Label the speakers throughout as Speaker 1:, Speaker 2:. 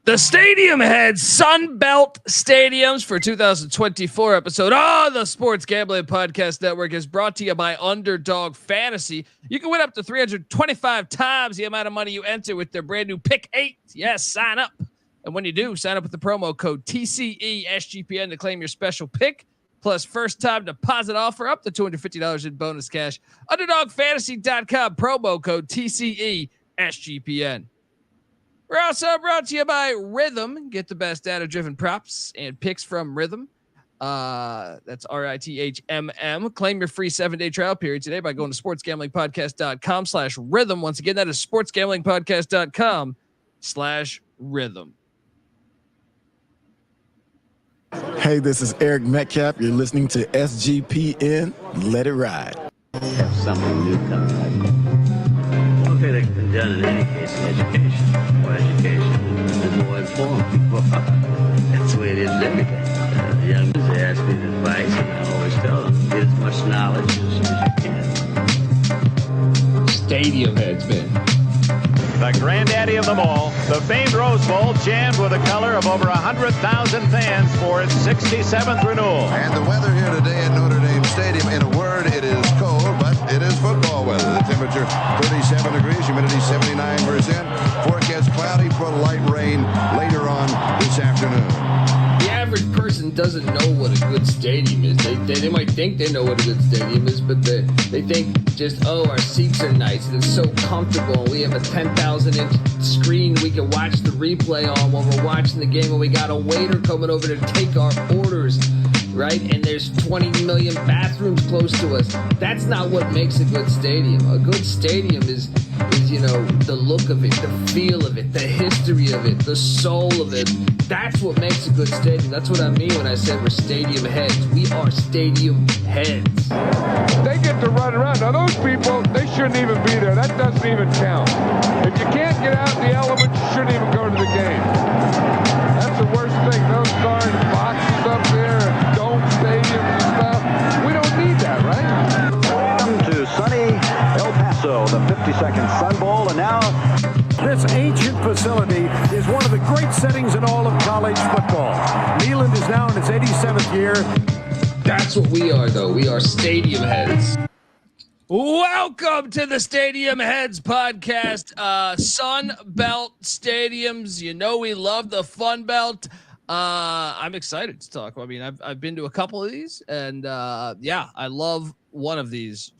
Speaker 1: The Stadium Heads Sun Belt Stadiums for 2024 episode of the Sports Gambling Podcast Network is brought to you by Underdog Fantasy. You can win up to 325 times the amount of money you enter with their brand new Pick 8. Yes, sign up. And when you do, sign up with the promo code TCESGPN to claim your special pick, plus first time deposit offer up to $250 in bonus cash. UnderdogFantasy.com, promo code TCESGPN. We're also brought to you by Rhythm. Get the best data-driven props and picks from Rhythm. That's RITHMM. Claim your free 7-day trial period today by going to sportsgamblingpodcast.com/rhythm. Once again, that is sportsgamblingpodcast.com/rhythm.
Speaker 2: Hey, this is Eric Metcalf. You're listening to SGPN. Let it ride.
Speaker 3: Have something new coming. Okay, that can be done in any case. Education. More education and more informed people. That's the way it is everything. The young ones, they ask me advice, and I always tell them, get as much knowledge as you can.
Speaker 1: Stadium Heads, man.
Speaker 4: The granddaddy of them all, the famed Rose Bowl, jammed with the color of over 100,000 fans for its 67th renewal.
Speaker 5: And the weather here today at Notre Dame Stadium, in a word, it is cold, but it is football weather. The temperature 37 degrees, humidity 79%. Forecast cloudy for light rain later on this afternoon.
Speaker 1: The average person doesn't know what a good stadium is. They might think they know what a good stadium is, but they think just, our seats are nice and it's so comfortable. We have a 10,000-inch screen we can watch the replay on while we're watching the game, and we got a waiter coming over to take our orders, right? And there's 20 million bathrooms close to us. That's not what makes a good stadium. A good stadium is the look of it, the feel of it, the history of it, the soul of it. That's what makes a good stadium. That's what I mean when I said we're stadium heads. We are stadium heads.
Speaker 6: They get to run around. Now those people, they shouldn't even be there. That doesn't even count. If you can't get out in the elements, you shouldn't even go to the game. That's the worst thing. Those darn boxes up there and dome stadiums and stuff. We don't need that, right?
Speaker 7: Welcome to sunny El Paso, the 52nd Sun Bowl, and now
Speaker 8: this ancient facility is one of the great settings in all of college football. Neyland is now in its 87th year.
Speaker 1: That's what we are, though. We are stadium heads. Welcome to the Stadium Heads podcast. Sun Belt Stadiums. You know we love the Fun Belt. I'm excited to talk. I mean, I've been to a couple of these, and I love one of these.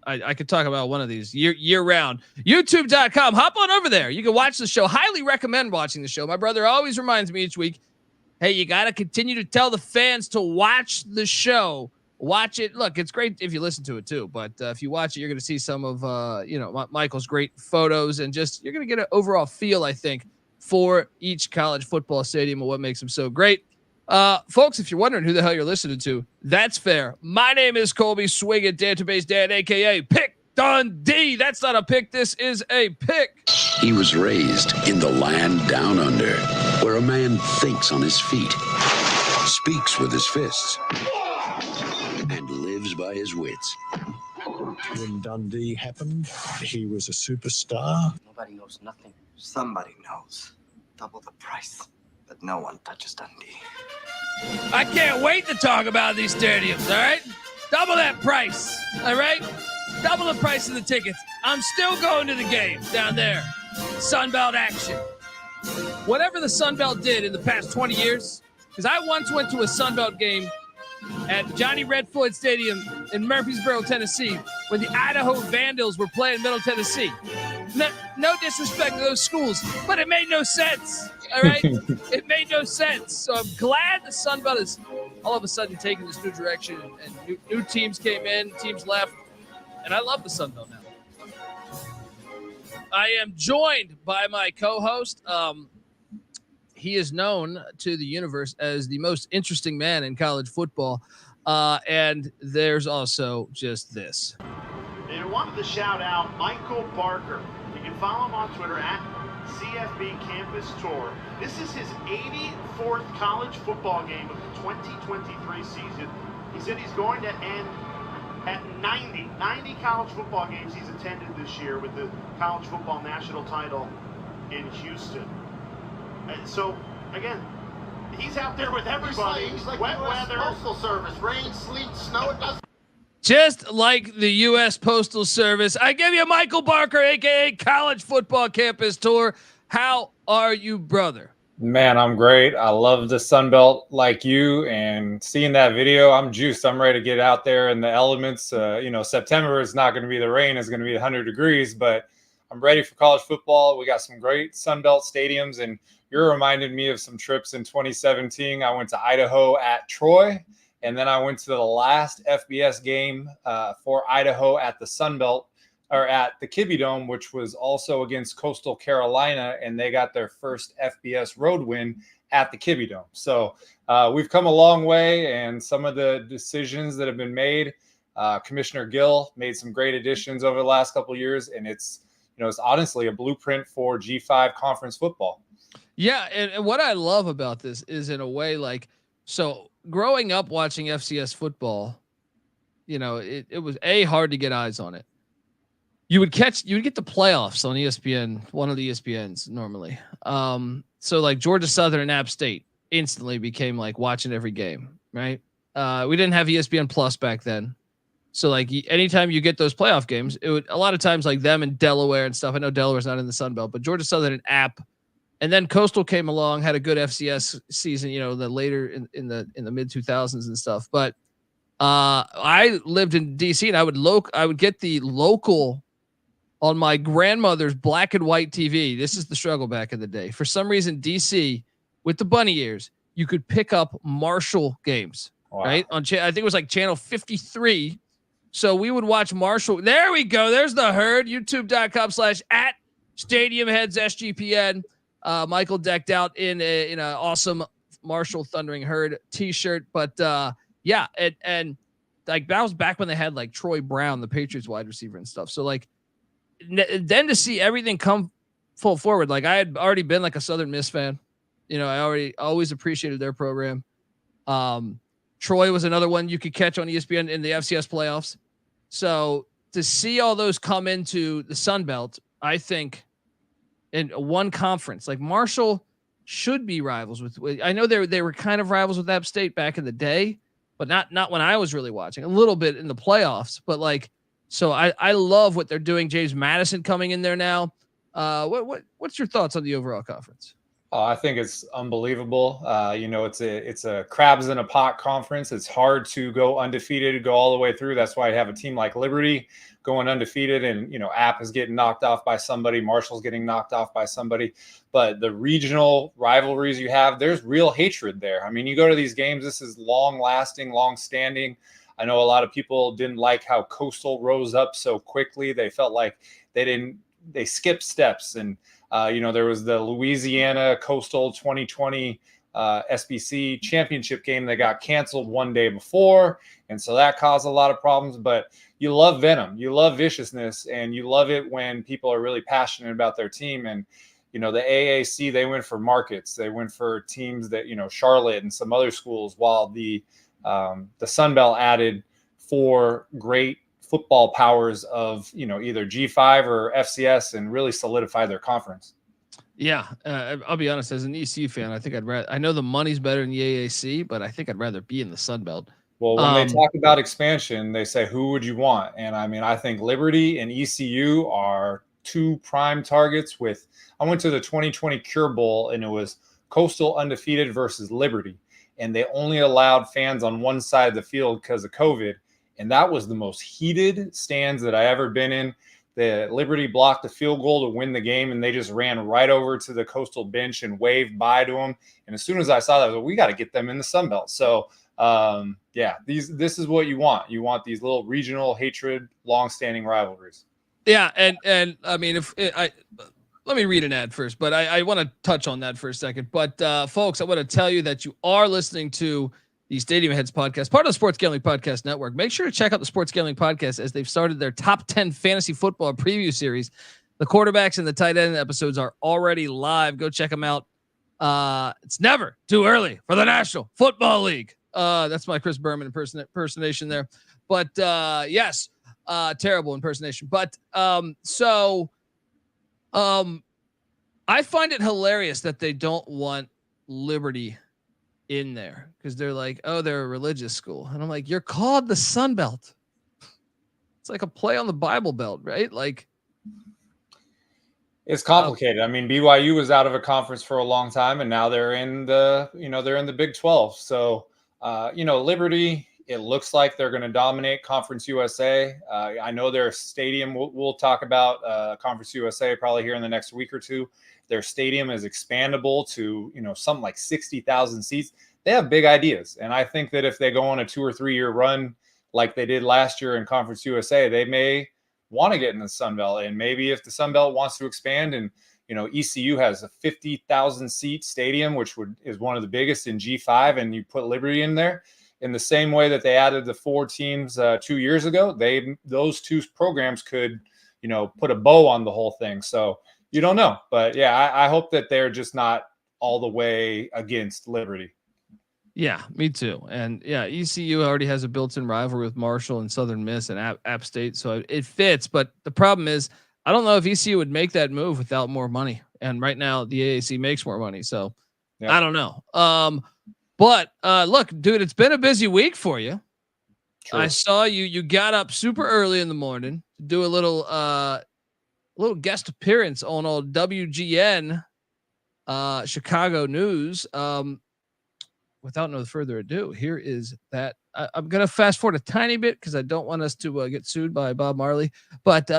Speaker 1: I could talk about one of these year round. YouTube.com. Hop on over there. You can watch the show. Highly recommend watching the show. My brother always reminds me each week, hey, you got to continue to tell the fans to watch the show. Watch it. Look, it's great if you listen to it too, but if you watch it, you're going to see some of Michael's great photos, and just you're going to get an overall feel, I think, for each college football stadium and what makes them so great. Folks, if you're wondering who the hell you're listening to, that's fair. My name is Colby Swinging Database Dan, aka Pick Dundee. That's not a pick. This is a pick.
Speaker 9: He was raised in the land down under, where a man thinks on his feet, speaks with his fists, and lives by his wits.
Speaker 8: When Dundee happened, he was a superstar.
Speaker 10: Nobody knows nothing. Somebody knows. Double the price, but no one touches Dundee.
Speaker 1: I can't wait to talk about these stadiums, all right? Double that price, all right? Double the price of the tickets. I'm still going to the game down there. Sunbelt action. Whatever the Sunbelt did in the past 20 years, because I once went to a Sunbelt game at Johnny Red Floyd Stadium in Murfreesboro, Tennessee, when the Idaho Vandals were playing Middle Tennessee. No disrespect to those schools, but it made no sense. All right, it made no sense. So I'm glad the Sun Belt is all of a sudden taking this new direction, and new teams came in, teams left, and I love the Sun Belt now. I am joined by my co-host. He is known to the universe as the most interesting man in college football, and there's also just this.
Speaker 11: And I wanted to shout out Michael Barker. You can follow him on Twitter at CFB Campus Tour. This is his 84th college football game of the 2023 season. He said he's going to end at 90 college football games he's attended this year with the college football national title in Houston. And so, again, he's out there with everybody.
Speaker 12: He's like
Speaker 11: wet
Speaker 12: US
Speaker 11: weather.
Speaker 12: Postal Service. Rain, sleet, snow, it doesn't.
Speaker 1: Just like the U.S. Postal Service, I give you Michael Barker, a.k.a. College Football Campus Tour. How are you, brother?
Speaker 13: Man, I'm great. I love the Sun Belt like you, and seeing that video, I'm juiced. I'm ready to get out there in the elements. September is not going to be the rain. It's going to be 100 degrees, but I'm ready for college football. We got some great Sun Belt stadiums, and you're reminding me of some trips in 2017. I went to Idaho at Troy, and then I went to the last FBS game for Idaho at the Sun Belt, or at the Kibby Dome, which was also against Coastal Carolina, and they got their first FBS road win at the Kibby Dome. So we've come a long way, and some of the decisions that have been made, Commissioner Gill made some great additions over the last couple of years, and it's honestly a blueprint for G5 conference football.
Speaker 1: Yeah, and what I love about this is, in a way, like, so growing up watching FCS football, it was hard to get eyes on it. You would get the playoffs on ESPN, one of the ESPNs normally. So like Georgia Southern and App State instantly became like watching every game, right? We didn't have ESPN Plus back then. So like anytime you get those playoff games, it would a lot of times like them in Delaware and stuff. I know Delaware's not in the Sun Belt, but Georgia Southern and App, and then Coastal came along, had a good FCS season, the later in the mid 2000s and stuff. But I lived in DC, and I would get the local on my grandmother's black and white TV. This is the struggle back in the day. For some reason, DC with the bunny ears, you could pick up Marshall games, right? I think it was like channel 53. So we would watch Marshall. There we go. There's the herd. YouTube.com/@StadiumHeadsSGPN. Michael decked out in an awesome Marshall Thundering Herd t-shirt. But yeah. And like that was back when they had like Troy Brown, the Patriots wide receiver and stuff. So like, then to see everything come full forward, like I had already been like a Southern Miss fan, I always appreciated their program. Troy was another one you could catch on ESPN in the FCS playoffs. So to see all those come into the Sun Belt, I think in one conference, like Marshall should be rivals with, I know they were kind of rivals with App State back in the day, but not when I was really watching, a little bit in the playoffs, but like, so I love what they're doing. James Madison coming in there now. What's your thoughts on the overall conference?
Speaker 13: I think it's unbelievable. It's a crabs in a pot conference. It's hard to go undefeated, go all the way through. That's why I have a team like Liberty going undefeated, and App is getting knocked off by somebody. Marshall's getting knocked off by somebody. But the regional rivalries you have, there's real hatred there. I mean, you go to these games. This is long-lasting, long-standing. I know a lot of people didn't like how Coastal rose up so quickly. They felt like they skipped steps. And, there was the Louisiana Coastal 2020 SBC championship game that got canceled one day before. And so that caused a lot of problems. But you love venom, you love viciousness, and you love it when people are really passionate about their team. And, the AAC, they went for markets. They went for teams that, Charlotte and some other schools, while the Sun Belt added 4 great football powers of, either G5 or FCS, and really solidify their conference.
Speaker 1: Yeah. I'll be honest, as an ECU fan, I think I know the money's better in the AAC, but I think I'd rather be in the Sun Belt.
Speaker 13: Well, when they talk about expansion, they say, who would you want? And I mean, I think Liberty and ECU are 2 prime targets. I went to the 2020 Cure Bowl, and it was Coastal undefeated versus Liberty. And they only allowed fans on one side of the field because of COVID. And that was the most heated stands that I ever been in. The Liberty blocked a field goal to win the game, and they just ran right over to the Coastal bench and waved bye to them. And as soon as I saw that, I was like, we got to get them in the Sun Belt. So, this is what you want. You want these little regional hatred, long-standing rivalries.
Speaker 1: Yeah, and I mean, let me read an ad first, but I want to touch on that for a second. But folks, I want to tell you that you are listening to the Stadium Heads podcast, part of the Sports Gambling Podcast Network. Make sure to check out the Sports Gambling Podcast as they've started their top 10 fantasy football preview series. The quarterbacks and the tight end episodes are already live. Go check them out. It's never too early for the National Football League. That's my Chris Berman impersonation there. But yes, terrible impersonation. But I find it hilarious that they don't want Liberty in there because they're like, oh, they're a religious school. And I'm like, you're called the Sun Belt. It's like a play on the Bible Belt, right? Like,
Speaker 13: it's complicated. I mean, BYU was out of a conference for a long time, and now they're in the Big 12. So, Liberty, it looks like they're going to dominate Conference USA. I know their stadium, we'll talk about Conference USA probably here in the next week or two. Their stadium is expandable to, something like 60,000 seats. They have big ideas. And I think that if they go on a 2 or 3 year run like they did last year in Conference USA, they may want to get in the Sun Belt. And maybe if the Sun Belt wants to expand and, ECU has a 50,000 seat stadium, which is one of the biggest in G5, and you put Liberty in there in the same way that they added the 4 teams 2 years ago, those 2 programs could, put a bow on the whole thing. So you don't know, but yeah, I hope that they're just not all the way against Liberty.
Speaker 1: Yeah, me too. And yeah, ECU already has a built-in rivalry with Marshall and Southern Miss and App State, so it fits. But the problem is, I don't know if ECU would make that move without more money. And right now, the AAC makes more money, so I don't know. But look, dude, it's been a busy week for you. True. I saw you got up super early in the morning to do a little guest appearance on old WGN Chicago News. Without no further ado, here is that. I'm going to fast forward a tiny bit because I don't want us to get sued by Bob Marley, but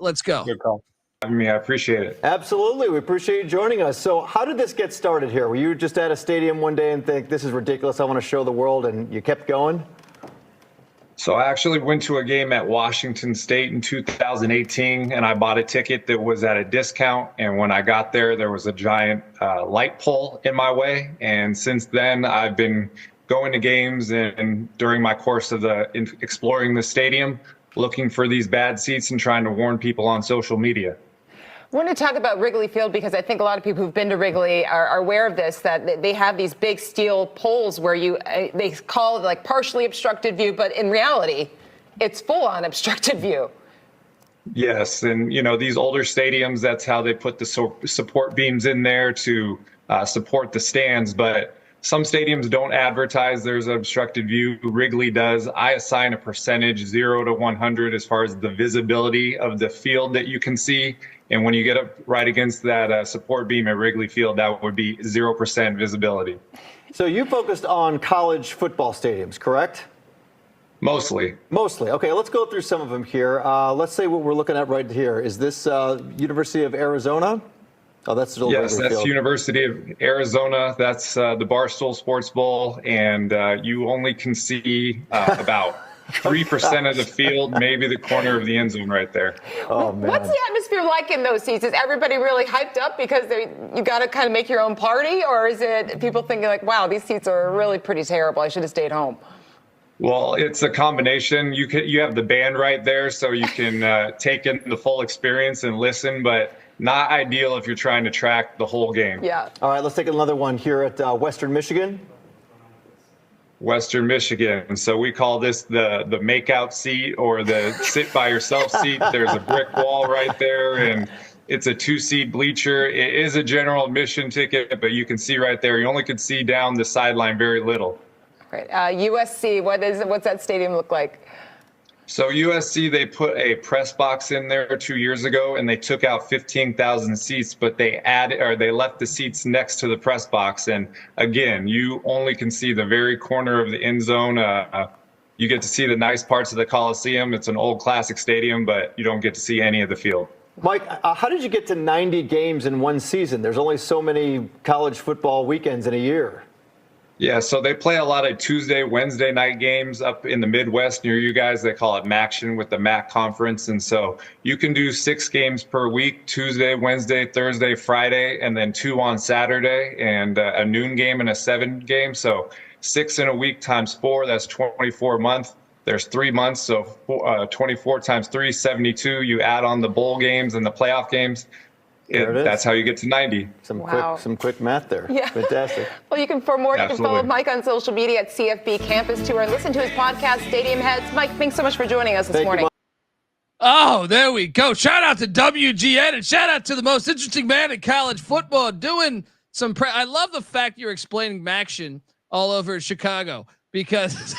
Speaker 1: let's go.
Speaker 13: Good call. I appreciate it.
Speaker 14: Absolutely. We appreciate you joining us. So how did this get started here? Were you just at a stadium one day and think, this is ridiculous, I want to show the world, and you kept going?
Speaker 13: So I actually went to a game at Washington State in 2018, and I bought a ticket that was at a discount. And when I got there, there was a giant light pole in my way. And since then, I've been going to games and during my course of exploring the stadium, looking for these bad seats and trying to warn people on social media.
Speaker 15: I want to talk about Wrigley Field because I think a lot of people who've been to Wrigley are aware of this, that they have these big steel poles where they call it like partially obstructed view, but in reality, it's full on obstructed view.
Speaker 13: Yes. And, these older stadiums, that's how they put the support beams in there to support the stands. But some stadiums don't advertise there's an obstructed view. Wrigley does. I assign a percentage 0 to 100 as far as the visibility of the field that you can see. And when you get up right against that support beam at Wrigley Field, that would be 0% visibility.
Speaker 14: So you focused on college football stadiums, correct?
Speaker 13: Mostly.
Speaker 14: Okay, let's go through some of them here. Let's say what we're looking at right here. Is this University of Arizona? Oh, that's still
Speaker 13: yes,
Speaker 14: Wrigley
Speaker 13: that's
Speaker 14: Field.
Speaker 13: University of Arizona. That's the Barstool Sports Bowl, and you only can see about 3% of the field, maybe the corner of the end zone right there.
Speaker 14: Oh, man.
Speaker 15: What's the atmosphere like in those seats? Is everybody really hyped up because you got to kind of make your own party, or is it people thinking like, wow, these seats are really pretty terrible, I should have stayed home?
Speaker 13: Well, it's a combination. You have the band right there, so you can take in the full experience and listen, but not ideal if you're trying to track the whole game.
Speaker 15: Yeah.
Speaker 14: All right, let's take another one here at Western Michigan.
Speaker 13: Western Michigan. So we call this the makeout seat or the sit by yourself seat. There's a brick wall right there, and it's a 2-seat bleacher. It is a general admission ticket, but you can see right there, you only can see down the sideline very little.
Speaker 15: Great. USC, what's that stadium look like?
Speaker 13: So USC, they put a press box in there 2 years ago, and they took out 15,000 seats, but they left the seats next to the press box. And again, you only can see the very corner of the end zone. You get to see the nice parts of the Coliseum. It's an old classic stadium, but you don't get to see any of the field.
Speaker 14: Mike, how did you get to 90 games in one season? There's only so many college football weekends in a year.
Speaker 13: Yeah, so they play a lot of Tuesday, Wednesday night games up in the Midwest near you guys. They call it MACtion with the MAC conference. And so you can do 6 games per week, Tuesday, Wednesday, Thursday, Friday, and then 2 on Saturday, and a noon game and a 7 game. So 6 in a week times 4, that's 24 a month. There's 3 months, so 24 times 3, 72. You add on the bowl games and the playoff games. That's how you get to 90.
Speaker 14: Some quick math there.
Speaker 15: Yeah.
Speaker 14: Fantastic.
Speaker 15: Well, you can follow Mike on social media at CFB Campus Tour and listen to his podcast, Stadium Heads. Mike, thanks so much for joining us this morning.
Speaker 1: Oh, there we go. Shout out to WGN and shout out to the most interesting man in college football doing some I love the fact you're explaining Maction all over Chicago because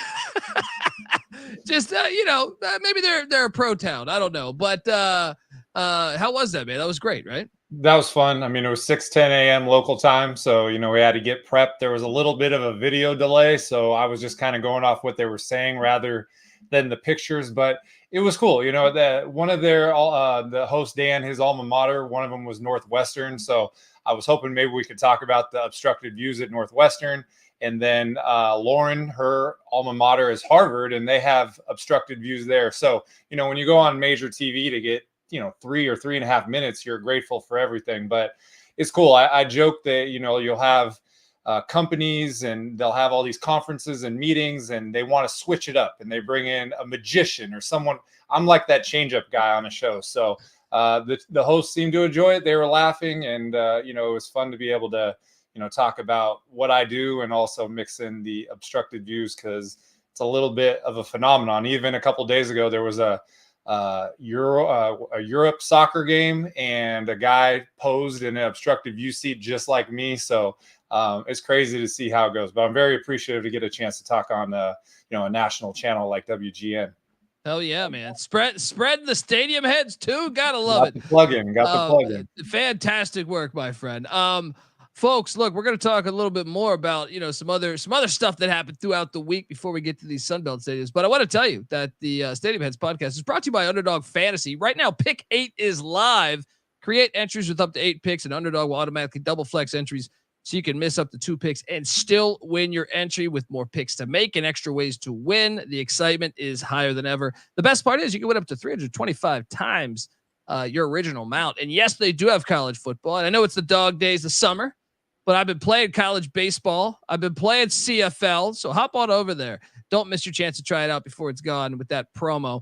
Speaker 1: just maybe they're a pro town. I don't know, but how was that, man? That was great, right?
Speaker 13: That was fun. I mean, it was 6:10 a.m. local time, so we had to get prepped. There was a little bit of a video delay, so I was just kind of going off what they were saying rather than the pictures, but it was cool. That one of their the host Dan, his alma mater, one of them was Northwestern, so I was hoping maybe we could talk about the obstructed views at Northwestern. And then Lauren, her alma mater is Harvard, and they have obstructed views there. So, when you go on major TV to get, 3 or 3.5 minutes, you're grateful for everything. But it's cool. I joke that, you'll have companies and they'll have all these conferences and meetings and they want to switch it up and they bring in a magician or someone. I'm like that change-up guy on a show. So the hosts seemed to enjoy it. They were laughing and, it was fun to be able to, talk about what I do and also mix in the obstructed views because it's a little bit of a phenomenon. Even a couple of days ago, there was a Europe soccer game and a guy posed in an obstructed view seat just like me. So it's crazy to see how it goes, but I'm very appreciative to get a chance to talk on a national channel like WGN.
Speaker 1: Hell yeah, man. Spread the stadium heads too. Gotta love it.
Speaker 13: Got the plug in.
Speaker 1: Fantastic work, my friend. Folks, look, we're going to talk a little bit more about, some other stuff that happened throughout the week before we get to these Sunbelt stadiums. But I want to tell you that the Stadium Heads podcast is brought to you by Underdog Fantasy. Right now, Pick 8 is live. Create entries with up to 8 picks, and Underdog will automatically double flex entries so you can miss up to 2 picks and still win your entry with more picks to make and extra ways to win. The excitement is higher than ever. The best part is you can win up to 325 times your original amount. And yes, they do have college football. And I know it's the dog days of summer, but I've been playing college baseball. I've been playing CFL. So hop on over there. Don't miss your chance to try it out before it's gone with that promo.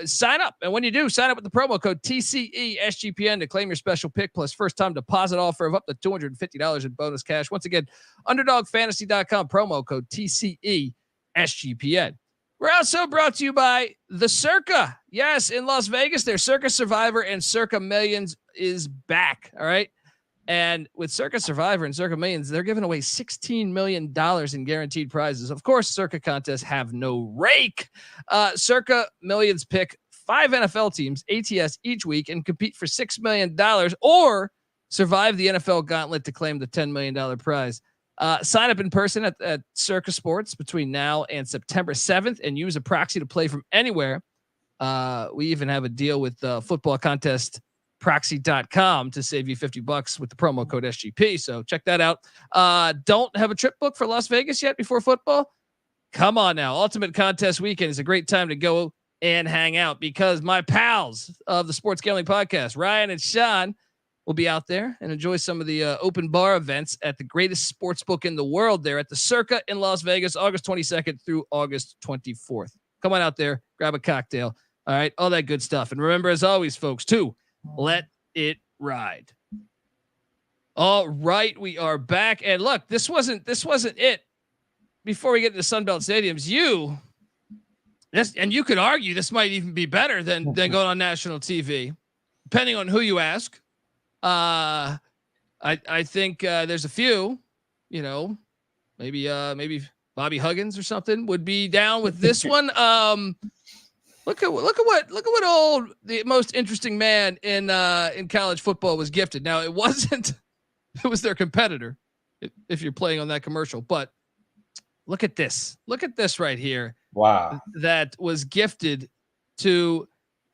Speaker 1: Sign up. And when you do, sign up with the promo code TCESGPN to claim your special pick plus first time deposit offer of up to $250 in bonus cash. Once again, UnderdogFantasy.com, promo code TCESGPN. We're also brought to you by the Circa. Yes, in Las Vegas, their Circa Survivor and Circa Millions is back. All right. And with Circa Survivor and Circa Millions, they're giving away $16 million in guaranteed prizes. Of course, Circa contests have no rake. Circa Millions pick 5 NFL teams, ATS, each week and compete for $6 million or survive the NFL gauntlet to claim the $10 million prize. Sign up in person at Circa Sports between now and September 7th and use a proxy to play from anywhere. We even have a deal with football contest proxy.com to save you $50 with the promo code SGP. So check that out. Don't have a trip booked for Las Vegas yet before football? Come on now. Ultimate Contest Weekend is a great time to go and hang out because my pals of the Sports Gambling Podcast, Ryan and Sean, will be out there and enjoy some of the open bar events at the greatest sports book in the world there at the Circa in Las Vegas, August 22nd through August 24th. Come on out there, grab a cocktail. All right. All that good stuff. And remember, as always, folks, too, let it ride. All right, we are back. And look, this wasn't it. Before we get to the Sunbelt stadiums, and you could argue this might even be better than going on national TV, depending on who you ask. I think there's a few, maybe Bobby Huggins or something would be down with this one. Look at what the most interesting man in college football was gifted. Now it wasn't, it was their competitor if you're playing on that commercial, but look at this right here.
Speaker 13: Wow.
Speaker 1: That was gifted to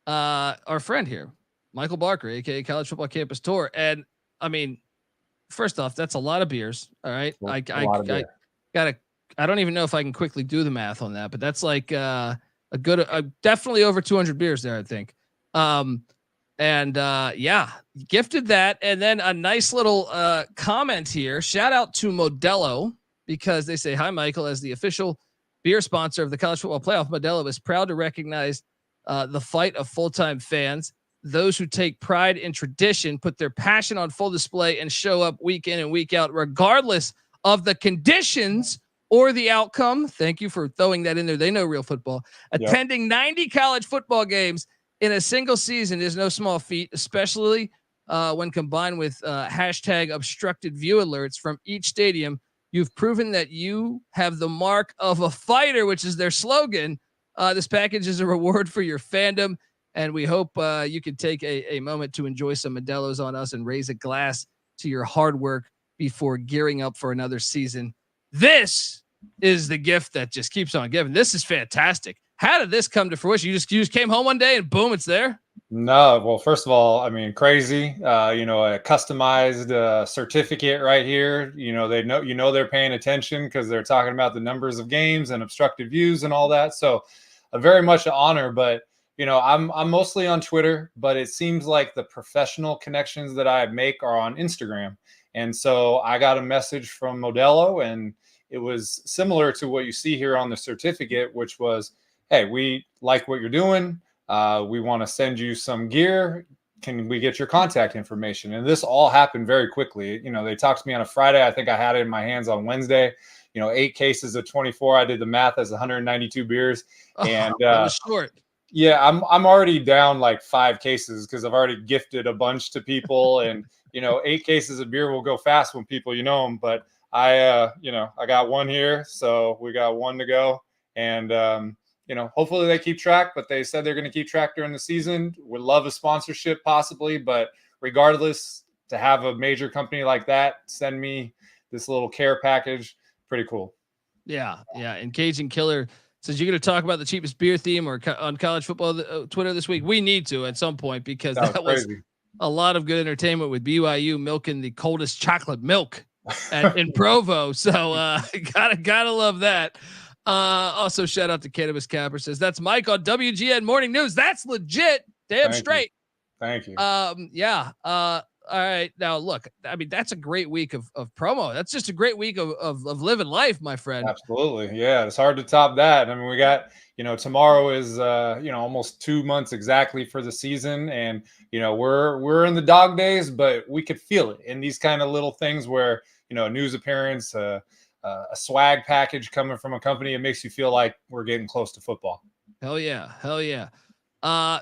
Speaker 1: our friend here, Michael Barker, aka College Football Campus Tour. And I mean, first off, that's a lot of beers. All right. I don't even know if I can quickly do the math on that, but that's like definitely over 200 beers there, I think. Gifted that. And then a nice little comment here. Shout out to Modello because they say, hi, Michael, as the official beer sponsor of the College Football Playoff. Modello is proud to recognize the fight of full-time fans. Those who take pride in tradition, put their passion on full display and show up week in and week out, regardless of the conditions or the outcome. Thank you for throwing that in there. They know real football. Attending 90 college football games in a single season is no small feat, especially when combined with hashtag obstructed view alerts from each stadium. You've proven that you have the mark of a fighter, which is their slogan. This package is a reward for your fandom, and we hope you can take a moment to enjoy some Modellos on us and raise a glass to your hard work before gearing up for another season. This is the gift that just keeps on giving. This is fantastic. How did this come to fruition? You just came home one day and boom, it's there?
Speaker 13: No, well, first of all, I mean, crazy. A customized certificate right here. They know they're paying attention because they're talking about the numbers of games and obstructed views and all that. So, very much an honor. But I'm mostly on Twitter, but it seems like the professional connections that I make are on Instagram. And so I got a message from Modello, and it was similar to what you see here on the certificate, which was, hey, we like what you're doing. We want to send you some gear. Can we get your contact information? And this all happened very quickly. They talked to me on a Friday. I think I had it in my hands on Wednesday. 8 cases of 24. I did the math as 192 beers. And
Speaker 1: that was short.
Speaker 13: Yeah, I'm already down like 5 cases because I've already gifted a bunch to people. And 8 cases of beer will go fast when people them. But I got one here, so we got one to go. And hopefully they keep track, but they said they're going to keep track during the season. Would love a sponsorship possibly, but regardless, to have a major company like that send me this little care package, pretty cool.
Speaker 1: Yeah. And Cajun Killer says, you're going to talk about the cheapest beer theme or on college football Twitter this week. We need to at some point because that was a lot of good entertainment with BYU milking the coldest chocolate milk in Provo. So gotta love that. Also shout out to Cannabis Capper, says that's Mike on WGN Morning News. That's legit. Damn straight.
Speaker 13: Thank you.
Speaker 1: All right. Now look, I mean, that's a great week of promo. That's just a great week of living life, my friend.
Speaker 13: Absolutely. Yeah. It's hard to top that. I mean, we got, tomorrow is, almost 2 months exactly for the season. And, we're in the dog days, but we could feel it in these kind of little things where, a news appearance, a swag package coming from a company. It makes you feel like we're getting close to football.
Speaker 1: Hell yeah.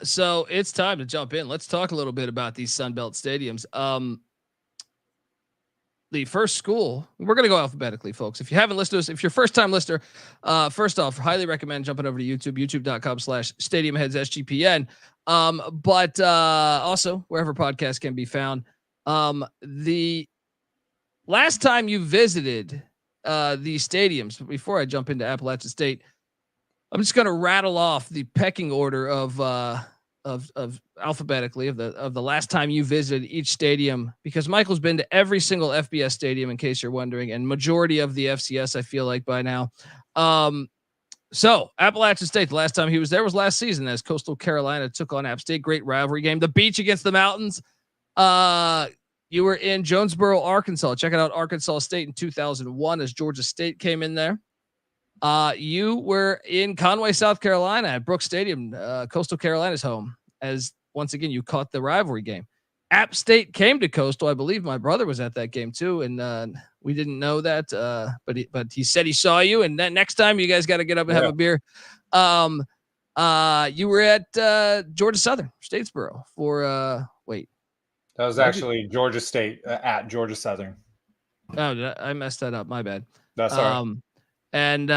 Speaker 1: So it's time to jump in. Let's talk a little bit about these Sunbelt stadiums. The first school, we're going to go alphabetically, folks. If you haven't listened to us, if you're a first time listener, first off, highly recommend jumping over to YouTube, youtube.com/StadiumHeadsSGPN. But also wherever podcasts can be found. The last time you visited these stadiums, before I jump into Appalachian State, I'm just going to rattle off the pecking order of alphabetically of the last time you visited each stadium, because Michael's been to every single FBS stadium, in case you're wondering, and majority of the FCS, I feel like by now. So Appalachian State, the last time he was there was last season as Coastal Carolina took on App State. Great rivalry game. The beach against the mountains. You were in Jonesboro, Arkansas. Check out Arkansas State in 2001 as Georgia State came in there. You were in Conway, South Carolina at Brooks Stadium, Coastal Carolina's home, as once again you caught the rivalry game. App State came to Coastal. I believe my brother was at that game too, and we didn't know that, but he said he saw you, and then next time you guys got to get up and have a beer. You were at Georgia Southern, Statesboro for
Speaker 13: that was actually Georgia State at Georgia Southern.
Speaker 1: Oh, I messed that up. My bad.
Speaker 13: That's all right.
Speaker 1: And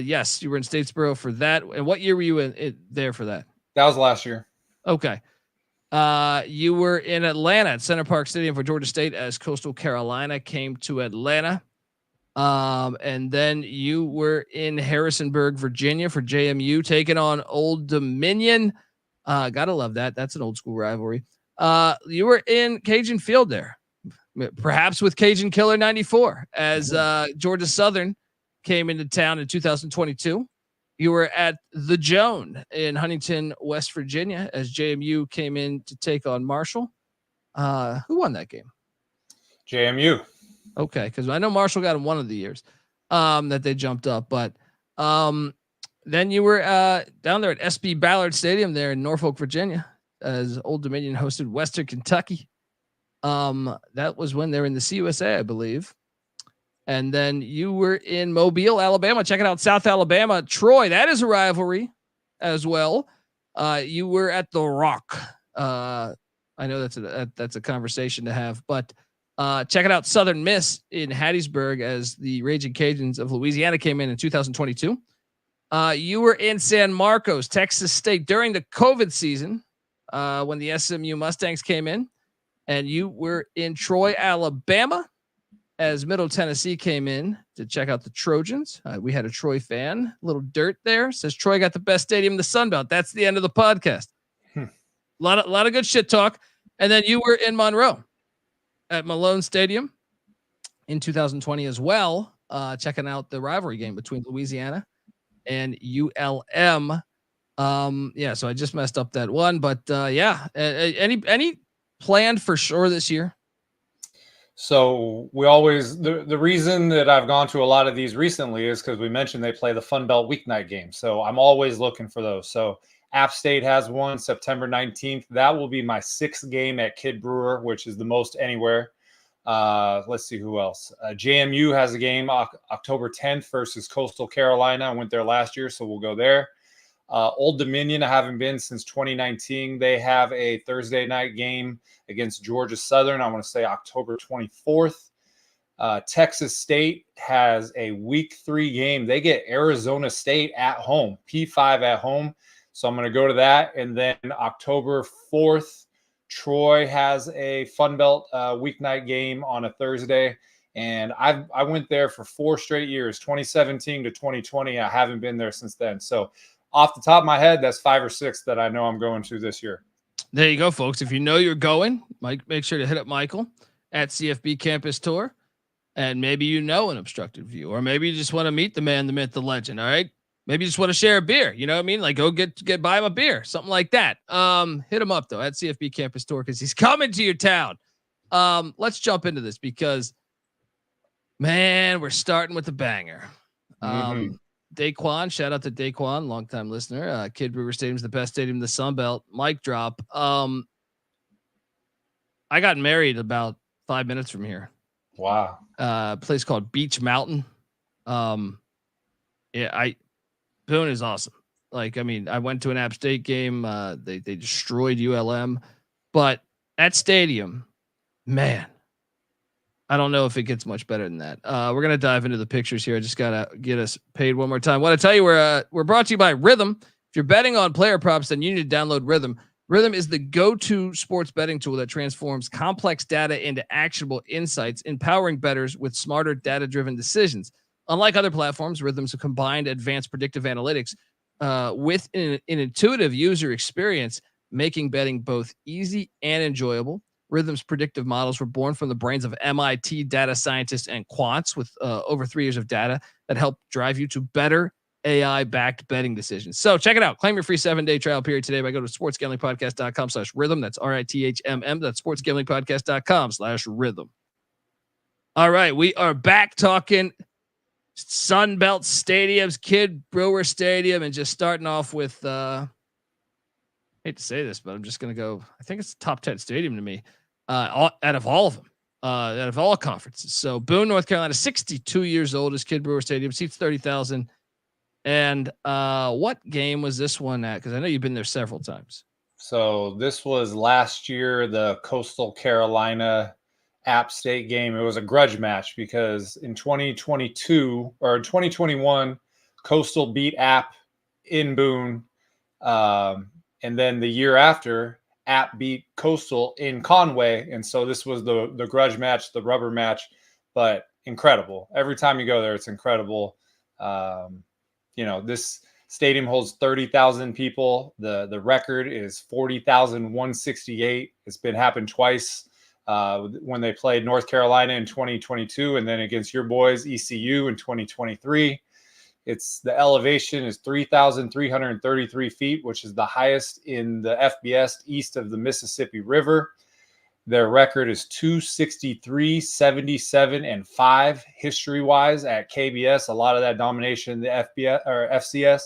Speaker 1: yes, you were in Statesboro for that. And what year were you there for that?
Speaker 13: That was last year.
Speaker 1: Okay. You were in Atlanta at Center Park Stadium for Georgia State as Coastal Carolina came to Atlanta. And then you were in Harrisonburg, Virginia for JMU taking on Old Dominion. Gotta love that. That's an old school rivalry. You were in Cajun Field there, perhaps with Cajun Killer 94 as Georgia Southern came into town in 2022. You were at the Joan in Huntington, West Virginia as JMU came in to take on Marshall. Who won that game?
Speaker 13: JMU.
Speaker 1: Okay, because I know Marshall got in one of the years that they jumped up, but then you were down there at SB Ballard Stadium there in Norfolk, Virginia as Old Dominion hosted Western Kentucky. That was when they were in the CUSA, I believe. And then you were in Mobile, Alabama. Check it out, South Alabama, Troy. That is a rivalry as well. You were at the Rock. I know that's a conversation to have, but check it out. Southern Miss in Hattiesburg as the Raging Cajuns of Louisiana came in 2022. You were in San Marcos, Texas State during the COVID season when the SMU Mustangs came in, and you were in Troy, Alabama as Middle Tennessee came in to check out the Trojans. We had a Troy fan, a little dirt there, says Troy got the best stadium in the Sun Belt. That's the end of the podcast. A lot of good shit talk. And then you were in Monroe at Malone Stadium in 2020 as well, checking out the rivalry game between Louisiana and ULM. So I just messed up that one, but any planned for sure this year?
Speaker 13: So we always, the reason that I've gone to a lot of these recently is because we mentioned they play the Fun Belt weeknight game. So I'm always looking for those. So App State has one September 19th. That will be my 6th game at Kid Brewer, which is the most anywhere. Let's see who else. JMU has a game October 10th versus Coastal Carolina. I went there last year, so we'll go there. Old Dominion, I haven't been since 2019. They have a Thursday night game against Georgia Southern. I want to say October 24th. Texas State has a week 3 game. They get Arizona State at home, P5 at home. So I'm going to go to that. And then October 4th, Troy has a Fun Belt weeknight game on a Thursday. And I went there for 4 straight years, 2017 to 2020. I haven't been there since then. So off the top of my head, that's 5 or 6 that I know I'm going to this year.
Speaker 1: There you go, folks. If you know you're going, make sure to hit up Michael at CFB Campus Tour. And maybe you know an obstructed view, or maybe you just want to meet the man, the myth, the legend. All right. Maybe you just want to share a beer. You know what I mean? Like go get buy him a beer, something like that. Hit him up though at CFB Campus Tour because he's coming to your town. Let's jump into this because, man, we're starting with a banger. Daquan, shout out to Daquan, longtime listener. Kid Brewer Stadium's the best stadium in the Sun Belt. Mic drop. I got married about 5 minutes from here.
Speaker 13: Wow.
Speaker 1: A place called Beach Mountain. Boone is awesome. Like, I mean, I went to an App State game. They destroyed ULM, but that stadium, man, I don't know if it gets much better than that. We're gonna dive into the pictures here. I just gotta get us paid one more time. Want to tell you we're brought to you by Rhythm. If you're betting on player props, then you need to download Rhythm. Rhythm is the go-to sports betting tool that transforms complex data into actionable insights, empowering bettors with smarter data-driven decisions. Unlike other platforms, Rhythm's combined advanced predictive analytics with an intuitive user experience, making betting both easy and enjoyable. Rhythm's predictive models were born from the brains of MIT data scientists and quants with over 3 years of data that help drive you to better AI-backed betting decisions. So check it out. Claim your free 7-day trial period today by going to sportsgamblingpodcast.com/rhythm. That's RITHMM. That's sportsgamblingpodcast.com/rhythm. All right. We are back talking Sun Belt stadiums, Kid Brewer Stadium, and just starting off with, hate to say this, but I'm just going to go, I think it's a top 10 stadium to me, out of all of them, out of all conferences. So Boone, North Carolina, 62 years old is Kid Brewer Stadium, seats 30,000. And what game was this one at? Because I know you've been there several times.
Speaker 13: So this was last year, the Coastal Carolina App State game. It was a grudge match because in 2022 or 2021, Coastal beat App in Boone. And then the year after, App beat Coastal in Conway. And so this was the grudge match, the rubber match, but incredible. Every time you go there, it's incredible. This stadium holds 30,000 people. The record is 40,168. It's been happened twice when they played North Carolina in 2022 and then against your boys, ECU, in 2023. The elevation is 3,333 feet, which is the highest in the FBS east of the Mississippi River. Their record is 263, 77, and 5 history-wise at KBS. A lot of that domination in the FBS or FCS.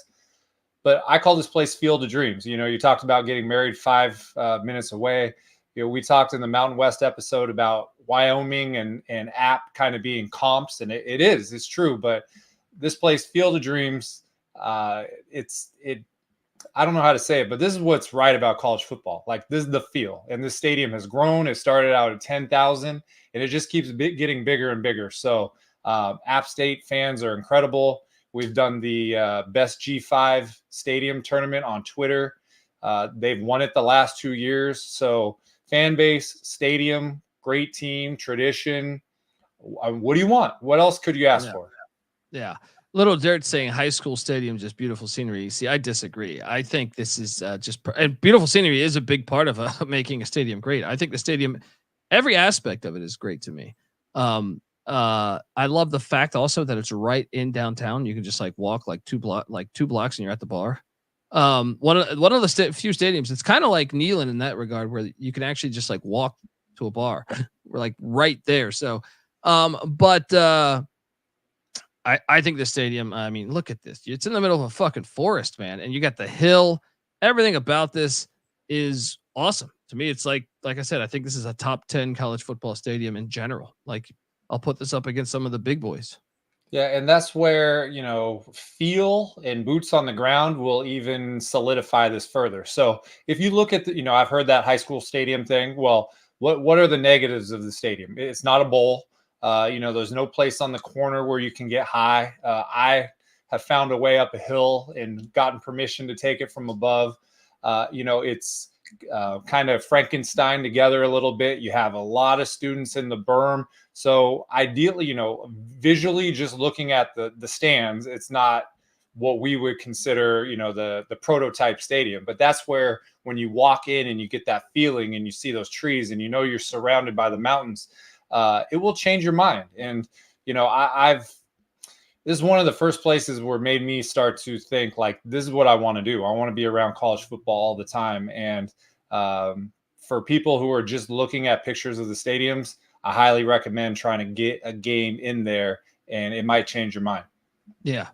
Speaker 13: But I call this place Field of Dreams. You talked about getting married 5 minutes away. We talked in the Mountain West episode about Wyoming and App kind of being comps, and it's true. But this place, Field of Dreams, I don't know how to say it, but this is what's right about college football. Like, this is the feel, and this stadium has grown. It started out at 10,000, and it just keeps getting bigger and bigger. So App State fans are incredible. We've done the best G5 stadium tournament on Twitter. They've won it the last 2 years. So fan base, stadium, great team, tradition. What do you want? What else could you ask for?
Speaker 1: Yeah. Little Dirt saying high school stadium, just beautiful scenery. See, I disagree. I think this is and beautiful scenery is a big part of making a stadium great. I think the stadium, every aspect of it is great to me. I love the fact also that it's right in downtown. You can just like walk like two blocks and you're at the bar. One of the few stadiums, it's kind of like Neyland in that regard, where you can actually just like walk to a bar. We're like right there. So, I think the stadium, I mean, look at this. It's in the middle of a fucking forest, man. And you got the hill. Everything about this is awesome. To me, it's like I said, I think this is a top 10 college football stadium in general. Like, I'll put this up against some of the big boys.
Speaker 13: Yeah, and that's where, feel and boots on the ground will even solidify this further. So if you look at I've heard that high school stadium thing. Well, what are the negatives of the stadium? It's not a bowl. There's no place on the corner where you can get high. I have found a way up a hill and gotten permission to take it from above. It's kind of Frankenstein together a little bit. You have a lot of students in the berm. So ideally, visually just looking at the stands, it's not what we would consider, the prototype stadium. But that's where when you walk in and you get that feeling and you see those trees and you're surrounded by the mountains, it will change your mind. And, this is one of the first places where it made me start to think like, this is what I want to do. I want to be around college football all the time. And for people who are just looking at pictures of the stadiums, I highly recommend trying to get a game in there, and it might change your mind.
Speaker 1: Yeah.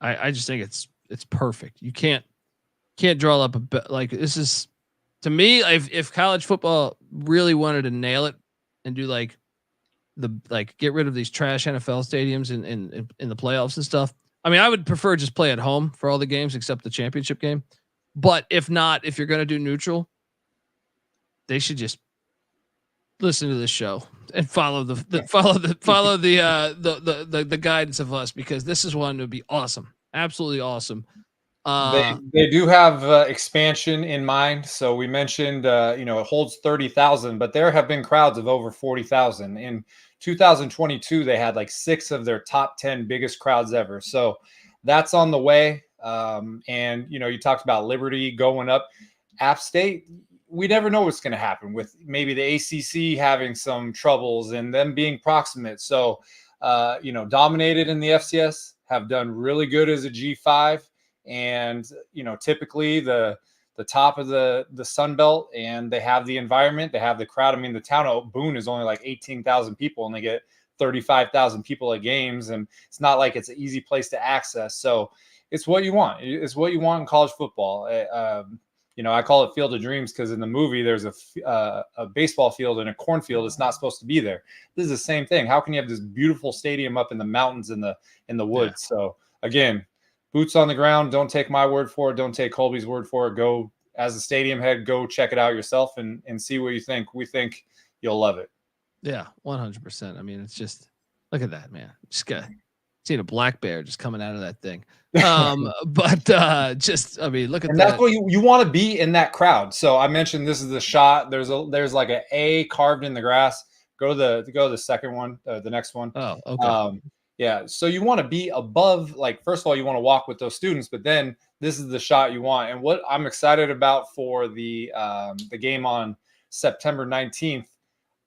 Speaker 1: I just think it's perfect. You can't draw up like this is, to me, if college football really wanted to nail it and do get rid of these trash NFL stadiums in the playoffs and stuff. I mean, I would prefer just play at home for all the games except the championship game. But if you're going to do neutral, they should just listen to this show and follow the guidance of us, because this is one that would be awesome. Absolutely awesome.
Speaker 13: They do have expansion in mind. So we mentioned, it holds 30,000, but there have been crowds of over 40,000. In 2022, they had like 6 of their top 10 biggest crowds ever. So that's on the way. And, you talked about Liberty going up. App State, we never know what's going to happen with maybe the ACC having some troubles and them being proximate. So, dominated in the FCS, have done really good as a G5. And, typically the top of the Sun Belt, and they have the environment, they have the crowd. I mean, the town of Boone is only like 18,000 people, and they get 35,000 people at games. And it's not like it's an easy place to access. So it's what you want. It's what you want in college football. I call it Field of Dreams because in the movie, there's a baseball field and a cornfield. It's not supposed to be there. This is the same thing. How can you have this beautiful stadium up in the mountains in the woods? Yeah. So again, boots on the ground. Don't take my word for it. Don't take Colby's word for it. Go as a stadium head, go check it out yourself and see what you think. We think you'll love it.
Speaker 1: Yeah, 100%. I mean, it's just, look at that, man. Just seen a black bear just coming out of that thing. Look at
Speaker 13: and
Speaker 1: that.
Speaker 13: That's what you want to be in that crowd. So I mentioned this is the shot. There's like an A carved in the grass. Go to the second one, the next one.
Speaker 1: Oh, okay.
Speaker 13: Yeah. So you want to be above, like, first of all, you want to walk with those students, but then this is the shot you want. And what I'm excited about for the game on September 19th,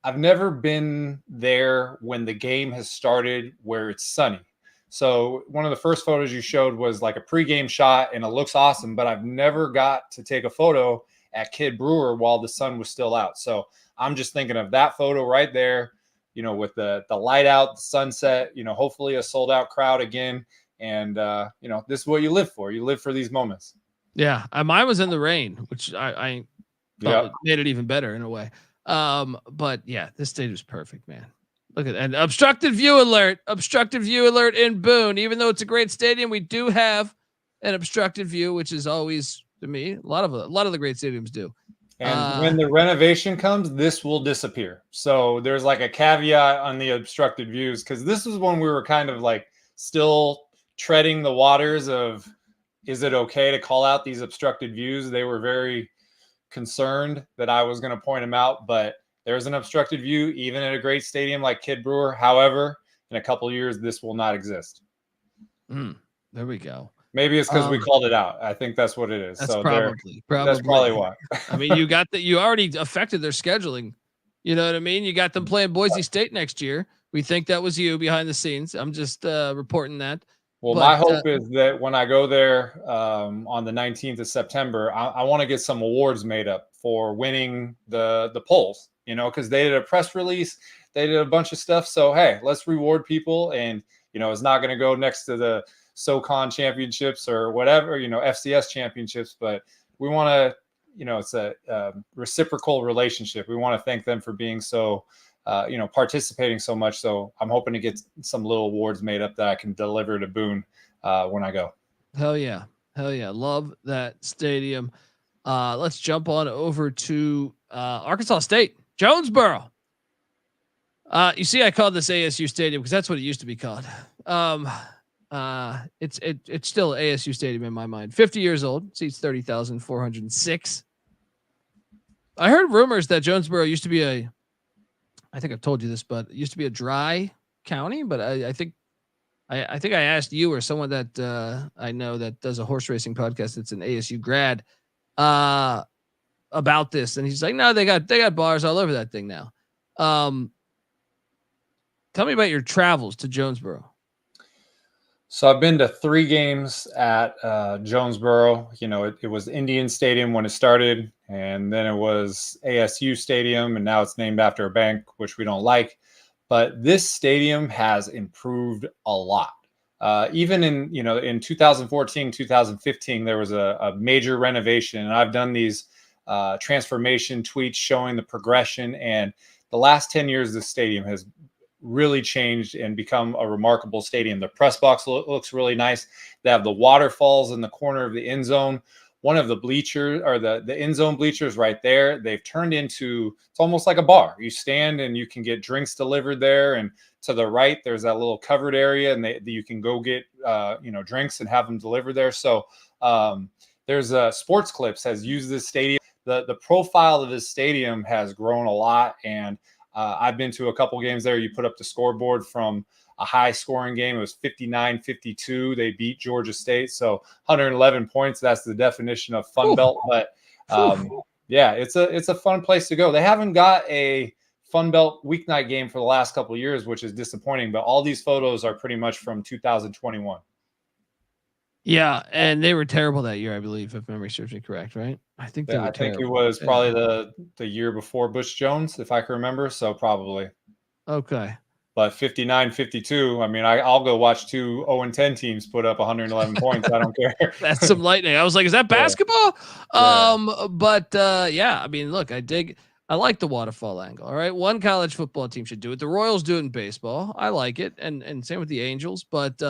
Speaker 13: I've never been there when the game has started where it's sunny. So one of the first photos you showed was like a pregame shot, and it looks awesome, but I've never got to take a photo at Kid Brewer while the sun was still out. So I'm just thinking of that photo right there, with the light out, the sunset, hopefully a sold out crowd again. And, this is what you live for. You live for these moments.
Speaker 1: Yeah. Mine was in the rain, which I thought made it even better in a way. But yeah, this stage was perfect, man. Look at that. And obstructed view alert in Boone. Even though it's a great stadium, we do have an obstructed view, which is always, to me, a lot of the great stadiums do.
Speaker 13: And when the renovation comes, this will disappear. So there's like a caveat on the obstructed views, because this is when we were kind of like still treading the waters of, is it okay to call out these obstructed views? They were very concerned that I was going to point them out, but there's an obstructed view even at a great stadium like Kid Brewer. However, in a couple of years, this will not exist.
Speaker 1: There we go.
Speaker 13: Maybe it's because we called it out. I think that's what it is.
Speaker 1: That's
Speaker 13: so
Speaker 1: probably
Speaker 13: that's probably why.
Speaker 1: I mean, you already affected their scheduling. You know what I mean? You got them playing Boise State next year. We think that was you behind the scenes. I'm just reporting that.
Speaker 13: Well, my hope is that when I go there on the 19th of September, I want to get some awards made up for winning the polls, because they did a press release. They did a bunch of stuff. So, hey, let's reward people. And, it's not going to go next to the SoCon championships or whatever, FCS championships, but we want to, it's a reciprocal relationship. We want to thank them for being so, participating so much. So I'm hoping to get some little awards made up that I can deliver to Boone when I go.
Speaker 1: Hell yeah. Love that stadium. Let's jump on over to Arkansas State, Jonesboro. You see, I called this ASU Stadium because that's what it used to be called. It's still ASU Stadium in my mind. 50 years old, seats 30,406. I heard rumors that Jonesboro used to be I think I've told you this, but it used to be a dry county. But I think I asked you or someone that I know that does a horse racing podcast that's an ASU grad about this, and he's like, no, they got bars all over that thing now. Tell me about your travels to Jonesboro.
Speaker 13: So I've been to 3 games at Jonesboro. It was Indian Stadium when it started, and then it was ASU Stadium, and now it's named after a bank, which we don't like. But this stadium has improved a lot. Even in 2014, 2015, there was a major renovation, and I've done these transformation tweets showing the progression. And the last 10 years, this stadium has really changed and become a remarkable stadium. The press box looks really nice. They have the waterfalls in the corner of the end zone. One of the bleachers, or the end zone bleachers right there, they've turned into, it's almost like a bar. You stand and you can get drinks delivered there. And to the right, there's that little covered area, and you can go get drinks and have them delivered there. So there's Sports Clips has used this stadium. The profile of this stadium has grown a lot, and I've been to a couple games there. You put up the scoreboard from a high scoring game. It was 59-52. They beat Georgia State. So 111 points. That's the definition of Fun Belt. But yeah, it's a fun place to go. They haven't got a Fun Belt weeknight game for the last couple of years, which is disappointing. But all these photos are pretty much from 2021.
Speaker 1: Yeah, and they were terrible that year, I believe, if memory serves me correct, right? I think they were terrible.
Speaker 13: I think it was probably the year before Butch Jones, if I can remember. So probably.
Speaker 1: Okay.
Speaker 13: But 59-52, I mean, I'll go watch 2 0-10 teams put up 111 points. I don't care.
Speaker 1: That's some lightning. I was like, is that basketball?
Speaker 13: Yeah.
Speaker 1: But yeah, I mean, look, I like the waterfall angle. All right. One college football team should do it. The Royals do it in baseball. I like it. And same with the Angels. But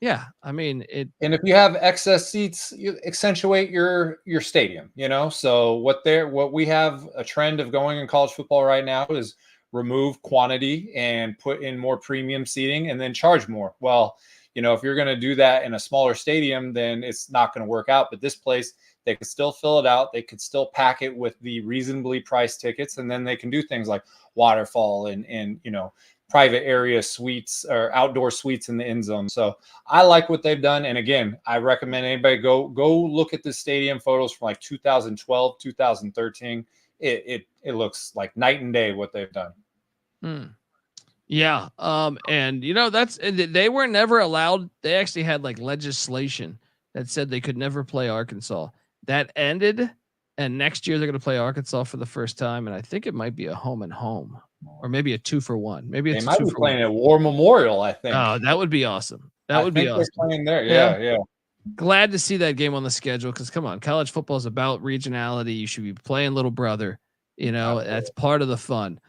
Speaker 1: yeah, I mean it.
Speaker 13: And if you have excess seats, you accentuate your stadium, So what we have a trend of going in college football right now is remove quantity and put in more premium seating and then charge more. Well, if you're going to do that in a smaller stadium, then it's not going to work out. But this place, they could still fill it out. They could still pack it with the reasonably priced tickets, and then they can do things like waterfall and private area suites or outdoor suites in the end zone. So I like what they've done. And again, I recommend anybody go look at the stadium photos from like 2012, 2013. It looks like night and day what they've done.
Speaker 1: Yeah. And they were never allowed. They actually had like legislation that said they could never play Arkansas. That ended. And next year they're going to play Arkansas for the first time. And I think it might be a home and home, or maybe a 2-for-1. Maybe it's
Speaker 13: they might be playing at War Memorial, I think.
Speaker 1: Oh, that would be awesome. That would be awesome.
Speaker 13: They're playing there. Yeah.
Speaker 1: Glad to see that game on the schedule, because come on, college football is about regionality. You should be playing little brother. That's part of the fun.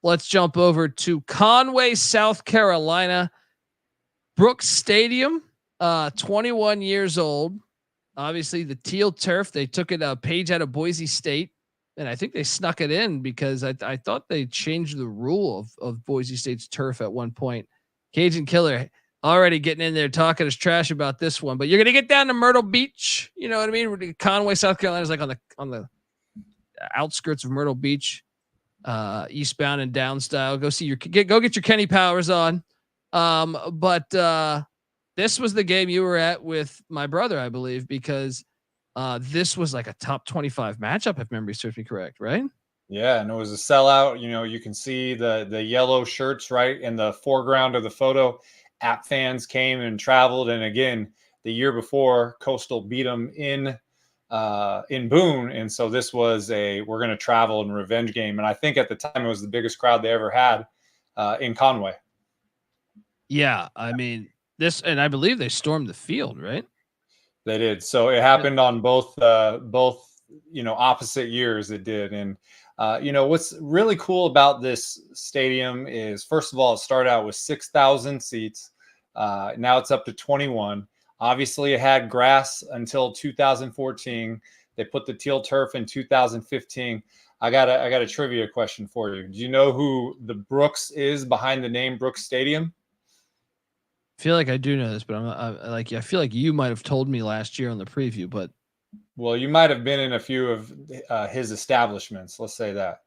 Speaker 1: Let's jump over to Conway, South Carolina. Brooks Stadium. 21 years old. Obviously, the teal turf. They took it a page out of Boise State, and I think they snuck it in because I thought they changed the rule of Boise State's turf at one point. Cajun Killer already getting in there talking his trash about this one, but you're gonna get down to Myrtle Beach. You know what I mean? Conway, South Carolina is like on the outskirts of Myrtle Beach, eastbound and down style. Go get your Kenny Powers on. But this was the game you were at with my brother, I believe, because this was like a top 25 matchup, if memory serves me correct, right?
Speaker 13: Yeah, and it was a sellout. You know, you can see the yellow shirts right in the foreground of the photo. App fans came and traveled, and again, the year before, Coastal beat them in Boone, and so this was we're going to travel and revenge game. And I think at the time it was the biggest crowd they ever had in Conway.
Speaker 1: Yeah, I mean this, and I believe they stormed the field, right?
Speaker 13: They did. So it happened on both opposite years. It did, and what's really cool about this stadium is, first of all, it started out with 6,000 seats. Now it's up to 21. Obviously, it had grass until 2014. They put the teal turf in 2015. I got a trivia question for you. Do you know who the Brooks is behind the name Brooks Stadium?
Speaker 1: I feel like I do know this, but I feel like you might have told me last year on the preview, but.
Speaker 13: Well, you might have been in a few of his establishments. Let's say that.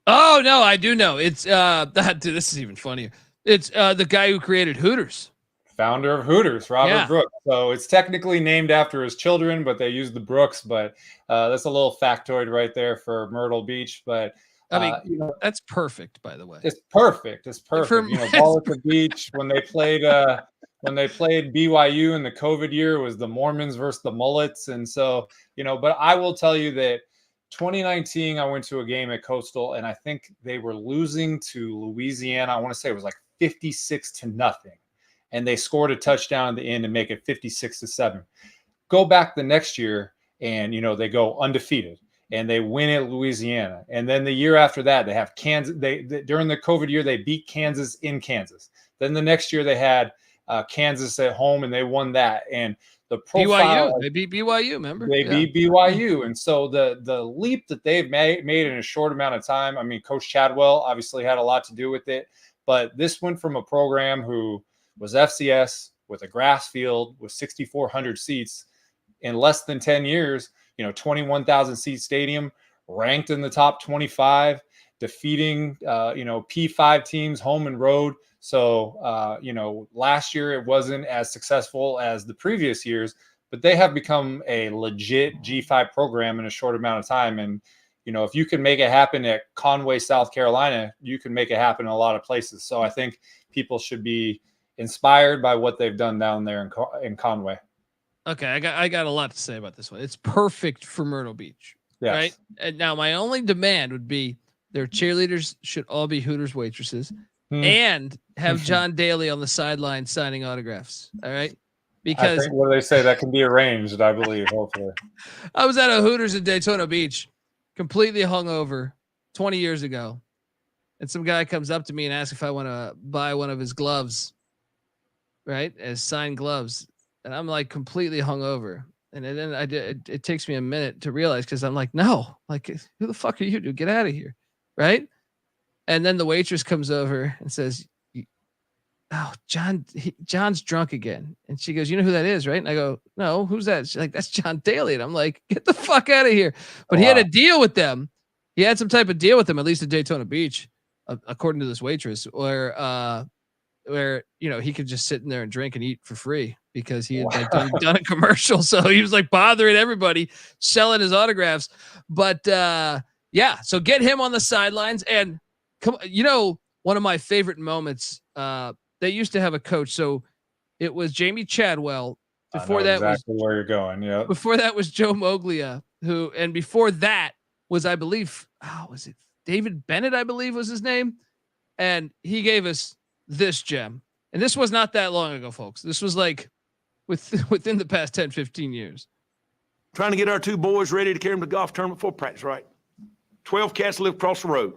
Speaker 1: Oh no, I do know. It's dude, this is even funnier. It's the guy who created Hooters.
Speaker 13: Founder of Hooters, Robert Brooks. So it's technically named after his children, but they used the Brooks. But that's a little factoid right there for Myrtle Beach. But
Speaker 1: I mean, that's perfect, by the way.
Speaker 13: It's perfect. It's perfect. Ball at the beach when they played BYU in the COVID year, it was the Mormons versus the Mullets. And so, but I will tell you that 2019, I went to a game at Coastal, and I think they were losing to Louisiana. I want to say it was like 56-0. And they scored a touchdown at the end and make it 56-7. Go back the next year and, they go undefeated and they win at Louisiana. And then the year after that, they have Kansas. During the COVID year, they beat Kansas in Kansas. Then the next year they had Kansas at home and they won that. And the profile,
Speaker 1: BYU, they beat BYU, remember?
Speaker 13: They beat BYU. And so the leap that they've made in a short amount of time, I mean, Coach Chadwell obviously had a lot to do with it, but this went from a program who was FCS with a grass field with 6,400 seats in less than 10 years, 21,000 seat stadium, ranked in the top 25, defeating, P5 teams home and road. So, last year it wasn't as successful as the previous years, but they have become a legit G5 program in a short amount of time. And, if you can make it happen at Conway, South Carolina, you can make it happen in a lot of places. So I think people should be inspired by what they've done down there in Conway.
Speaker 1: Okay, I got a lot to say about this one. It's perfect for Myrtle Beach,
Speaker 13: yes.
Speaker 1: Right? And now my only demand would be their cheerleaders should all be Hooters waitresses and have John Daly on the sideline signing autographs. All right, because
Speaker 13: I think what they say that can be arranged, I believe. Hopefully,
Speaker 1: I was at a Hooters in Daytona Beach, completely hungover, 20 years ago, and some guy comes up to me and asks if I want to buy one of his gloves, right, as signed gloves. And I'm like completely hungover. And then it takes me a minute to realize, because I'm like, no, like, who the fuck are you, dude? Get out of here. Right. And then the waitress comes over and says, oh, John's drunk again. And she goes, you know who that is, right? And I go, no, who's that? She's like, that's John Daly. And I'm like, get the fuck out of here. But he had a deal with them. He had some type of deal with them, at least at Daytona Beach, according to this waitress, where he could just sit in there and drink and eat for free because he had done a commercial. So he was like bothering everybody, selling his autographs. But so get him on the sidelines. And one of my favorite moments, they used to have a coach. So it was Jamie Chadwell. Before that
Speaker 13: exactly where you're going. Yeah.
Speaker 1: Before that was Joe Moglia, and before that was, I believe, was it David Bennett? I believe was his name. And he gave us this gem. And this was not that long ago, folks. This was like within the past 10, 15 years.
Speaker 16: Trying to get our two boys ready to carry them to golf tournament for practice, right? 12 cats live across the road.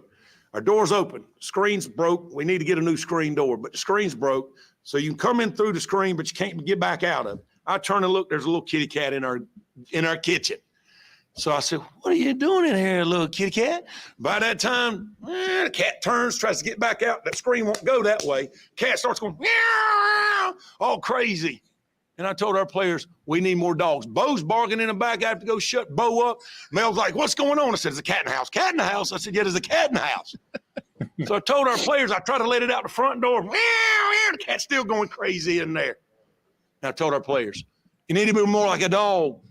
Speaker 16: Our door's open. Screen's broke. We need to get a new screen door, but the screen's broke. So you can come in through the screen, but you can't get back out of it. I turn and look, there's a little kitty cat in our kitchen. So I said, what are you doing in here, little kitty cat? By that time, the cat turns, tries to get back out. That screen won't go that way. Cat starts going, meow, all crazy. And I told our players, we need more dogs. Bo's barking in the back. I have to go shut Bo up. Mel's like, what's going on? I said, there's a cat in the house. Cat in the house? I said, yeah, there's a cat in the house. So I told our players, I tried to let it out the front door. Meow, meow, the cat's still going crazy in there. And I told our players, you need to be more like a dog.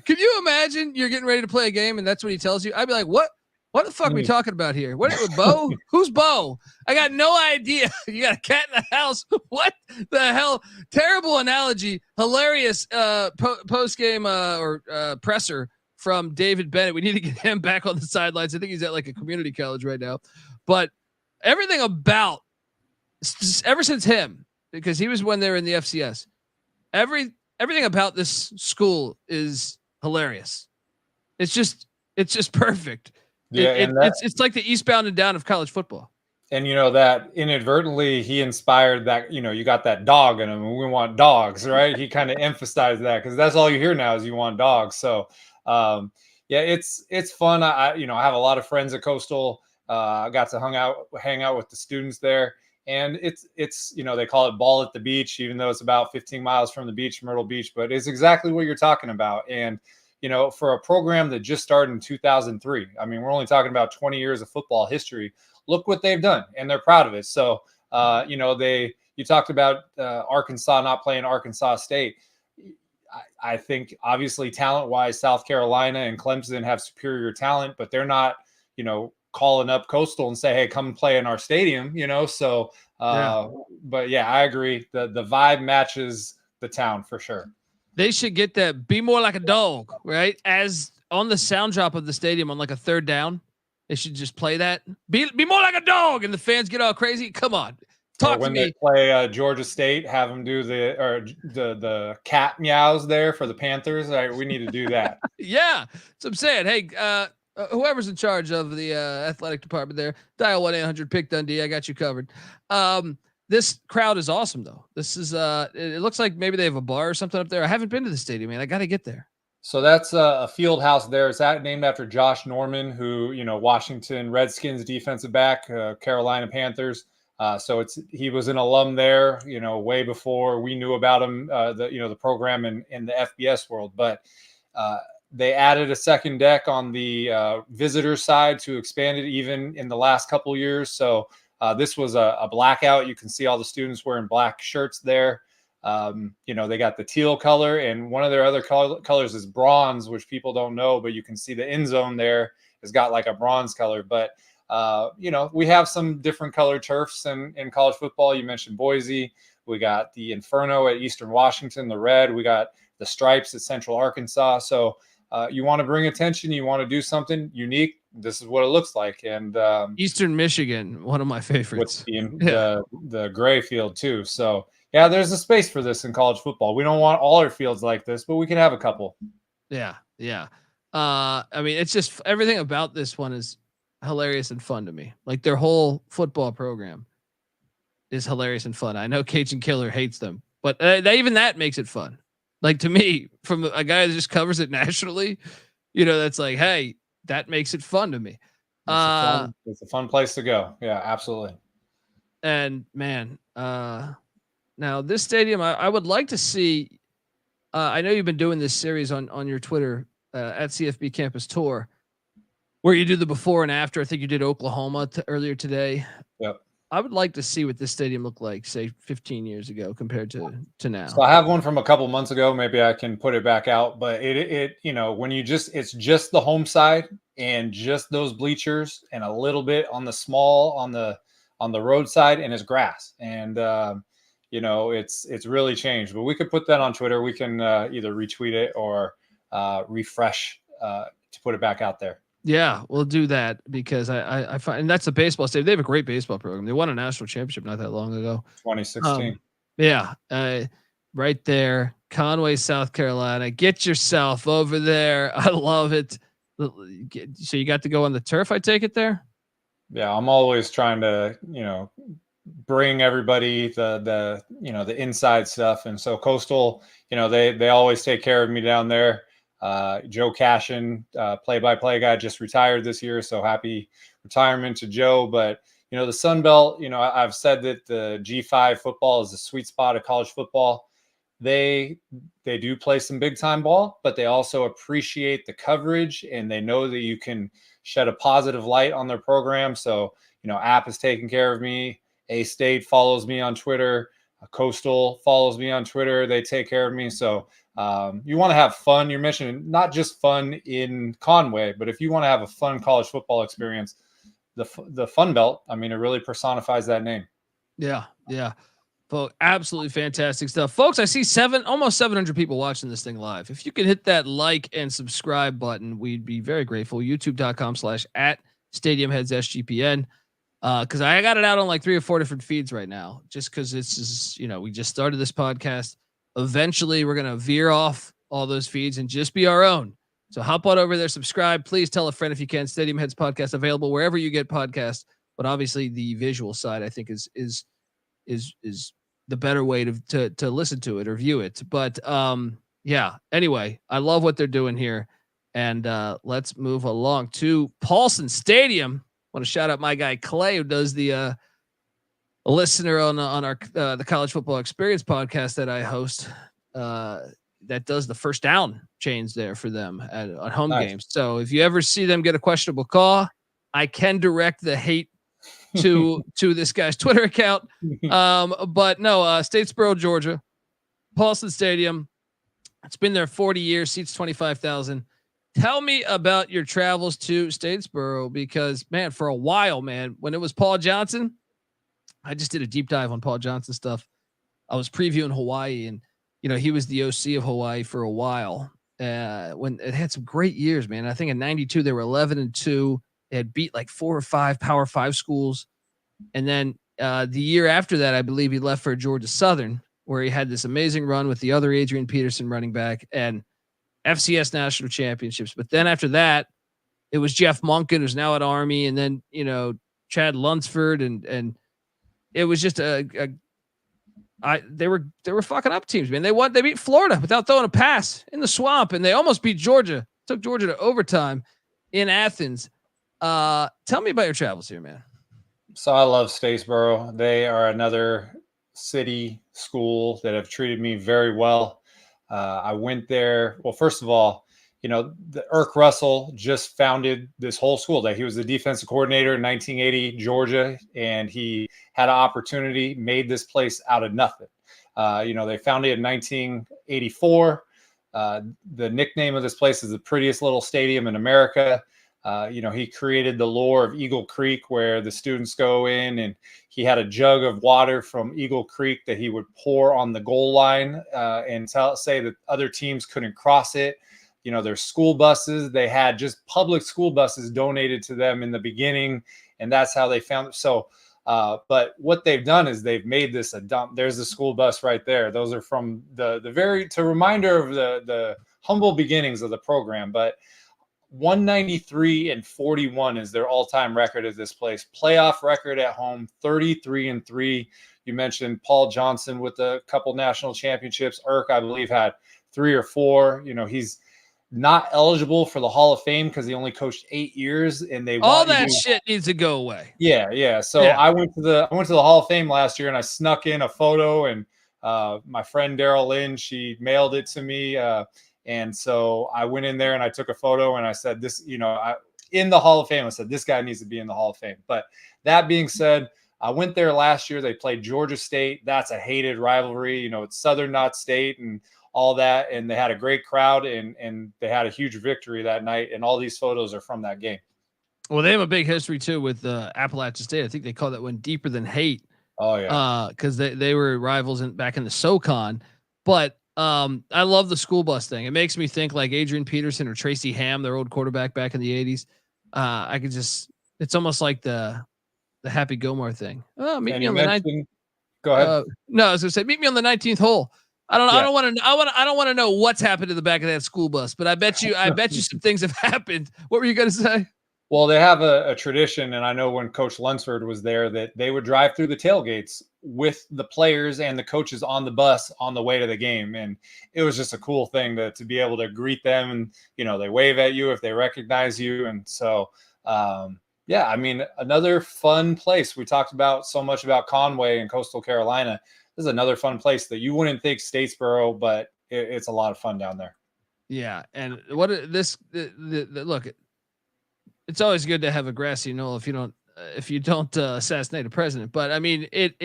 Speaker 1: Can you imagine you're getting ready to play a game and that's what he tells you? I'd be like, what the fuck are we talking about here? What with Bo? Who's Bo? I got no idea. You got a cat in the house. What the hell? Terrible analogy. Hilarious post-game or presser from David Bennett. We need to get him back on the sidelines. I think he's at like a community college right now. But everything about, ever since him, because he was when they were in the FCS, everything about this school is hilarious. It's just perfect.
Speaker 13: Yeah,
Speaker 1: it's like the eastbound and down of college football.
Speaker 13: And that inadvertently he inspired that. You got that dog in him, and we want dogs, right? He kind of emphasized that because that's all you hear now is you want dogs. So yeah, it's fun. I have a lot of friends at Coastal. I got to hang out with the students there. And it's they call it ball at the beach, even though it's about 15 miles from the beach, Myrtle Beach, but it's exactly what you're talking about. And, for a program that just started in 2003, I mean, we're only talking about 20 years of football history. Look what they've done, and they're proud of it. So, you talked about Arkansas not playing Arkansas State. I think obviously talent-wise, South Carolina and Clemson have superior talent, but they're not, calling up Coastal and say, hey, come play in our stadium, so but yeah, I agree. The vibe matches the town for sure.
Speaker 1: They should get that be more like a dog, right? As on the sound drop of the stadium on like a third down, they should just play that. Be more like a dog, and the fans get all crazy. Come on. Talk
Speaker 13: when
Speaker 1: to me.
Speaker 13: They play Georgia State, have them do the cat meows there for the Panthers. We need to do that.
Speaker 1: Yeah. So I'm saying, hey, whoever's in charge of the athletic department there, dial 1-800-PICK-DUNDEE. I got you covered. This crowd is awesome, though. This is it looks like maybe they have a bar or something up there. I haven't been to the stadium, man. I got to get there.
Speaker 13: So that's a field house there. It's named after Josh Norman, who, Washington Redskins defensive back, Carolina Panthers. So he was an alum there, way before we knew about him, the program in the FBS world. But they added a second deck on the visitor side to expand it even in the last couple of years. So this was a blackout. You can see all the students wearing black shirts there. They got the teal color, and one of their other colors is bronze, which people don't know, but you can see the end zone there has got like a bronze color. But, we have some different colored turfs in college football. You mentioned Boise. We got the Inferno at Eastern Washington, the red. We got the stripes at Central Arkansas. So you want to bring attention. You want to do something unique. This is what it looks like. And
Speaker 1: Eastern Michigan, one of my favorites.
Speaker 13: With the gray field too. So yeah, there's a space for this in college football. We don't want all our fields like this, but we can have a couple.
Speaker 1: Yeah. I mean, it's just everything about this one is hilarious and fun to me. Like their whole football program is hilarious and fun. I know Cajun Killer hates them, but even that makes it fun. Like to me, from a guy that just covers it nationally, that's like, hey, that makes it fun to me.
Speaker 13: It's a fun place to go. Yeah, absolutely.
Speaker 1: And man, now this stadium, I would like to see. I know you've been doing this series on your Twitter at CFB Campus Tour, where you do the before and after. I think you did Oklahoma earlier today.
Speaker 13: Yep.
Speaker 1: I would like to see what this stadium looked like, say 15 years ago compared to now.
Speaker 13: So I have one from a couple months ago. Maybe I can put it back out, but it when it's just the home side and just those bleachers and a little bit on the roadside, and it's grass. And, it's really changed, but we could put that on Twitter. We can either retweet it or refresh to put it back out there.
Speaker 1: Yeah, we'll do that because I find, and that's the baseball stadium. They have a great baseball program. They won a national championship not that long ago.
Speaker 13: 2016.
Speaker 1: Yeah. Right there. Conway, South Carolina. Get yourself over there. I love it. So you got to go on the turf, I take it there?
Speaker 13: Yeah, I'm always trying to, bring everybody the inside stuff. And so Coastal, they always take care of me down there. Joe Cashin, play-by-play guy, just retired this year. So happy retirement to Joe. But, the Sun Belt, I've said that the G5 football is the sweet spot of college football. They do play some big time ball, but they also appreciate the coverage, and they know that you can shed a positive light on their program. So, App is taking care of me. A-State follows me on Twitter. Coastal follows me on Twitter. They take care of me. So you want to have fun. You're mentioning not just fun in Conway, but if you want to have a fun college football experience, the Fun Belt, it really personifies that name.
Speaker 1: Yeah. Folks, absolutely fantastic stuff. Folks, I see almost 700 people watching this thing live. If you could hit that like and subscribe button, we'd be very grateful. YouTube.com/@StadiumHeadsSGPN. Because I got it out on like 3 or 4 different feeds right now, just because it's just, we just started this podcast. Eventually, we're going to veer off all those feeds and just be our own. So hop on over there, subscribe. Please tell a friend if you can. Stadium Heads podcast available wherever you get podcasts. But obviously, the visual side, I think, is the better way to listen to it or view it. But yeah. Anyway, I love what they're doing here, and let's move along to Paulson Stadium. I want to shout out my guy Clay, who does the listener on our the College Football Experience podcast that I host. That does the first down chains there for them at home games. So if you ever see them get a questionable call, I can direct the hate to this guy's Twitter account. But no, Statesboro, Georgia, Paulson Stadium. It's been there 40 years, seats 25,000. Tell me about your travels to Statesboro, because man, for a while, when it was Paul Johnson, I just did a deep dive on Paul Johnson stuff. I was previewing Hawaii, and he was the OC of Hawaii for a while. When it had some great years, man. I think in '92 they were 11-2. They had beat like 4 or 5 Power 5 schools, and then the year after that, I believe he left for Georgia Southern, where he had this amazing run with the other Adrian Peterson running back and FCS national championships. But then after that, it was Jeff Monken, who's now at Army, and then Chad Lunsford, and it was just they were fucking up teams, man. They beat Florida without throwing a pass in the swamp, and they almost beat Georgia. Took Georgia to overtime in Athens. Tell me about your travels here, man.
Speaker 13: So I love Statesboro. They are another city school that have treated me very well. I went there. Well, first of all, the Irk Russell just founded this whole school. That he was the defensive coordinator in 1980 Georgia, and he had an opportunity, made this place out of nothing. They founded it in 1984. The nickname of this place is the prettiest little stadium in America. He created the lore of Eagle Creek, where the students go in, and he had a jug of water from Eagle Creek that he would pour on the goal line and say that other teams couldn't cross it. Their school buses, they had just public school buses donated to them in the beginning, and that's how they found it. So, but what they've done is they've made this a dump. There's the school bus right there. Those are from to reminder of the humble beginnings of the program. But 193-41 is their all-time record at this place. Playoff record at home, 33-3. You mentioned Paul Johnson with a couple national championships. Irk, I believe, had 3 or 4. He's not eligible for the Hall of Fame because he only coached 8 years, and
Speaker 1: all that shit needs to go away.
Speaker 13: Yeah. So yeah. I went to the Hall of Fame last year, and I snuck in a photo, and my friend Daryl Lynn, she mailed it to me. And so I went in there and I took a photo, and I said, this, in the Hall of Fame, I said, this guy needs to be in the Hall of Fame. But that being said, I went there last year. They played Georgia State. That's a hated rivalry. It's Southern, not State, and all that. And they had a great crowd, and they had a huge victory that night. And all these photos are from that game.
Speaker 1: Well, they have a big history too with Appalachian State. I think they call that one Deeper Than Hate.
Speaker 13: Oh yeah.
Speaker 1: Because they were rivals back in the SoCon. But I love the school bus thing. It makes me think like Adrian Peterson or Tracy Ham, their old quarterback back in the 80s. It's almost like the Happy Gilmore thing. Oh, meet me on the 19th.
Speaker 13: Go ahead.
Speaker 1: No, I was gonna say, meet me on the 19th hole. I don't want to know what's happened to the back of that school bus, but I bet you some things have happened. What were you gonna say?
Speaker 13: Well, they have a tradition, and I know when Coach Lunsford was there that they would drive through the tailgates with the players and the coaches on the bus on the way to the game. And it was just a cool thing to be able to greet them. And, they wave at you if they recognize you. And so, yeah, I mean, another fun place. We talked about so much about Conway and Coastal Carolina. This is another fun place that you wouldn't think Statesboro, but it's a lot of fun down there.
Speaker 1: Yeah. And what look, it's always good to have a grassy knoll if you don't assassinate a president. But I mean, it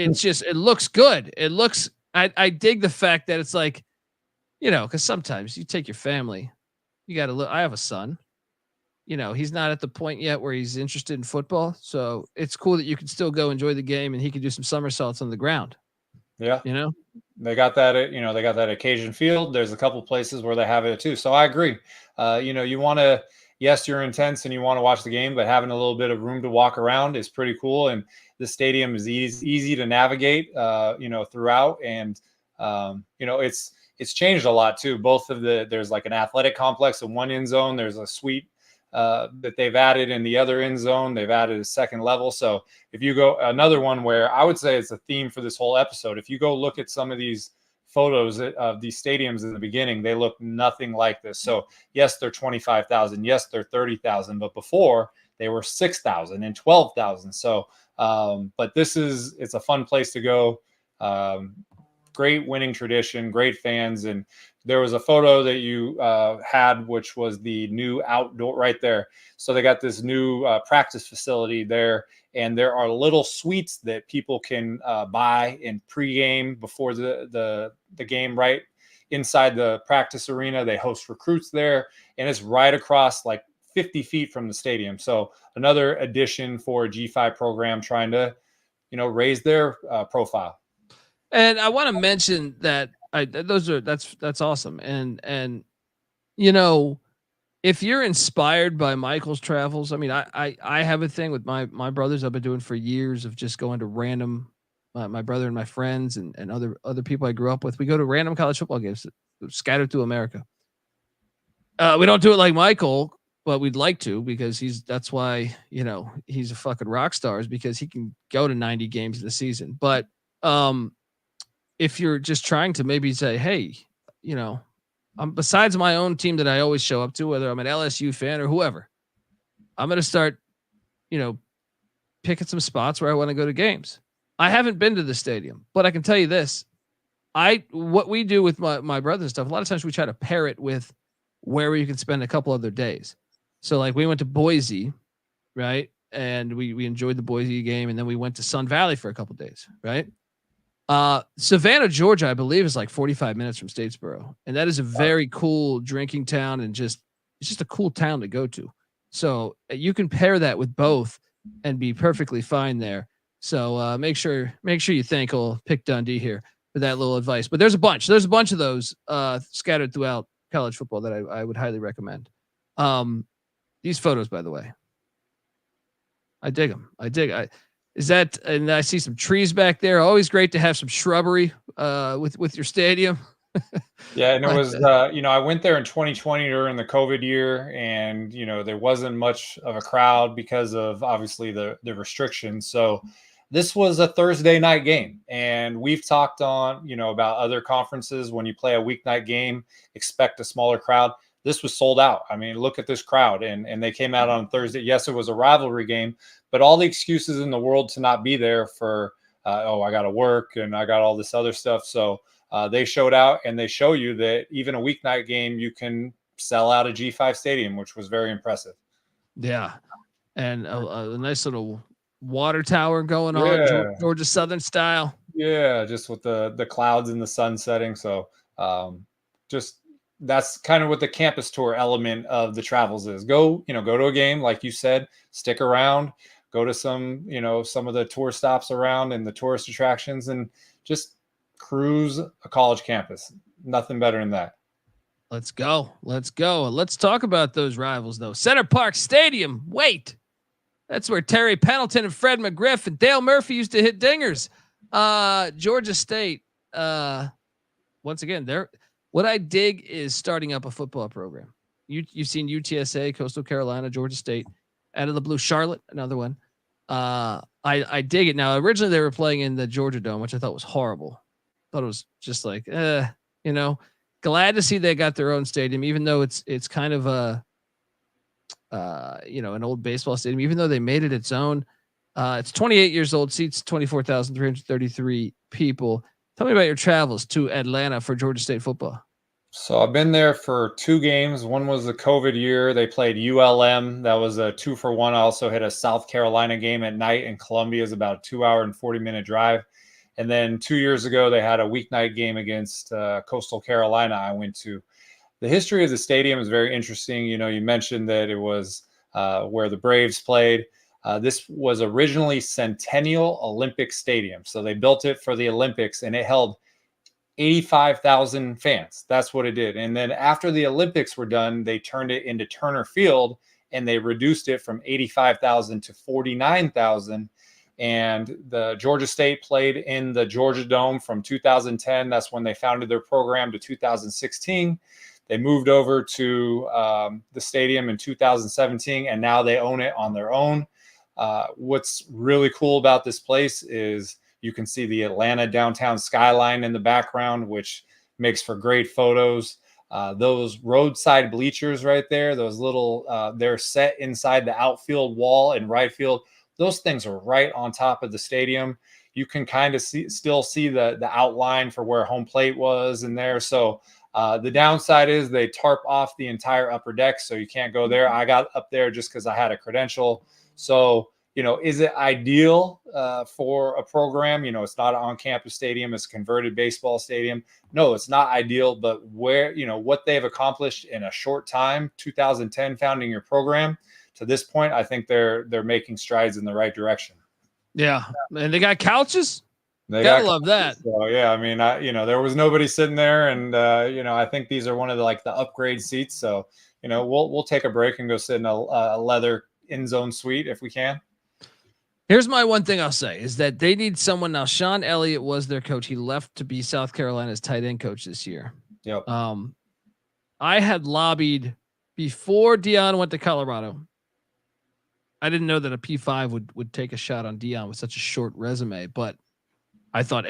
Speaker 1: looks good. It looks. I dig the fact that it's like, because sometimes you take your family, you got to look. I have a son. He's not at the point yet where he's interested in football, so it's cool that you can still go enjoy the game and he can do some somersaults on the ground.
Speaker 13: Yeah, they got that at Cajun Field. There's a couple places where they have it too. So I agree. You want to. Yes, you're intense and you want to watch the game, but having a little bit of room to walk around is pretty cool. And the stadium is easy to navigate, throughout. And, it's changed a lot too. There's like an athletic complex in one end zone. There's a suite that they've added in the other end zone. They've added a second level. So if you go another one where I would say it's a theme for this whole episode, if you go look at some of these photos of these stadiums in the beginning, they look nothing like this. So yes, they're 25,000. Yes, they're 30,000. But before they were 6,000 and 12,000. So, but it's a fun place to go. Great winning tradition, great fans. And there was a photo that you had, which was the new outdoor right there. So they got this new practice facility there. And there are little suites that people can buy in pregame before the game, right inside the practice arena. They host recruits there, and it's right across like 50 feet from the stadium. So another addition for a G5 program trying to, raise their profile.
Speaker 1: And I want to mention that that's awesome. And if you're inspired by Michael's travels, I mean, I have a thing with my brothers I've been doing for years of just going to random, my brother and my friends and other people I grew up with. We go to random college football games scattered through America. We don't do it like Michael, but we'd like to, because that's why, he's a fucking rock star, is because he can go to 90 games in the season. But if you're just trying to maybe say, hey, besides my own team that I always show up to, whether I'm an LSU fan or whoever, I'm going to start, picking some spots where I want to go to games. I haven't been to the stadium, but I can tell you this. What we do with my brother and stuff, a lot of times we try to pair it with where you can spend a couple other days. So like we went to Boise, right? And we enjoyed the Boise game. And then we went to Sun Valley for a couple days, right? Savannah, Georgia, I believe, is like 45 minutes from Statesboro. And that is a very cool drinking town, and it's just a cool town to go to. So you can pair that with both and be perfectly fine there. So make sure you thank old Pick Dundee here for that little advice. But there's a bunch of those scattered throughout college football that I would highly recommend. These photos, by the way, I dig them. And I see some trees back there. Always great to have some shrubbery with your stadium.
Speaker 13: Yeah, and it was I went there in 2020 during the COVID year, and there wasn't much of a crowd because of obviously the restrictions. So this was a Thursday night game, and we've talked on about other conferences. When you play a weeknight game, expect a smaller crowd. This was sold out. I mean, look at this crowd, and they came out on Thursday. Yes, it was a rivalry game, but all the excuses in the world to not be there for, I got to work and I got all this other stuff. So they showed out, and they show you that even a weeknight game, you can sell out a G5 stadium, which was very impressive.
Speaker 1: Yeah. And a nice little water tower going on, Georgia Southern style.
Speaker 13: Yeah. Just with the clouds and the sun setting. So that's kind of what the campus tour element of the travels is. Go to a game, like you said, stick around, go to some of the tour stops around and the tourist attractions, and just cruise a college campus. Nothing better than that.
Speaker 1: Let's go. Let's talk about those rivals, though. Center Park Stadium. Wait, that's where Terry Pendleton and Fred McGriff and Dale Murphy used to hit dingers. Georgia State. Once again, what I dig is starting up a football program. You've seen UTSA, Coastal Carolina, Georgia State. Out of the Blue. Charlotte, another one. I dig it. Now, originally they were playing in the Georgia Dome, which I thought was horrible. Thought it was just like, glad to see they got their own stadium, even though it's kind of a, an old baseball stadium, even though they made it its own. It's 28 years old, seats 24,333 people. Tell me about your travels to Atlanta for Georgia State football.
Speaker 13: So I've been there for 2 games. One was the COVID year. They played ULM. That was a 2-for-1. I also hit a South Carolina game at night, and Columbia is about a 2-hour and 40-minute drive. And then 2 years ago, they had a weeknight game against Coastal Carolina I went to. The history of the stadium is very interesting. You mentioned that it was where the Braves played. This was originally Centennial Olympic Stadium. So they built it for the Olympics, and it held 85,000 fans. That's what it did. And then after the Olympics were done, they turned it into Turner Field, and they reduced it from 85,000 to 49,000. And the Georgia State played in the Georgia Dome from 2010. That's when they founded their program, to 2016. They moved over to the stadium in 2017, and now they own it on their own. What's really cool about this place is you can see the Atlanta downtown skyline in the background, which makes for great photos. Those roadside bleachers right there, those little, they're set inside the outfield wall in right field. Those things are right on top of the stadium. You can kind of still see the outline for where home plate was in there. So the downside is they tarp off the entire upper deck, so you can't go there. I got up there just because I had a credential. So, is it ideal for a program? It's not an on-campus stadium. It's a converted baseball stadium. No, it's not ideal, but where, what they've accomplished in a short time, 2010 founding your program, to this point, I think they're making strides in the right direction.
Speaker 1: Yeah. And they got couches.
Speaker 13: They
Speaker 1: gotta love that.
Speaker 13: So yeah, I mean, there was nobody sitting there, and I think these are one of the upgrade seats. So we'll take a break and go sit in a leather in zone suite if we can.
Speaker 1: Here's my one thing I'll say is that they need someone now. Sean Elliott was their coach. He left to be South Carolina's tight end coach this year.
Speaker 13: Yep.
Speaker 1: I had lobbied before Deion went to Colorado. I didn't know that a P5 would take a shot on Deion with such a short resume, but I thought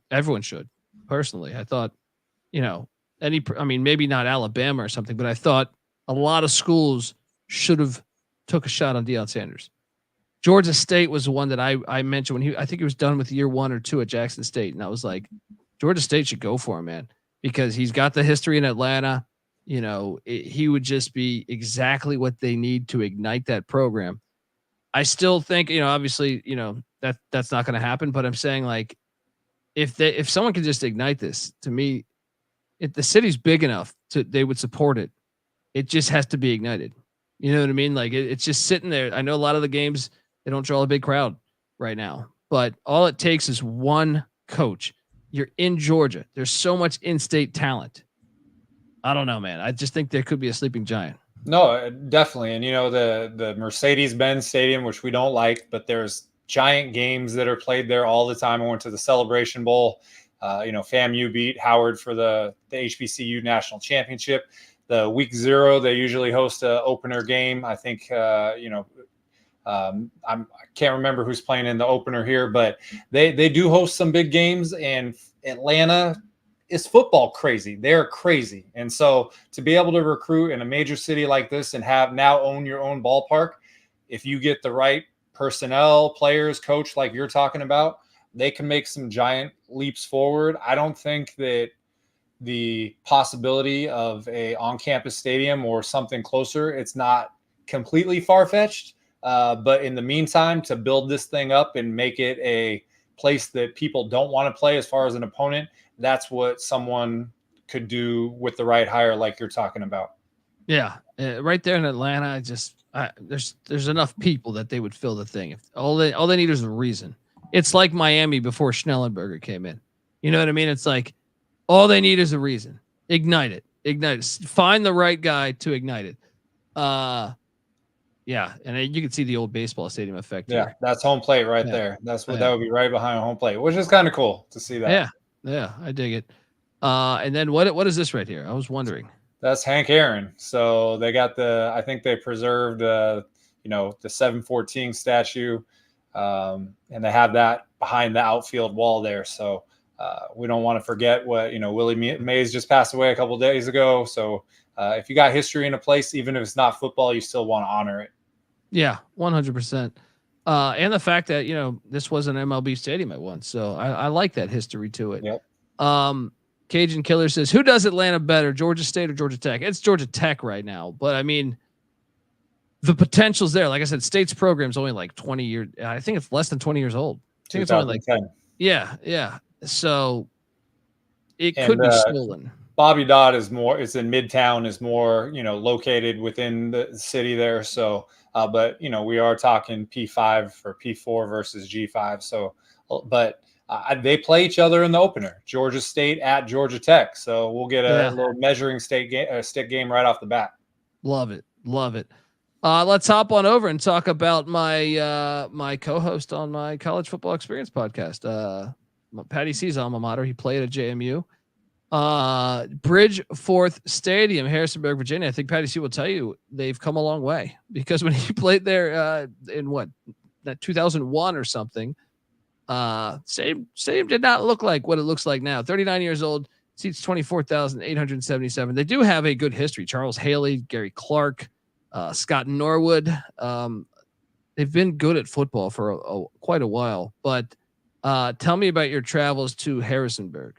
Speaker 1: everyone should. Personally, I thought, maybe not Alabama or something, but I thought a lot of schools should have took a shot on Deion Sanders. Georgia State was the one that I mentioned when I think he was done with year 1 or 2 at Jackson State. And I was like, Georgia State should go for him, man, because he's got the history in Atlanta. He would just be exactly what they need to ignite that program. I still think, obviously, that's not going to happen, but I'm saying if someone can just ignite this, to me, if the city's big enough they would support it. It just has to be ignited. You know what I mean? It's just sitting there. I know a lot of the games, they don't draw a big crowd right now, but all it takes is one coach. You're in Georgia. There's so much in-state talent. I don't know, man. I just think there could be a sleeping giant.
Speaker 13: No, definitely. And, the Mercedes-Benz Stadium, which we don't like, but there's giant games that are played there all the time. I went to the Celebration Bowl. FAMU beat Howard for the HBCU National Championship. The week 0, they usually host an opener game. I think, I can't remember who's playing in the opener here, but they do host some big games, and Atlanta is football crazy. They're crazy. And so to be able to recruit in a major city like this and own your own ballpark, if you get the right personnel, players, coach, like you're talking about, they can make some giant leaps forward. I don't think that the possibility of a on-campus stadium or something closer, it's not completely far-fetched. But in the meantime, to build this thing up and make it a place that people don't want to play as far as an opponent, that's what someone could do with the right hire, like you're talking about.
Speaker 1: Yeah, right there in Atlanta, there's enough people that they would fill the thing. If all they need is a reason. It's like Miami before Schnellenberger came in. You know what I mean? It's like all they need is a reason. Ignite it. Find the right guy to ignite it. Yeah, and you can see the old baseball stadium effect.
Speaker 13: Yeah, here. That's home plate right there. That's what that would be right behind home plate, which is kind of cool to see that.
Speaker 1: Yeah, I dig it. And then what is this right here? I was wondering.
Speaker 13: That's Hank Aaron. So they got I think they preserved, the 714 statue. And they have that behind the outfield wall there. So we don't want to forget what, Willie Mays just passed away a couple of days ago. So if you got history in a place, even if it's not football, you still want to honor it.
Speaker 1: Yeah, 100%. And the fact that, this was an MLB stadium at once. So I like that history to it.
Speaker 13: Yep.
Speaker 1: Cajun Killer says, who does Atlanta better, Georgia State or Georgia Tech? It's Georgia Tech right now. But I mean, the potential's there. Like I said, State's program's only like 20 years. I think it's less than 20 years old. I think it's only like, yeah. So it could be stolen.
Speaker 13: Bobby Dodd is in Midtown, is more, located within the city there. So, but we are talking P5 or P4 versus G5. So, but they play each other in the opener, Georgia State at Georgia Tech. So we'll get a little measuring stick game right off the bat. Love it. Let's hop on over and talk about my my co-host on my College Football Experience podcast, Patty C's alma mater. He played at JMU, Bridgeforth Stadium, Harrisonburg, Virginia. I think Patty C will tell you they've come a long way, because when he played there in that 2001 or something, stadium did not look like what it looks like now. 39 years old, seats 24,877. They do have a good history. Charles Haley, Gary Clark, Scott Norwood. They've been good at football for quite a while. But tell me about your travels to Harrisonburg.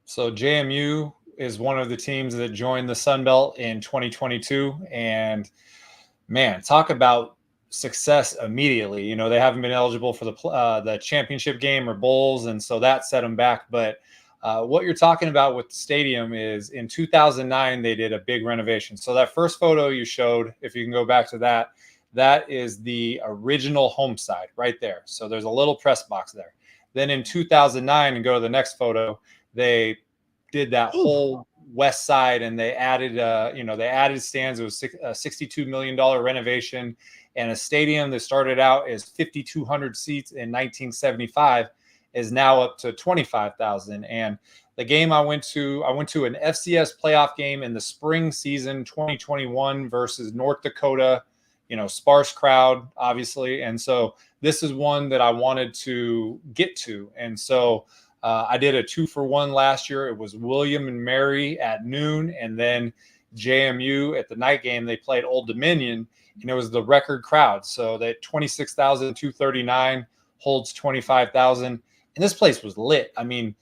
Speaker 13: So JMU is one of the teams that joined the Sun Belt in 2022. And man, talk about success immediately. They haven't been eligible for the championship game or bowls, and so that set them back. But what you're talking about with the stadium is in 2009, they did a big renovation. So that first photo you showed, if you can go back to that is the original home side right there. So there's a little press box there. Then in 2009, and go to the next photo, they did that whole west side, and they added, they added stands. It was a $62 million renovation, and a stadium that started out as 5,200 seats in 1975 is now up to 25,000. And the game I went to an FCS playoff game in the spring season 2021 versus North Dakota, sparse crowd, obviously. And so this is one that I wanted to get to. And so I did a 2-for-1 last year. It was William and Mary at noon, and then JMU at the night game. They played Old Dominion, and it was the record crowd. So that 26,239 holds 25,000. And this place was lit. I mean,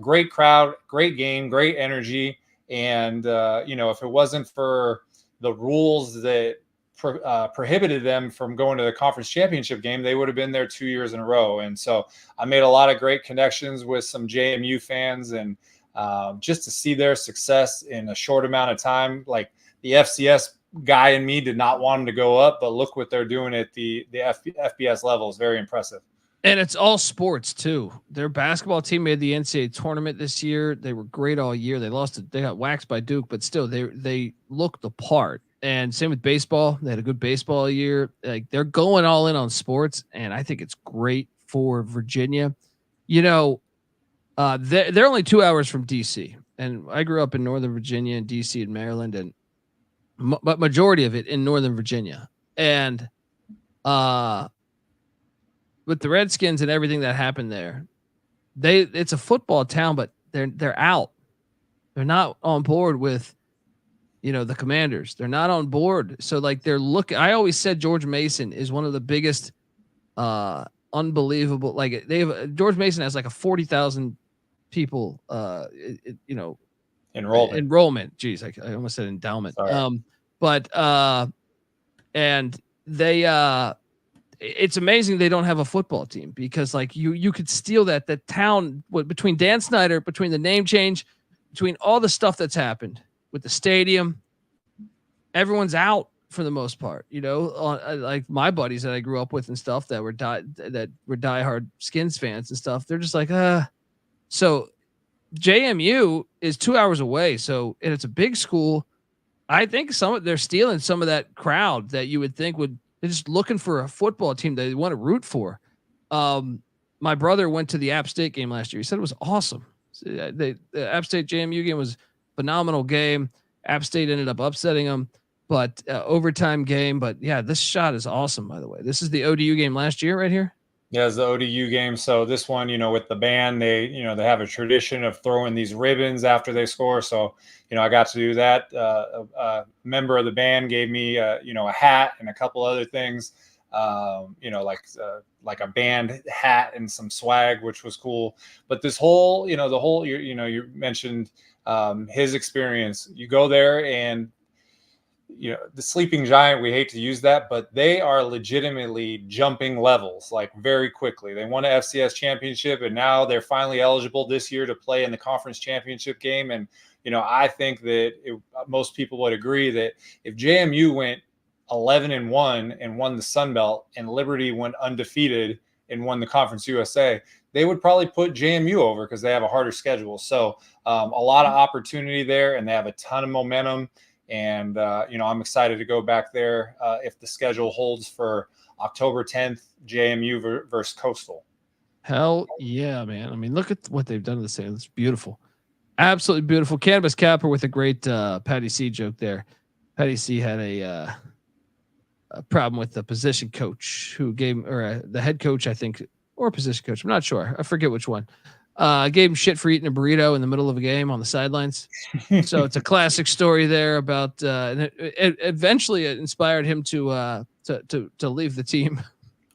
Speaker 13: great crowd, great game, great energy. And, if it wasn't for the rules that prohibited them from going to the conference championship game, they would have been there 2 years in a row. And so I made a lot of great connections with some JMU fans, and just to see their success in a short amount of time. Like, the FCS guy in me did not want them to go up, but look what they're doing at the FBS level is very impressive. And it's all sports too. Their basketball team made the NCAA tournament this year. They were great all year. They got waxed by Duke, but still they looked the part. And same with baseball. They had a good baseball year. Like, they're going all in on sports, and I think it's great for Virginia. They're only 2 hours from DC, and I grew up in Northern Virginia and DC and Maryland, and but majority of it in Northern Virginia. And with the Redskins and everything that happened there, it's a football town, but they're out. They're not on board with the Commanders. They're not on board. So I always said George Mason is one of the biggest unbelievable, George Mason has like a 40,000 people enrollment. Geez, I almost said endowment. Sorry. And they it's amazing they don't have a football team, because you could steal the town between Dan Snyder, between the name change, between all the stuff that's happened with the stadium. Everyone's out for the most part, like my buddies that I grew up with and stuff that were diehard Skins fans and stuff. They're just like, So JMU is 2 hours away. So, and it's a big school. I think they're stealing some of that crowd that you would think they're just looking for a football team that they want to root for. My brother went to the App State game last year. He said it was awesome. The App State JMU game was a phenomenal game. App State ended up upsetting them.
Speaker 1: but overtime game. But yeah, this shot is awesome, by the way. This is the ODU game last year right here.
Speaker 13: Yeah, it's the ODU game. So this one, with the band, they have a tradition of throwing these ribbons after they score. So, I got to do that. A member of the band gave me, a hat and a couple other things, like a band hat and some swag, which was cool. But this whole, you mentioned his experience. You go there and, the sleeping giant, we hate to use that, but they are legitimately jumping levels like very quickly. They won an FCS championship, and now they're finally eligible this year to play in the conference championship game. And, I think that most people would agree that if JMU went 11-1 and won the Sun Belt, and Liberty went undefeated and won the Conference USA, they would probably put JMU over because they have a harder schedule. So a lot of opportunity there, and they have a ton of momentum. And, I'm excited to go back there if the schedule holds for October 10th, JMU versus Coastal.
Speaker 1: Hell yeah, man. I mean, look at what they've done to the stadium. It's beautiful. Absolutely beautiful. Cannabis Capper with a great Patty C joke there. Patty C had a problem with the position coach who gave, the head coach, I think, or position coach. I'm not sure. I forget which one. Gave him shit for eating a burrito in the middle of a game on the sidelines. So it's a classic story there about, and it eventually it inspired him to leave the team.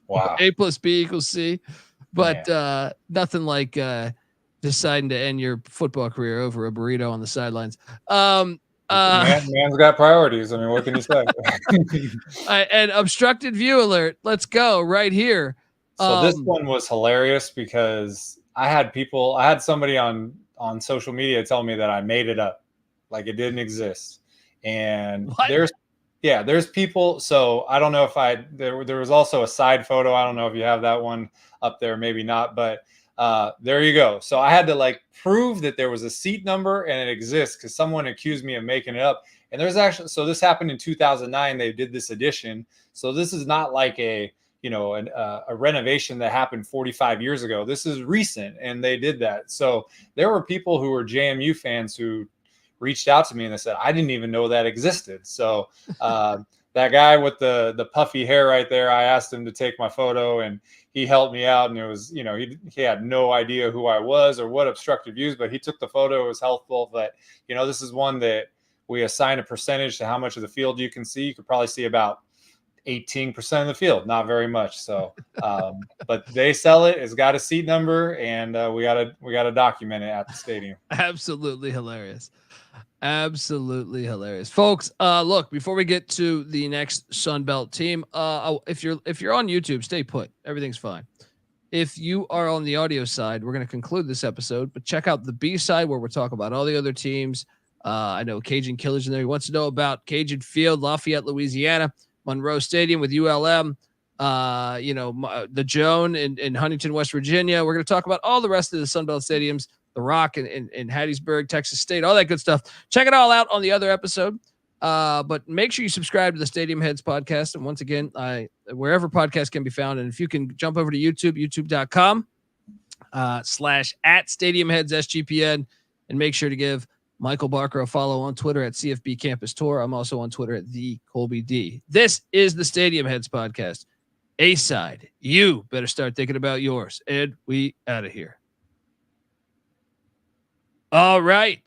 Speaker 13: Wow.
Speaker 1: A + B = C, but nothing like deciding to end your football career over a burrito on the sidelines.
Speaker 13: Man's got priorities. I mean, what can you say?
Speaker 1: And obstructed view alert. Let's go right here.
Speaker 13: So this one was hilarious because I had somebody on social media tell me that I made it up, like it didn't exist. And there's people. So I don't know if there was also a side photo. I don't know if you have that one up there, maybe not, but there you go. So I had to prove that there was a seat number and it exists because someone accused me of making it up. And there's actually, so this happened in 2009. They did this edition. So this is not like a renovation that happened 45 years ago. This is recent, and they did that. So there were people who were JMU fans who reached out to me and they said, I didn't even know that existed. So that guy with the puffy hair right there, I asked him to take my photo and he helped me out. And it was, he had no idea who I was or what obstructive views, but he took the photo. It was helpful. But, this is one that we assign a percentage to how much of the field you can see. You could probably see about 18% of the field, not very much. So, but they sell it. It's got a seat number, and we gotta document it at the stadium.
Speaker 1: Absolutely hilarious. Absolutely hilarious, folks. Look, before we get to the next Sun Belt team, if you're on YouTube, stay put. Everything's fine. If you are on the audio side, we're going to conclude this episode, but check out the B side where we're talking about all the other teams. I know Cajun Killer's in there. He wants to know about Cajun Field, Lafayette, Louisiana, Monroe Stadium with ULM, the Joan in Huntington, West Virginia. We're going to talk about all the rest of the Sun Belt stadiums, the Rock in Hattiesburg, Texas State, all that good stuff. Check it all out on the other episode. But make sure you subscribe to the Stadium Heads podcast. And once again, wherever podcasts can be found. And if you can jump over to YouTube, youtube.com /@StadiumHeadsSGPN, and make sure to give Michael Barker a follow on Twitter at CFB Campus Tour. I'm also on Twitter at the Colby D. This is the Stadium Heads podcast. A-side, you better start thinking about yours. And we out of here. All right.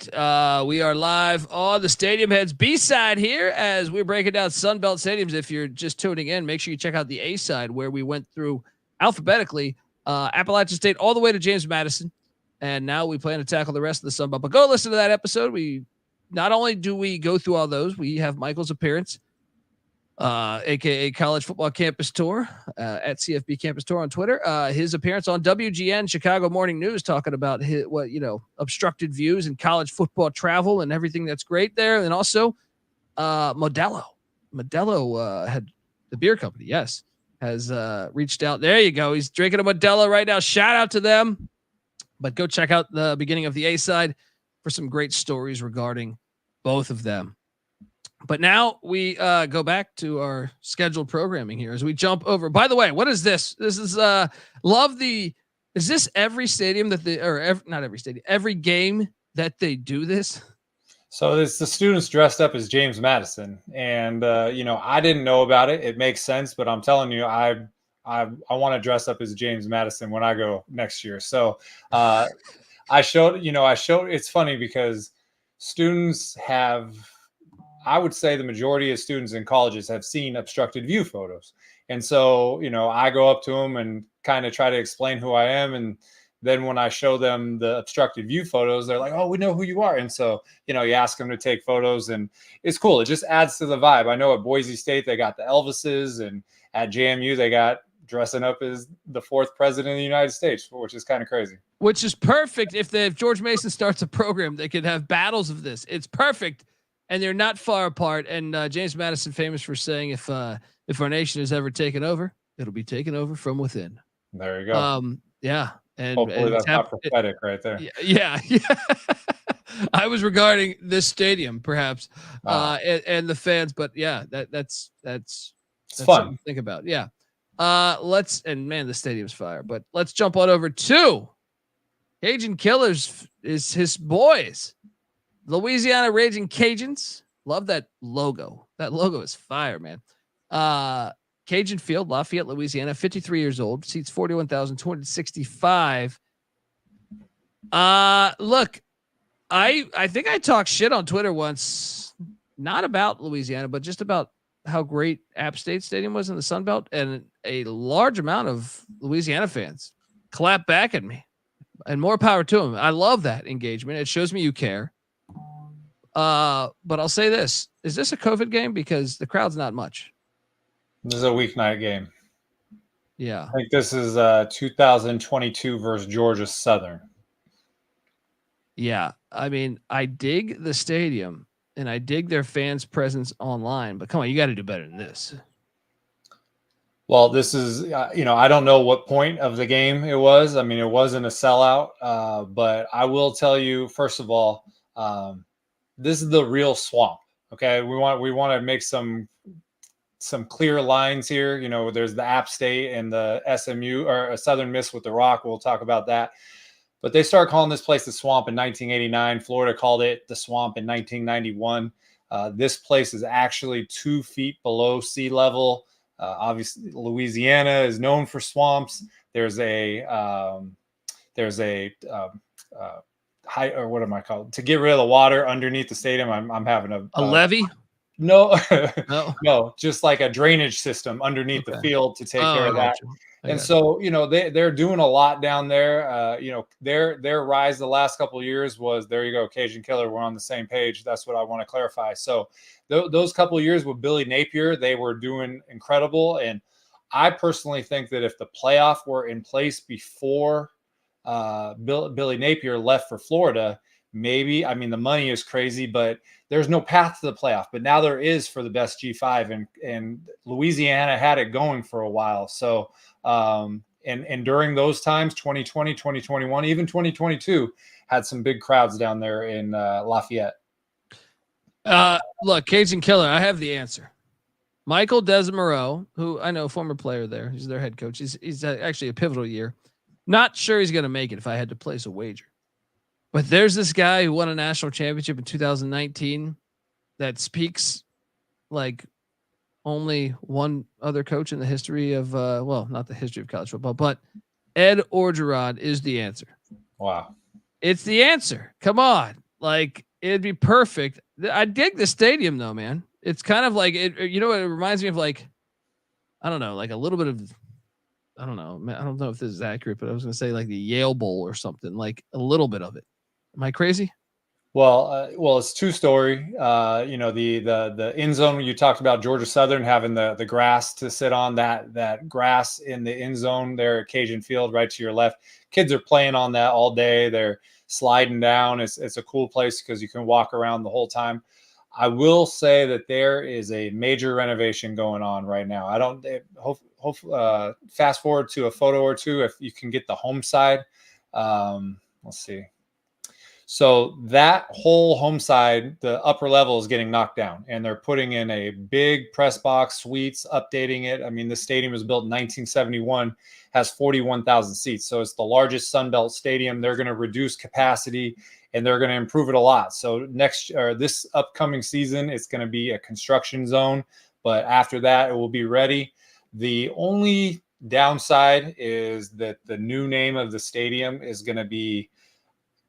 Speaker 1: We are live on the Stadium Heads B-side here as we're breaking down Sun Belt stadiums. If you're just tuning in, make sure you check out the A-side where we went through alphabetically Appalachian State all the way to James Madison. And now we plan to tackle the rest of the Sun Belt. But go listen to that episode. We not only do we go through all those, we have Michael's appearance, aka College Football Campus Tour, at CFB Campus Tour on Twitter. His appearance on WGN Chicago Morning News, talking about obstructed views and college football travel and everything that's great there. And also Modello. Modello had the beer company, yes, has reached out. There you go. He's drinking a Modello right now. Shout out to them. But go check out the beginning of the A-side for some great stories regarding both of them. But now we go back to our scheduled programming here as we jump over. By the way, what is this? This is is this every stadium that not every stadium, every game that they do this?
Speaker 13: So it's the students dressed up as James Madison, and I didn't know about it. It makes sense, but I'm telling you, I want to dress up as James Madison when I go next year. So I showed. It's funny because students have, I would say the majority of students in colleges have seen obstructed view photos. And so, I go up to them and kind of try to explain who I am. And then when I show them the obstructed view photos, they're like, oh, we know who you are. And so, you ask them to take photos and it's cool. It just adds to the vibe. I know at Boise State, they got the Elvises, and at JMU, they got dressing up as the 4th president of the United States, which is kind of crazy.
Speaker 1: Which is perfect. If George Mason starts a program, they could have battles of this. It's perfect. And they're not far apart. And James Madison, famous for saying, if our nation is ever taken over, it'll be taken over from within.
Speaker 13: There you go.
Speaker 1: Yeah. And
Speaker 13: hopefully that's not prophetic right there.
Speaker 1: Yeah. I was regarding this stadium, perhaps, and the fans, but yeah, that's
Speaker 13: fun
Speaker 1: to think about. Yeah. The stadium's fire, but let's jump on over to Cajun Killers is his boys. Louisiana Raging Cajuns. Love that logo. That logo is fire, man. Cajun Field, Lafayette, Louisiana, 53 years old, seats 41,265. Look, I think I talked shit on Twitter once, not about Louisiana, but just about how great App State Stadium was in the Sun Belt, and a large amount of Louisiana fans clap back at me, and more power to them. I love that engagement. It shows me you care. But I'll say this: is this a COVID game? Because the crowd's not much.
Speaker 13: This is a weeknight game.
Speaker 1: Yeah,
Speaker 13: I think this is 2022 versus Georgia Southern.
Speaker 1: Yeah, I mean, I dig the stadium and I dig their fans' presence online, but come on, you got to do better than this.
Speaker 13: Well, this is, I don't know what point of the game it was. I mean, it wasn't a sellout, but I will tell you, first of all, this is the real swamp. Okay, we want to make some clear lines here. There's the App State and the SMU or a Southern Miss with the Rock. We'll talk about that. But they started calling this place the Swamp in 1989. Florida called it the Swamp in 1991. This place is actually 2 feet below sea level. Obviously, Louisiana is known for swamps. There's a high, or what am I called? To get rid of the water underneath the stadium. I'm having a
Speaker 1: levee.
Speaker 13: No, no, just like a drainage system underneath the field to take care of that. And so, they're doing a lot down there. Their rise the last couple of years was, there you go, Cajun Killer. We're on the same page. That's what I want to clarify. So those couple of years with Billy Napier, they were doing incredible. And I personally think that if the playoff were in place before Billy Napier left for Florida, maybe, I mean, the money is crazy, but there's no path to the playoff. But now there is for the best G5, and Louisiana had it going for a while. So, and during those times, 2020, 2021, even 2022, had some big crowds down there in Lafayette.
Speaker 1: Look, Cajun Killer, I have the answer. Michael Desamoreau, who I know, former player there, he's their head coach. He's actually a pivotal year. Not sure he's going to make it if I had to place a wager. But there's this guy who won a national championship in 2019 that speaks like only one other coach in the history of, not the history of college football, but Ed Orgeron is the answer.
Speaker 13: Wow.
Speaker 1: It's the answer. Come on. Like, it'd be perfect. I dig the stadium though, man. It's kind of like, it reminds me of, like, I don't know, like a little bit of, I don't know if this is accurate, but I was going to say like the Yale Bowl or something, like a little bit of it. Am I crazy?
Speaker 13: Well, it's 2-story. The end zone, you talked about Georgia Southern having the grass to sit on, that grass in the end zone there at Cajun Field right to your left. Kids are playing on that all day. They're sliding down. It's a cool place because you can walk around the whole time. I will say that there is a major renovation going on right now. I don't fast forward to a photo or two if you can get the home side. Let's see. So that whole home side, the upper level is getting knocked down, and they're putting in a big press box, suites, updating it. I mean, the stadium was built in 1971, has 41,000 seats. So it's the largest Sun Belt stadium. They're going to reduce capacity and they're going to improve it a lot. So this upcoming season, it's going to be a construction zone, but after that, it will be ready. The only downside is that the new name of the stadium is going to be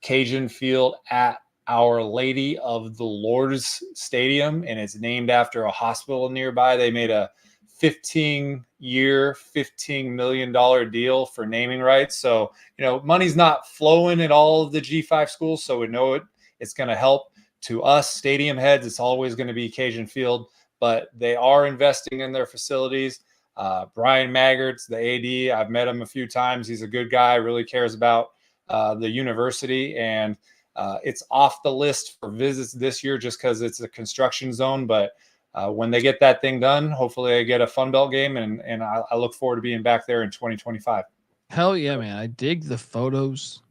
Speaker 13: Cajun Field at Our Lady of the Lourdes Stadium, and it's named after a hospital nearby. They made a 15-year, $15 million deal for naming rights. So, money's not flowing at all of the G5 schools, so we know it's going to help. To us, stadium heads, it's always going to be Cajun Field, but they are investing in their facilities. Brian Maggart's the AD. I've met him a few times. He's a good guy, really cares about the university, and it's off the list for visits this year just because it's a construction zone. But when they get that thing done, hopefully I get a Fun Belt game, and I look forward to being back there in 2025.
Speaker 1: Hell yeah, man. I dig the photos.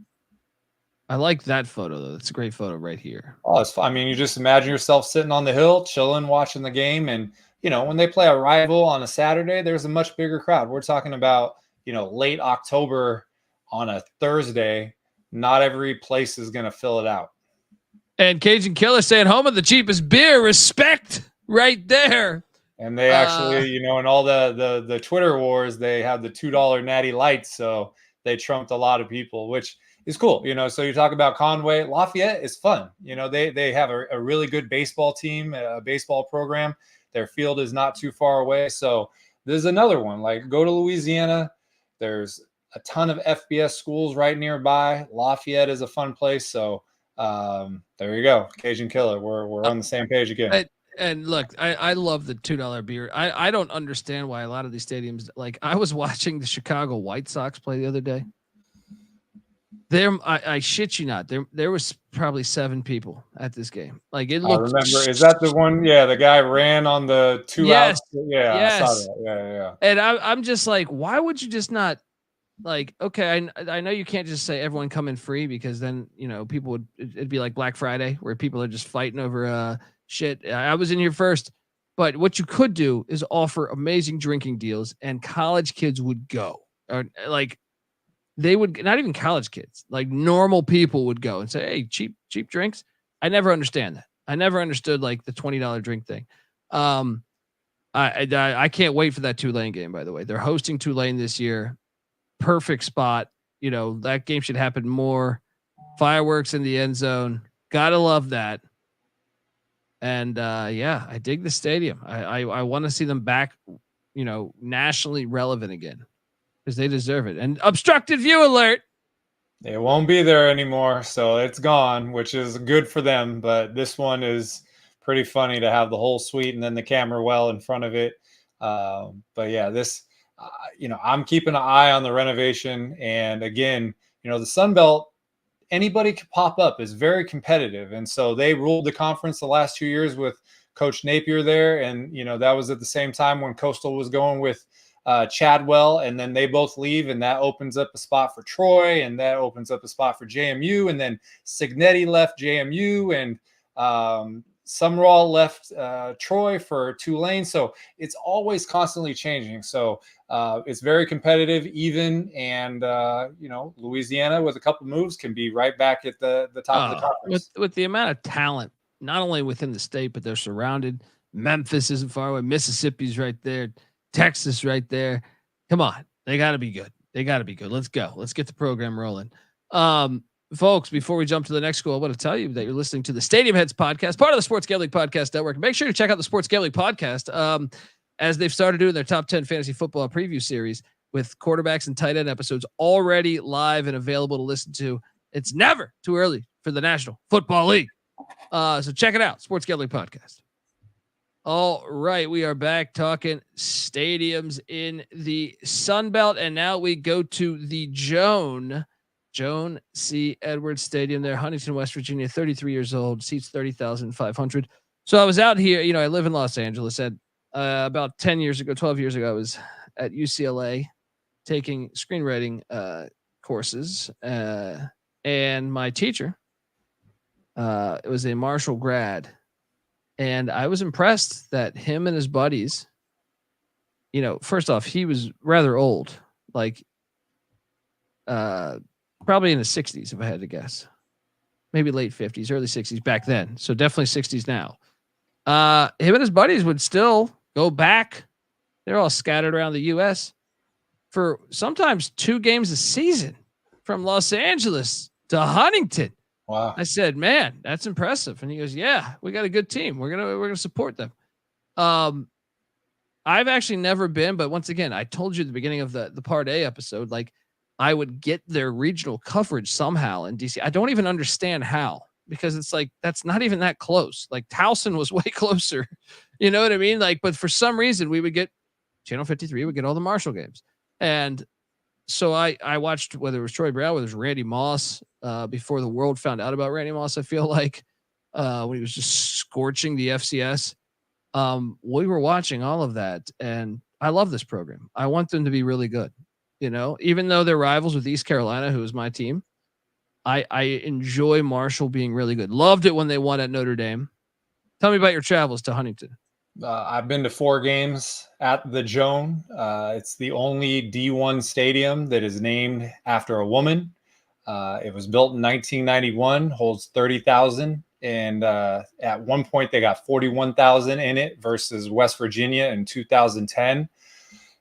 Speaker 1: I like that photo, though. It's a great photo right here.
Speaker 13: Oh, it's fun. I mean, you just imagine yourself sitting on the hill, chilling, watching the game. And, when they play a rival on a Saturday, there's a much bigger crowd. We're talking about, late October on a Thursday. Not every place is going to fill it out.
Speaker 1: And Cajun Killer saying home of the cheapest beer. Respect right there.
Speaker 13: And they actually, in all the Twitter wars, they have the $2 Natty Lights. So they trumped a lot of people, which is cool. So you talk about Conway. Lafayette is fun. They have a really good baseball team, a baseball program. Their field is not too far away. So there's another one. Like, go to Louisiana. There's a ton of FBS schools right nearby. Lafayette is a fun place. So there you go. Cajun Killer. We're on the same page again.
Speaker 1: And look, I love the $2 beer. I don't understand why a lot of these stadiums, like I was watching the Chicago White Sox play the other day. I shit you not. There was probably 7 people at this game. Like it looked.
Speaker 13: I remember. Is that the one? Yeah, the guy ran on the 2 outs. Yeah,
Speaker 1: yes.
Speaker 13: I saw that. Yeah.
Speaker 1: And I'm just like, why would you just not? Like, okay, I know you can't just say everyone come in free, because then people it'd be like Black Friday where people are just fighting over shit. I was in here first, but what you could do is offer amazing drinking deals, and college kids would go, or like. They would, not even college kids, like normal people would go and say, hey, cheap drinks. I never understand that. I never understood like the $20 drink thing. I can't wait for that Tulane game, by the way. They're hosting Tulane this year. Perfect spot. That game should happen more. Fireworks in the end zone. Gotta love that. And I dig the stadium. I want to see them back, nationally relevant again, because they deserve it. And obstructed view alert.
Speaker 13: It won't be there anymore, so it's gone, which is good for them. But this one is pretty funny to have the whole suite and then the camera well in front of it. But yeah, this, I'm keeping an eye on the renovation. And again, the Sun Belt, anybody could pop up, is very competitive. And so they ruled the conference the last 2 years with Coach Napier there. And, that was at the same time when Coastal was going with Chadwell, and then they both leave, and that opens up a spot for Troy, and that opens up a spot for JMU, and then Signetti left JMU, and Sumrall left Troy for Tulane. So it's always constantly changing. So it's very competitive, even, and Louisiana with a couple moves can be right back at the top of the conference.
Speaker 1: With the amount of talent, not only within the state, but they're surrounded. Memphis isn't far away. Mississippi's right there. Texas right there. Come on. They got to be good. Let's go. Let's get the program rolling. Folks, before we jump to the next school, I want to tell you that you're listening to the Stadium Heads podcast, part of the Sports Gambling Podcast Network. Make sure to check out the Sports Gambling Podcast as they've started doing their top 10 fantasy football preview series with quarterbacks and tight end episodes already live and available to listen to. It's never too early for the National Football League. So check it out. Sports Gambling Podcast. All right, we are back talking stadiums in the Sun Belt, and now we go to the Joan C. Edwards Stadium there, Huntington, West Virginia, 33 years old, seats 30,500. So I was out here, I live in Los Angeles. At about 12 years ago, I was at UCLA taking screenwriting courses, and my teacher was a Marshall grad. And I was impressed that him and his buddies, first off, he was rather old, like probably in his 60s, if I had to guess. maybe late 50s, early 60s back then. So definitely 60s now. Him and his buddies would still go back. They're all scattered around the U.S. for sometimes 2 games a season from Los Angeles to Huntington.
Speaker 13: Wow.
Speaker 1: I said, man, that's impressive. And he goes, yeah, we got a good team. We're going to support them. I've actually never been, but once again, I told you at the beginning of the Part A episode, like I would get their regional coverage somehow in DC. I don't even understand how, because it's like, that's not even that close. Like Towson was way closer. You know what I mean? Like, but for some reason we would get Channel 53 would get all the Marshall games. And so I watched, whether it was Troy Brown, whether it was Randy Moss, before the world found out about Randy Moss, I feel like, when he was just scorching the FCS. We were watching all of that, and I love this program. I want them to be really good. You know, even though they're rivals with East Carolina, who is my team, I enjoy Marshall being really good. Loved it when they won at Notre Dame. Tell me about your travels to Huntington.
Speaker 13: I've been to 4 games at the Joan. It's the only D1 stadium that is named after a woman. It was built in 1991, holds 30,000. And at one point, they got 41,000 in it versus West Virginia in 2010.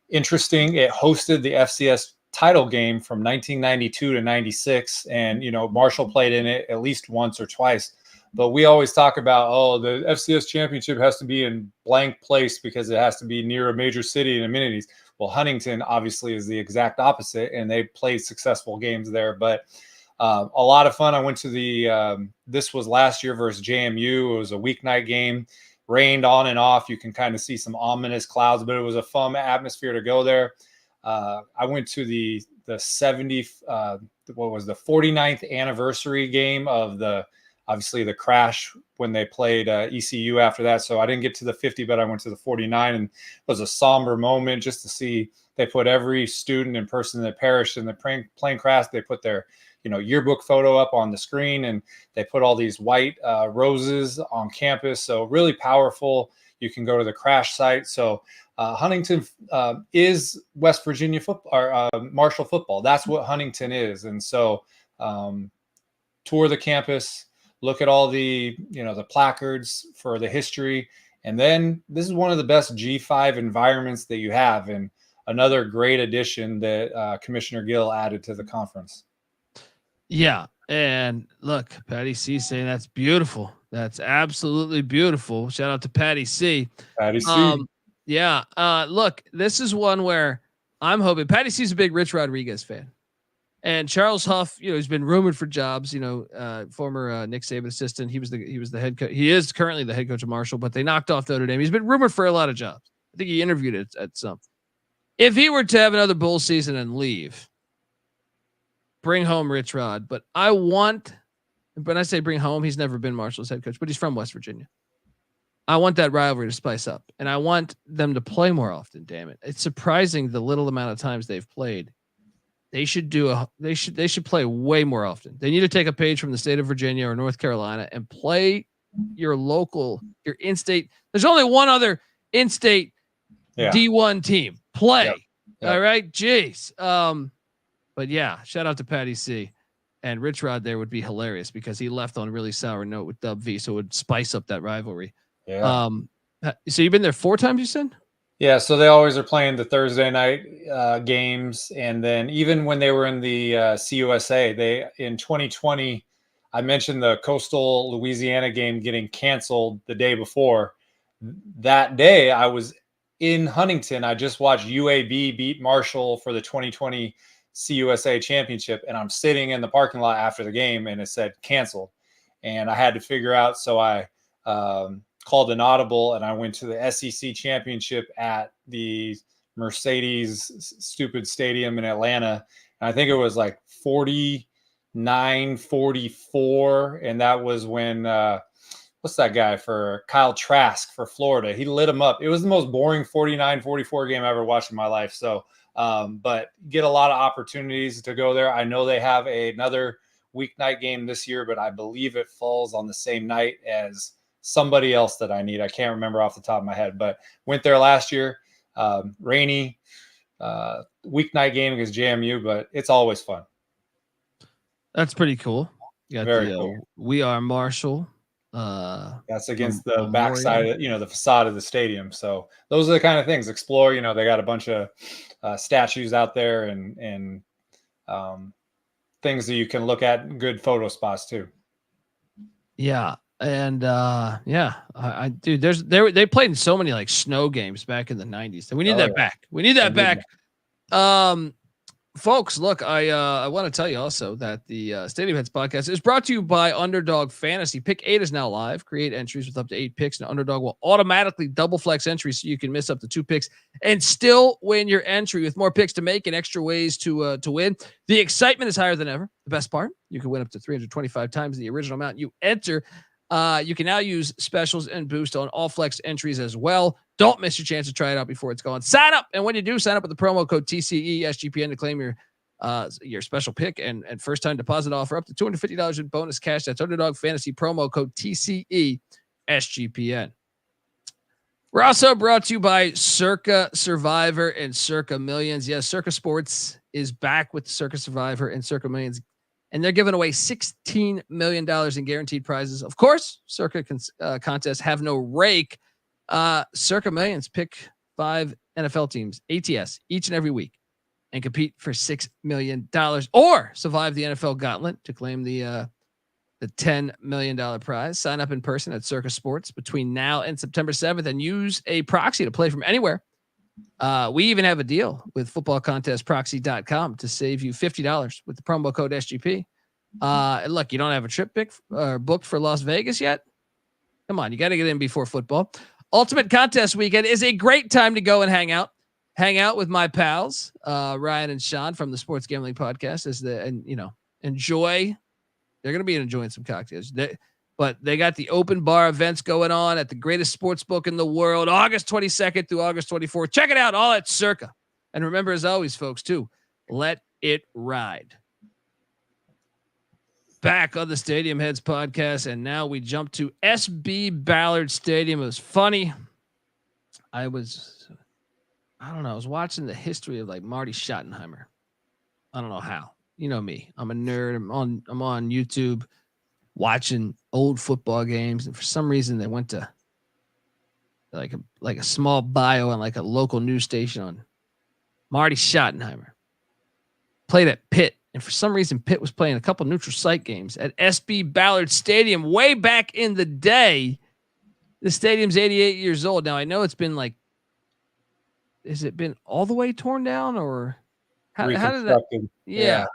Speaker 13: Interesting, it hosted the FCS title game from 1992 to 96. And, you know, Marshall played in it at least once or twice. But we always talk about, oh, the FCS championship has to be in blank place because it has to be near a major city and amenities. Well, Huntington obviously is the exact opposite, and they played successful games there. But a lot of fun. I went to the this was last year versus JMU. It was a weeknight game, rained on and off. You can kind of see some ominous clouds, but it was a fun atmosphere to go there. I went to the 49th anniversary game of obviously the crash when they played ECU after that. So I didn't get to the 50, but I went to the 49, and it was a somber moment just to see they put every student and person that perished in the plane crash. They put their yearbook photo up on the screen, and they put all these white roses on campus. So really powerful. You can go to the crash site. So Huntington is West Virginia football, or Marshall football. That's what Huntington is. And so tour the campus, look at all the placards for the history. And then this is one of the best G5 environments that you have, and another great addition that Commissioner Gill added to the conference.
Speaker 1: Yeah. And look, Patty C saying that's beautiful. That's absolutely beautiful. Shout out to Patty C.
Speaker 13: Patty C.
Speaker 1: Yeah. Look, this is one where I'm hoping Patty C's a big Rich Rodriguez fan. And Charles Huff, he's been rumored for jobs, former Nick Saban assistant. He was the head coach. He is currently the head coach of Marshall, but they knocked off Notre Dame. He's been rumored for a lot of jobs. I think he interviewed at some. If he were to have another bowl season and leave, bring home Rich Rod. But when I say bring home, he's never been Marshall's head coach, but he's from West Virginia. I want that rivalry to spice up, and I want them to play more often. Damn it. It's surprising the little amount of times they've played. They should play way more often. They need to take a page from the state of Virginia or North Carolina and play your in-state. There's only one other in-state D1 team. Play. Yep. All right. Jeez. But yeah, shout out to Patty C. And Rich Rod there would be hilarious because he left on a really sour note with Dub V, so it would spice up that rivalry.
Speaker 13: Yeah.
Speaker 1: So you've been there 4 times, you said?
Speaker 13: Yeah, so they always are playing the Thursday night games, and then even when they were in the CUSA, in 2020, I mentioned the Coastal Louisiana game getting canceled the day before. That day, I was in Huntington. I just watched UAB beat Marshall for the 2020 CUSA championship, and I'm sitting in the parking lot after the game, and it said canceled, and I had to figure out. So I called an audible, and I went to the SEC championship at the Mercedes stupid stadium in Atlanta. And I think it was like 49-44. And that was when, what's that guy for Kyle Trask for Florida? He lit him up. It was the most boring 49-44 game I ever watched in my life. So, but get a lot of opportunities to go there. I know they have another weeknight game this year, but I believe it falls on the same night as somebody else that I need. I can't remember off the top of my head, but went there last year. Rainy weeknight game against JMU, but it's always fun.
Speaker 1: That's pretty cool. You got
Speaker 13: Very cool.
Speaker 1: We Are Marshall.
Speaker 13: That's against the backside, the facade of the stadium. So those are the kind of things. Explore. They got a bunch of statues out there and things that you can look at. Good photo spots too.
Speaker 1: Yeah. And I dude, they played in so many like snow games back in the 90s. And we need that back. We need that back. Folks, look, I want to tell you also that the Stadium Heads podcast is brought to you by Underdog Fantasy. Pick 8 is now live. Create entries with up to 8 picks, and Underdog will automatically double flex entries so you can miss up to 2 picks and still win your entry with more picks to make and extra ways to win. The excitement is higher than ever. The best part, you can win up to 325 times the original amount you enter. You can now use specials and boost on all flex entries as well. Don't miss your chance to try it out before it's gone. Sign up, and when you do, sign up with the promo code TCESGPN to claim your special pick and first time deposit offer up to $250 in bonus cash. That's Underdog Fantasy promo code TCESGPN. We're also brought to you by Circa Survivor and Circa Millions. Yes, Circa Sports is back with Circa Survivor and Circa Millions, and they're giving away $16 million in guaranteed prizes. Of course, Circa contests have no rake. Circa Millions pick 5 NFL teams, ATS, each and every week, and compete for $6 million or survive the NFL gauntlet to claim the $10 million prize. Sign up in person at Circa Sports between now and September 7th and use a proxy to play from anywhere. We even have a deal with footballcontestproxy.com to save you $50 with the promo code SGP. Look, you don't have a trip booked for Las Vegas yet? Come on, you got to get in before football. Ultimate Contest Weekend is a great time to go and hang out with my pals, Ryan and Sean from the Sports Gambling Podcast, enjoy. They're going to be enjoying some cocktails. But they got the open bar events going on at the greatest sports book in the world, August 22nd through August 24th. Check it out, all at Circa. And remember, as always, folks, too, let it ride. Back on the Stadium Heads podcast, and now we jump to SB Ballard Stadium. It was funny. I was watching the history of like Marty Schottenheimer. I don't know how. You know me. I'm a nerd. I'm on YouTube watching old football games, and for some reason they went to like a small bio on like a local news station on Marty Schottenheimer. Played at Pitt, and for some reason Pitt was playing a couple neutral site games at SB Ballard Stadium way back in the day. The stadium's 88 years old now. I know it's been like, has it been all the way torn down or how did that? Yeah.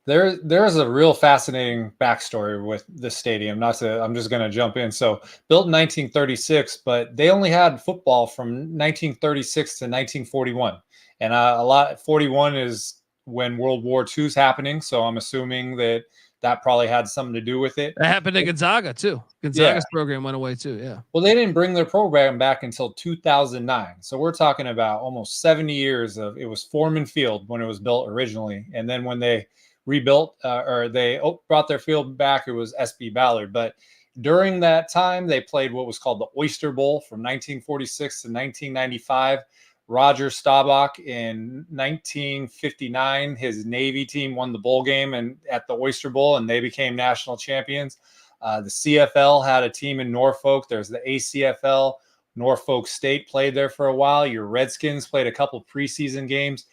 Speaker 13: There's a real fascinating backstory with the stadium. I'm just going to jump in. So built in 1936, but they only had football from 1936 to 1941. And 41 is when World War II is happening. So I'm assuming that probably had something to do with it.
Speaker 1: That happened to Gonzaga too. Gonzaga's program went away too. Yeah.
Speaker 13: Well, they didn't bring their program back until 2009. So we're talking about almost 70 years of, it was Foreman Field when it was built originally. And then when they rebuilt brought their field back, it was SB Ballard. But during that time, they played what was called the Oyster Bowl from 1946 to 1995. Roger Staubach in 1959, his Navy team won the bowl game and at the Oyster Bowl, and they became national champions. The CFL had a team in Norfolk. There's the ACFL. Norfolk State played there for a while. Your Redskins played a couple preseason games.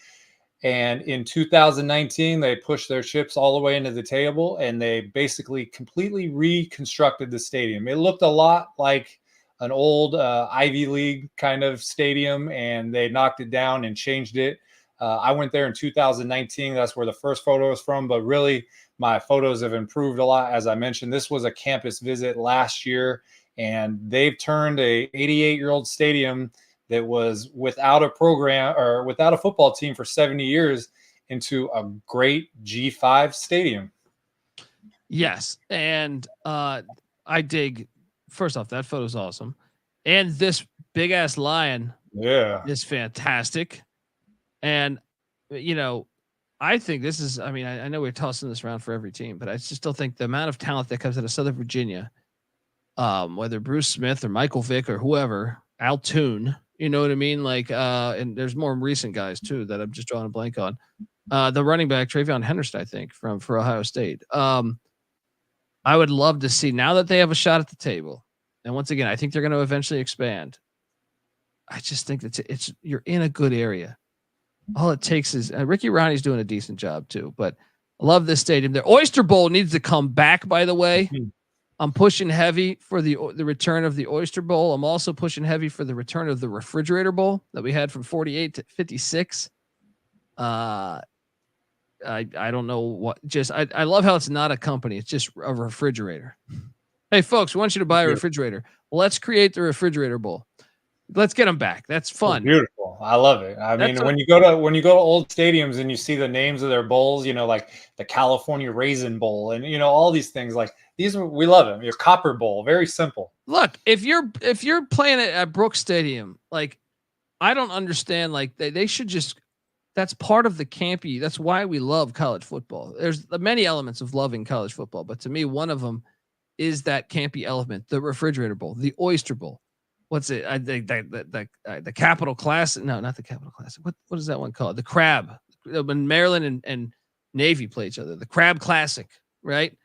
Speaker 13: And in 2019, they pushed their chips all the way into the table, and they basically completely reconstructed the stadium. It looked a lot like an old Ivy League kind of stadium, and they knocked it down and changed it. I went there in 2019. That's where the first photo is from, but really my photos have improved a lot. As I mentioned, this was a campus visit last year, and they've turned a 88-year-old stadium that was without a program or without a football team for 70 years into a great G5 stadium.
Speaker 1: Yes. And I dig, first off, that photo's awesome. And this big ass lion is fantastic. And, I think this is, I know we're tossing this around for every team, but I just still think the amount of talent that comes out of Southern Virginia, whether Bruce Smith or Michael Vick or whoever, Al Toon, you know what I mean? Like, and there's more recent guys too that I'm just drawing a blank on. The running back, Travion Henderson, I think, for Ohio State. I would love to see, now that they have a shot at the table, and once again, I think they're going to eventually expand. I just think that you're in a good area. All it takes is Ricky Ronnie's doing a decent job too, but I love this stadium. The Oyster Bowl needs to come back, by the way. I'm pushing heavy for the return of the Oyster Bowl. I'm also pushing heavy for the return of the Refrigerator Bowl that we had from 48 to 56. I don't know what, I love how it's not a company. It's just a refrigerator. Hey folks, we want you to buy a refrigerator. Let's create the Refrigerator Bowl. Let's get them back. That's fun.
Speaker 13: Beautiful. I love it. I mean, when you go to old stadiums and you see the names of their bowls, like the California Raisin Bowl and all these things, like these, we love them. Your Copper Bowl, very simple.
Speaker 1: Look, if you're playing it at Brooks Stadium, like I don't understand, like they should just, that's part of the campy. That's why we love college football. There's many elements of loving college football, but to me, one of them is that campy element, the Refrigerator Bowl, the Oyster Bowl. What's it? I think the Capital Classic. No, not the Capital Classic. What is that one called? The Crab. When Maryland and Navy play each other, the Crab Classic, right?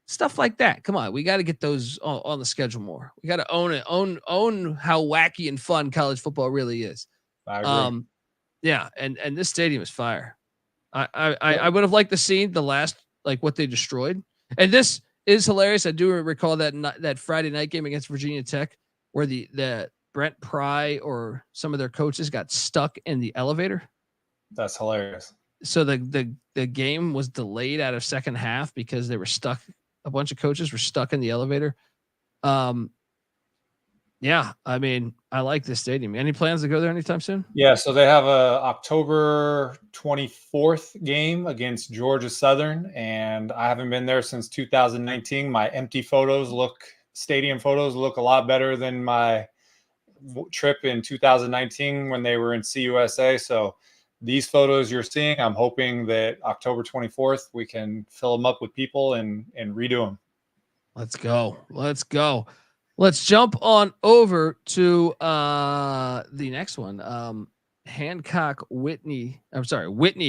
Speaker 1: Stuff like that. Come on, we got to get those on the schedule more. We got to own it. Own how wacky and fun college football really is.
Speaker 13: I agree.
Speaker 1: Yeah, and this stadium is fire. I would have liked to see the last, like what they destroyed, and this is hilarious. I do recall that Friday night game against Virginia Tech, where the Brent Pry or some of their coaches got stuck in the elevator.
Speaker 13: That's hilarious.
Speaker 1: So the game was delayed out of second half because they were stuck. A bunch of coaches were stuck in the elevator. Yeah, I mean, I like this stadium. Any plans to go there anytime soon?
Speaker 13: Yeah, so they have a October 24th game against Georgia Southern, and I haven't been there since 2019. My stadium photos look a lot better than my trip in 2019 when they were in CUSA. So these photos you're seeing, I'm hoping that October 24th we can fill them up with people and redo them.
Speaker 1: Let's go. Let's jump on over to the next one. Whitney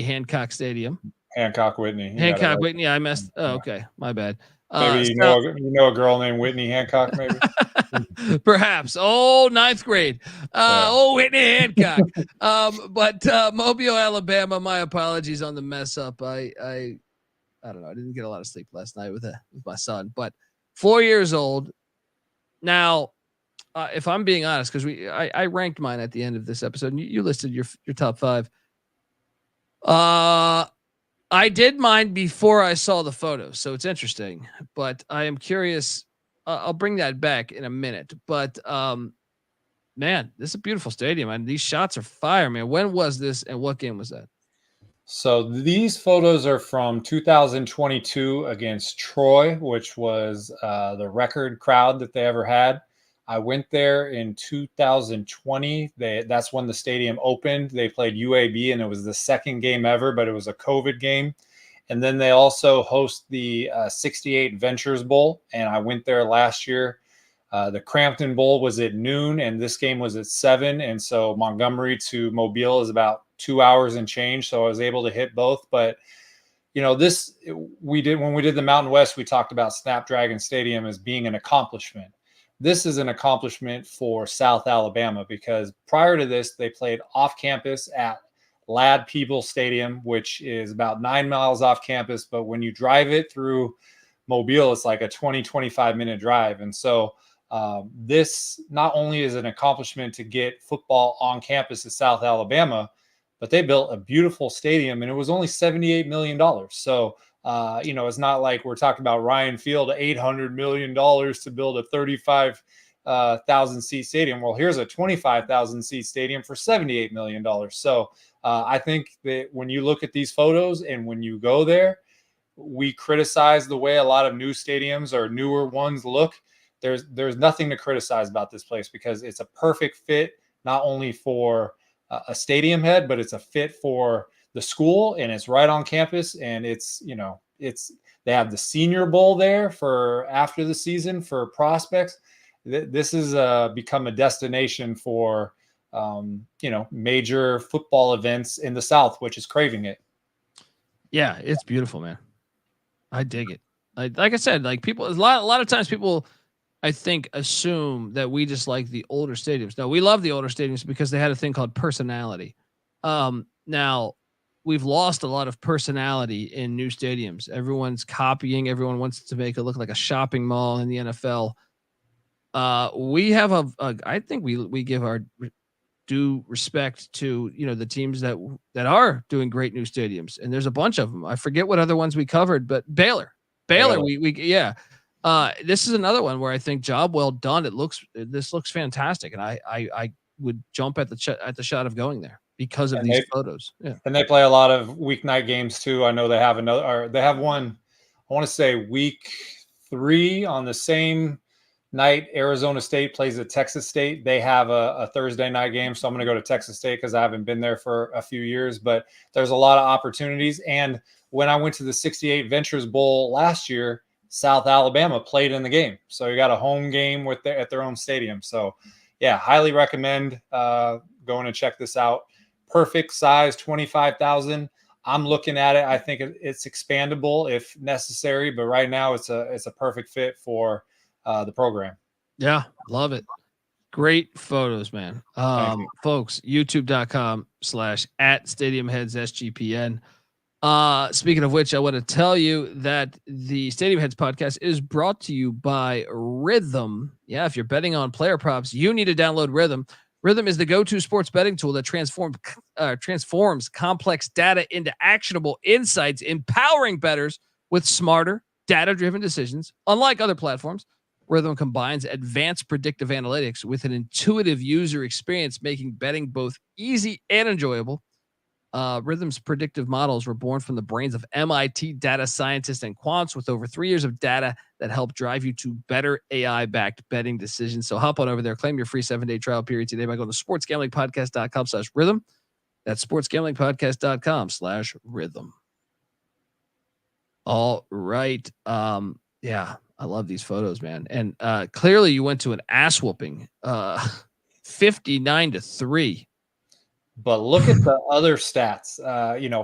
Speaker 1: Hancock Stadium.
Speaker 13: Hancock Whitney.
Speaker 1: Whitney. I messed. Oh, okay, my bad.
Speaker 13: Maybe you know a girl named Whitney Hancock, maybe.
Speaker 1: Perhaps. Oh, ninth grade. Whitney Hancock. But Mobile, Alabama. My apologies on the mess up. I don't know. I didn't get a lot of sleep last night with my son. But 4 years old. Now, if I'm being honest, because I ranked mine at the end of this episode, and you listed your top 5. I did mine before I saw the photos, so it's interesting. But I am curious. I'll bring that back in a minute. But man, this is a beautiful stadium, and these shots are fire, man. When was this, and what game was that?
Speaker 13: So these photos are from 2022 against Troy, which was the record crowd that they ever had. I went there in 2020. That's when the stadium opened. They played UAB, and it was the second game ever, but it was a COVID game. And then they also host the 68 Ventures Bowl, and I went there last year. The Crampton Bowl was at noon, and this game was at 7. And so Montgomery to Mobile is about 2 hours and change. So I was able to hit both. But, when we did the Mountain West, we talked about Snapdragon Stadium as being an accomplishment. This is an accomplishment for South Alabama because prior to this, they played off campus at Ladd Peebles Stadium, which is about 9 miles off campus. But when you drive it through Mobile, it's like a 25 minute drive. And so this not only is an accomplishment to get football on campus at South Alabama, but they built a beautiful stadium, and it was only $78 million. So, it's not like we're talking about Ryan Field, $800 million to build a 35,000 seat stadium. Well, here's a 25,000 seat stadium for $78 million. So I think that when you look at these photos and when you go there, we criticize the way a lot of new stadiums or newer ones look. There's nothing to criticize about this place because it's a perfect fit, not only for a stadium head, but it's a fit for the school, and it's right on campus. And they have the Senior Bowl there for after the season for prospects. This has become a destination for, major football events in the South, which is craving it.
Speaker 1: Yeah, it's beautiful, man. I dig it. Like I said, like people, a lot of times people, I think, assume that we just like the older stadiums. No, we love the older stadiums because they had a thing called personality. Now we've lost a lot of personality in new stadiums. Everyone's copying. Everyone wants to make it look like a shopping mall in the NFL. We have I think we give our due respect to, the teams that are doing great new stadiums, and there's a bunch of them. I forget what other ones we covered, but Baylor, yeah. This is another one where I think job well done. This looks fantastic, and I would jump at the shot of going there because of these photos. Yeah,
Speaker 13: and they play a lot of weeknight games too. I know they have they have one. I want to say week 3 on the same night. Arizona State plays at Texas State. They have a Thursday night game, so I'm going to go to Texas State because I haven't been there for a few years. But there's a lot of opportunities. And when I went to the 68 Ventures Bowl last year, South Alabama played in the game, so you got a home game at their own stadium. So, yeah, highly recommend going and check this out. Perfect size, 25,000. I'm looking at it. I think it's expandable if necessary, but right now it's a perfect fit for the program.
Speaker 1: Yeah, love it. Great photos, man. Folks, youtube.com/@StadiumHeadsSGPN. Speaking of which, I want to tell you that the Stadium Heads podcast is brought to you by Rhythm. Yeah, if you're betting on player props, you need to download Rhythm. Rhythm is the go-to sports betting tool that transforms complex data into actionable insights, empowering bettors with smarter, data-driven decisions. Unlike other platforms, Rhythm combines advanced predictive analytics with an intuitive user experience, making betting both easy and enjoyable. Rhythm's predictive models were born from the brains of MIT data scientists and quants with over 3 years of data that help drive you to better AI-backed betting decisions. So hop on over there, claim your free 7-day trial period today by going to sportsgamblingpodcast.com/rhythm. That's sportsgamblingpodcast.com/rhythm. All right. Yeah, I love these photos, man. And clearly you went to an ass whooping, 59-3.
Speaker 13: But look at the other stats.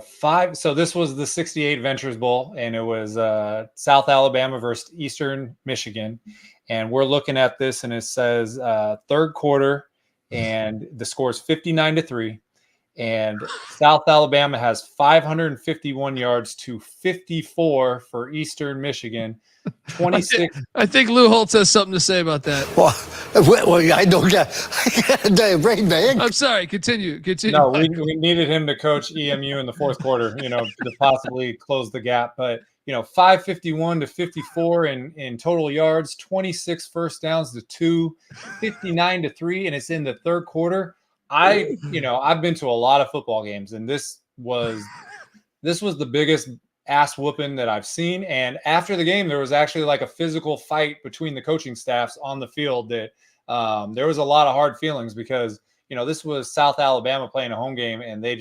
Speaker 13: 5. So this was the 68 Ventures Bowl, and it was South Alabama versus Eastern Michigan. And we're looking at this, and it says third quarter, and the score is 59-3. And South Alabama has 551 yards to 54 for Eastern Michigan. 26.
Speaker 1: I think Lou Holtz has something to say about that.
Speaker 17: Well, I don't get brain bag.
Speaker 1: I'm sorry. Continue.
Speaker 13: No, we needed him to coach EMU in the fourth quarter, to possibly close the gap. But 551 to 54 in total yards, 26 first downs to 2, 59-3, and it's in the third quarter. I've been to a lot of football games, and this was the biggest ass whooping that I've seen. And after the game, there was actually like a physical fight between the coaching staffs on the field that there was a lot of hard feelings because, this was South Alabama playing a home game, and I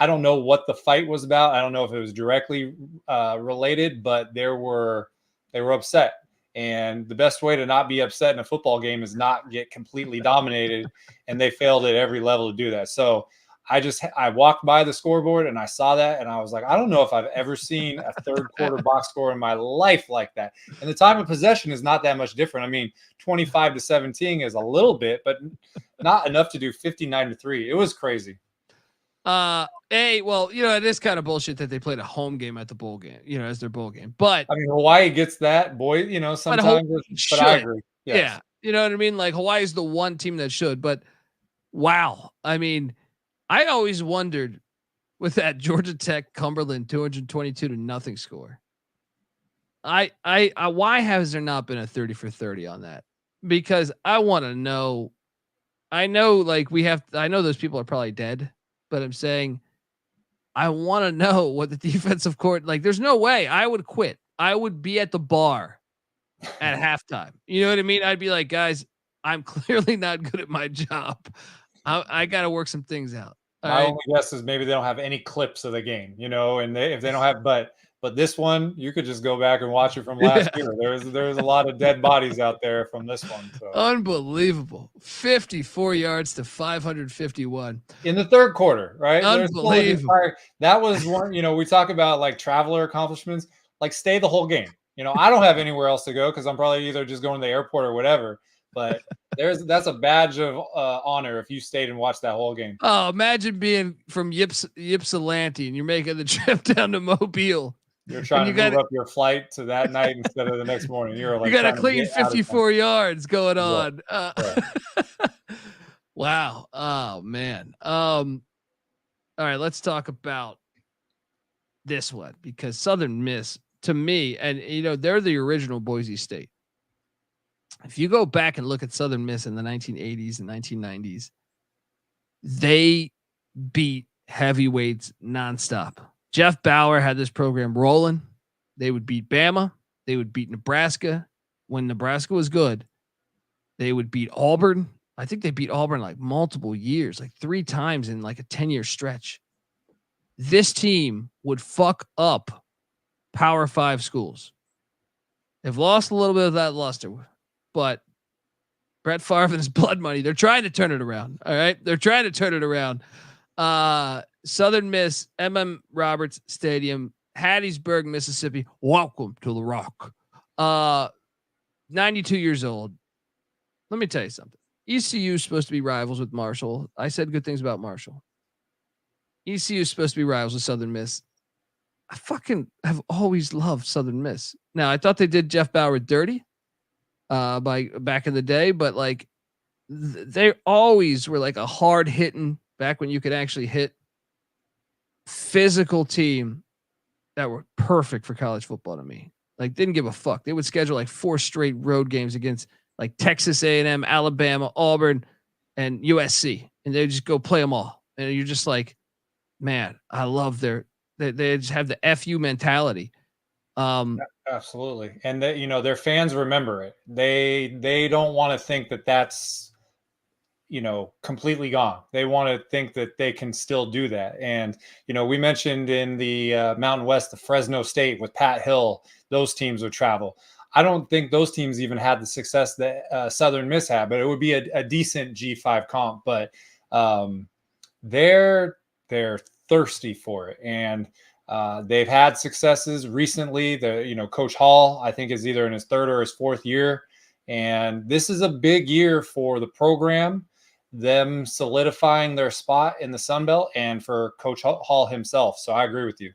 Speaker 13: don't know what the fight was about. I don't know if it was directly related, but they were upset. And the best way to not be upset in a football game is not get completely dominated. And they failed at every level to do that. So I walked by the scoreboard and I saw that, and I was like, I don't know if I've ever seen a third quarter box score in my life like that. And the time of possession is not that much different. I mean, 25-17 is a little bit, but not enough to do 59-3. It was crazy.
Speaker 1: Well, it is kind of bullshit that they played a home game at the bowl game, as their bowl game. But
Speaker 13: I mean, Hawaii gets that, sometimes. But I agree. Yes.
Speaker 1: Yeah, you know what I mean. Like Hawaii is the one team that should. But wow, I mean, I always wondered with that Georgia Tech Cumberland 222-0 score. I why has there not been a 30 for 30 on that? Because I want to know. I know, I know those people are probably dead. But I'm saying, I want to know what the defensive court, there's no way I would quit. I would be at the bar at halftime. You know what I mean? I'd be like, guys, I'm clearly not good at my job. I got to work some things out.
Speaker 13: My only guess is maybe they don't have any clips of the game, and if they don't have, but this one, you could just go back and watch it from last year. There's a lot of dead bodies out there from this one. So.
Speaker 1: Unbelievable. 54 yards to 551.
Speaker 13: In the third quarter, right?
Speaker 1: Unbelievable.
Speaker 13: That was one, we talk about traveler accomplishments, stay the whole game. I don't have anywhere else to go because I'm probably either just going to the airport or whatever. But that's a badge of honor if you stayed and watched that whole game.
Speaker 1: Oh, imagine being from Ypsilanti and you're making the trip down to Mobile.
Speaker 13: You're trying to move up your flight to that night instead of the next morning. You're like,
Speaker 1: you got a clean 54 yards going on.
Speaker 13: Yeah.
Speaker 1: Wow. Oh man. All right, let's talk about this one because Southern Miss, to me, and they're the original Boise State. If you go back and look at Southern Miss in the 1980s and 1990s, they beat heavyweights nonstop. Jeff Bauer had this program rolling. They would beat Bama. They would beat Nebraska. When Nebraska was good, they would beat Auburn. I think they beat Auburn like multiple years, like 3 times in like a 10-year stretch. This team would fuck up Power 5 schools. They've lost a little bit of that luster, but Brett Favre and his blood money, they're trying to turn it around. All right. They're trying to turn it around. Southern Miss, Roberts Stadium, Hattiesburg, Mississippi. Welcome to the Rock. 92 years old. Let me tell you something. ECU is supposed to be rivals with Marshall. I said good things about Marshall. ECU is supposed to be rivals with Southern Miss. I fucking have always loved Southern Miss. Now, I thought they did Jeff Bauer dirty by back in the day, but like they always were like a hard hitting, back when you could actually hit, physical team that were perfect for college football to me. Like, didn't give a fuck. They would schedule like 4 straight road games against like Texas A&M, Alabama, Auburn, and USC, and they just go play them all. And you're just like, man, I love they just have the FU mentality.
Speaker 13: Absolutely. And their fans remember it. They don't want to think that that's, completely gone. They want to think that they can still do that. And, we mentioned in the Mountain West, the Fresno State with Pat Hill, those teams would travel. I don't think those teams even had the success that Southern Miss had, but it would be a decent G5 comp. But they're thirsty for it. And they've had successes recently. Coach Hall, I think, is either in his 3rd or his 4th year. And this is a big year for the program, them solidifying their spot in the Sun Belt, and for Coach Hall himself. So I agree with you.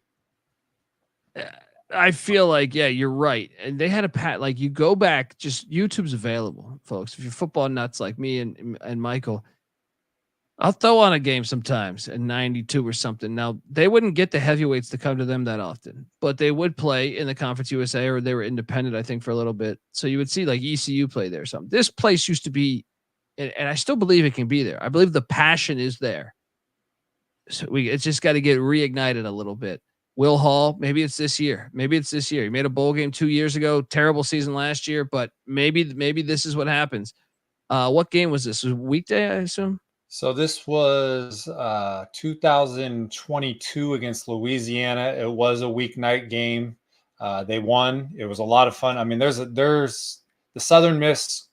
Speaker 1: I feel like, yeah, you're right. And they had like, you go back, just YouTube's available, folks. If you're football nuts like me and Michael, I'll throw on a game sometimes in 92 or something. Now, they wouldn't get the heavyweights to come to them that often, but they would play in the Conference USA, or they were independent, I think, for a little bit. So you would see like ECU play there or something. This place used to be, and I still believe it can be there. I believe the passion is there. So it's just got to get reignited a little bit. Will Hall, maybe it's this year. Maybe it's this year. He made a bowl game 2 years ago. Terrible season last year, but maybe this is what happens. What game was this? Was it a weekday, I assume?
Speaker 13: So this was 2022 against Louisiana. It was a weeknight game. They won. It was a lot of fun. I mean, there's the Southern Miss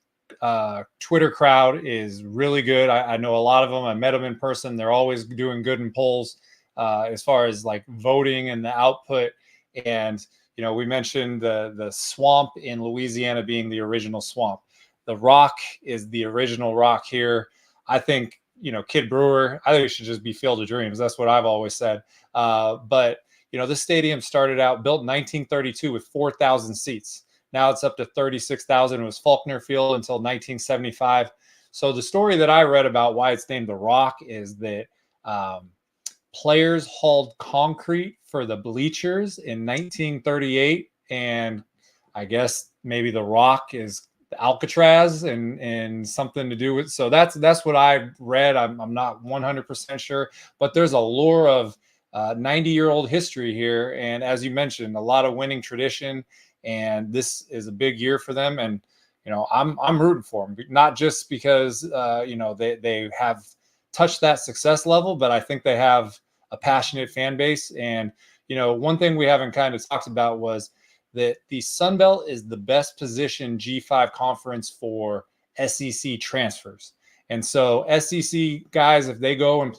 Speaker 13: Twitter crowd is really good. I know a lot of them. I met them in person. They're always doing good in polls as far as like voting and the output. And, we mentioned the swamp in Louisiana being the original swamp. The Rock is the original Rock here. I think, Kid Brewer, I think it should just be Field of Dreams. That's what I've always said. But this stadium started out built in 1932 with 4,000 seats. Now it's up to 36,000. It was Faulkner Field until 1975. So the story that I read about why it's named the Rock is that players hauled concrete for the bleachers in 1938. And I guess maybe the Rock is Alcatraz and something to do with. So that's what I read. I'm not 100% sure, but there's a lore of 90-year-old history here. And as you mentioned, a lot of winning tradition, and this is a big year for them. And, I'm rooting for them, not just because, they have touched that success level, but I think they have a passionate fan base. And, one thing we haven't kind of talked about was that the Sun Belt is the best positioned G5 conference for SEC transfers. And so SEC guys, if they go and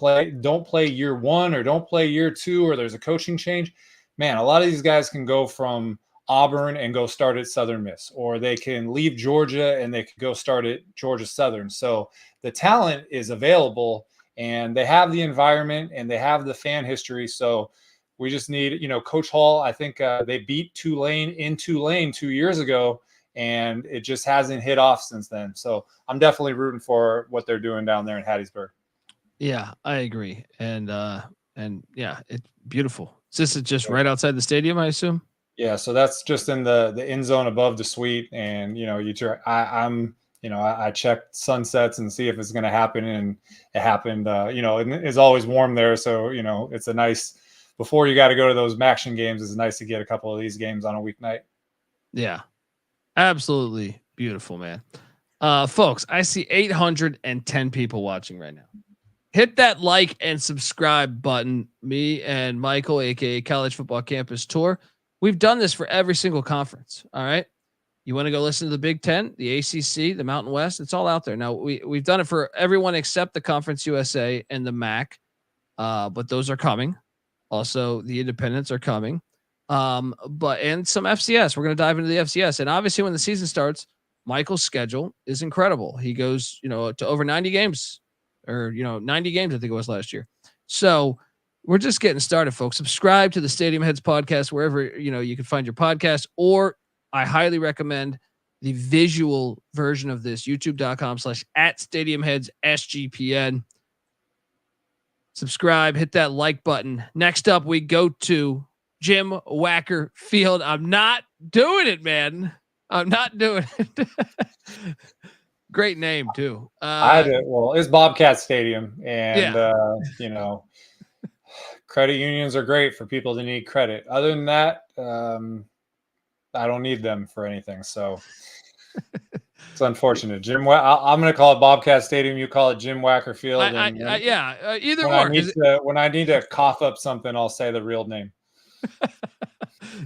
Speaker 13: don't play year 1 or don't play year 2, or there's a coaching change, man, a lot of these guys can go from Auburn and go start at Southern Miss, or they can leave Georgia and they can go start at Georgia Southern. So the talent is available, and they have the environment and they have the fan history. So we just need, Coach Hall, I think they beat Tulane in Tulane 2 years ago, and it just hasn't hit off since then. So I'm definitely rooting for what they're doing down there in Hattiesburg.
Speaker 1: Yeah, I agree. And yeah, it's beautiful. This is just right outside the stadium, I assume.
Speaker 13: Yeah, so that's just in the end zone above the suite, and I checked sunsets and see if it's going to happen, and it happened. It's always warm there, so it's a nice. Before you got to go to those action games, it's nice to get a couple of these games on a weeknight.
Speaker 1: Yeah, absolutely beautiful, man. Folks, I see 810 people watching right now. Hit that like and subscribe button. Me and Michael, aka College Football Campus Tour, we've done this for every single conference. All right. You want to go listen to the Big Ten, the ACC, the Mountain West? It's all out there. Now we've done it for everyone except the Conference USA and the MAC, but those are coming. Also, the independents are coming, and some FCS. We're going to dive into the FCS, and obviously, when the season starts, Michael's schedule is incredible. He goes, to over 90 games, or 90 games I think it was last year. So we're just getting started, folks. Subscribe to the Stadium Heads podcast wherever you can find your podcast, or I highly recommend the visual version of this, youtube.com/@StadiumHeadsSGPN. Subscribe, hit that like button. Next up, we go to Jim Wacker Field. I'm not doing it, man. I'm not doing it. Great name too.
Speaker 13: It's Bobcat Stadium, and credit unions are great for people that need credit. Other than that, I don't need them for anything. So it's unfortunate. I'm going to call it Bobcat Stadium. You call it Jim Wacker Field.
Speaker 1: Either
Speaker 13: when I need to cough up something, I'll say the real name.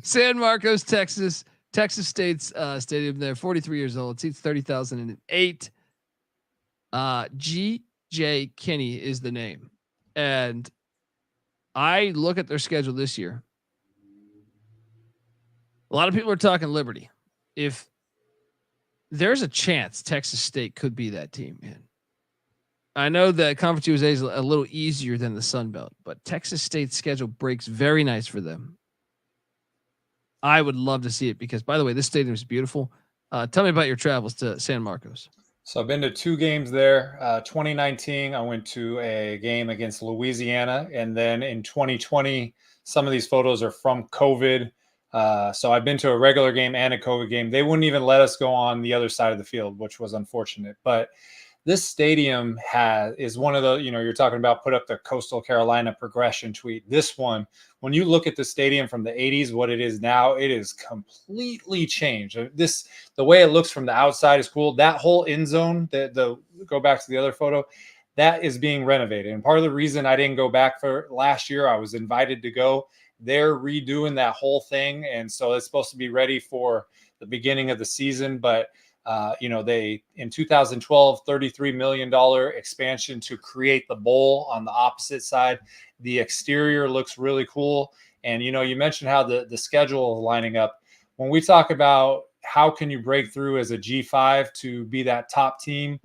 Speaker 1: San Marcos, Texas. Texas State's stadium there, 43 years old, seats 30,008. G.J. Kinney is the name. And I look at their schedule this year. A lot of people are talking Liberty. If there's a chance Texas State could be that team, man. I know that Conference USA is a little easier than the Sun Belt, but Texas State's schedule breaks very nice for them. I would love to see it because, by the way, this stadium is beautiful. Tell me about your travels to San Marcos.
Speaker 13: So I've been to 2 games there. 2019, I went to a game against Louisiana. And then in 2020, some of these photos are from COVID. So I've been to a regular game and a COVID game. They wouldn't even let us go on the other side of the field, which was unfortunate. But this stadium is one of the, you're talking about put up the Coastal Carolina progression tweet. This one, when you look at the stadium from the 80s, what it is now, it is completely changed. The way it looks from the outside is cool. That whole end zone, go back to the other photo, that is being renovated. And part of the reason I didn't go back for last year, I was invited to go. They're redoing that whole thing. And so it's supposed to be ready for the beginning of the season. But they in 2012, $33 million expansion to create the bowl on the opposite side. The exterior looks really cool. And, you mentioned how the schedule is lining up. When we talk about how can you break through as a G5 to be that top team,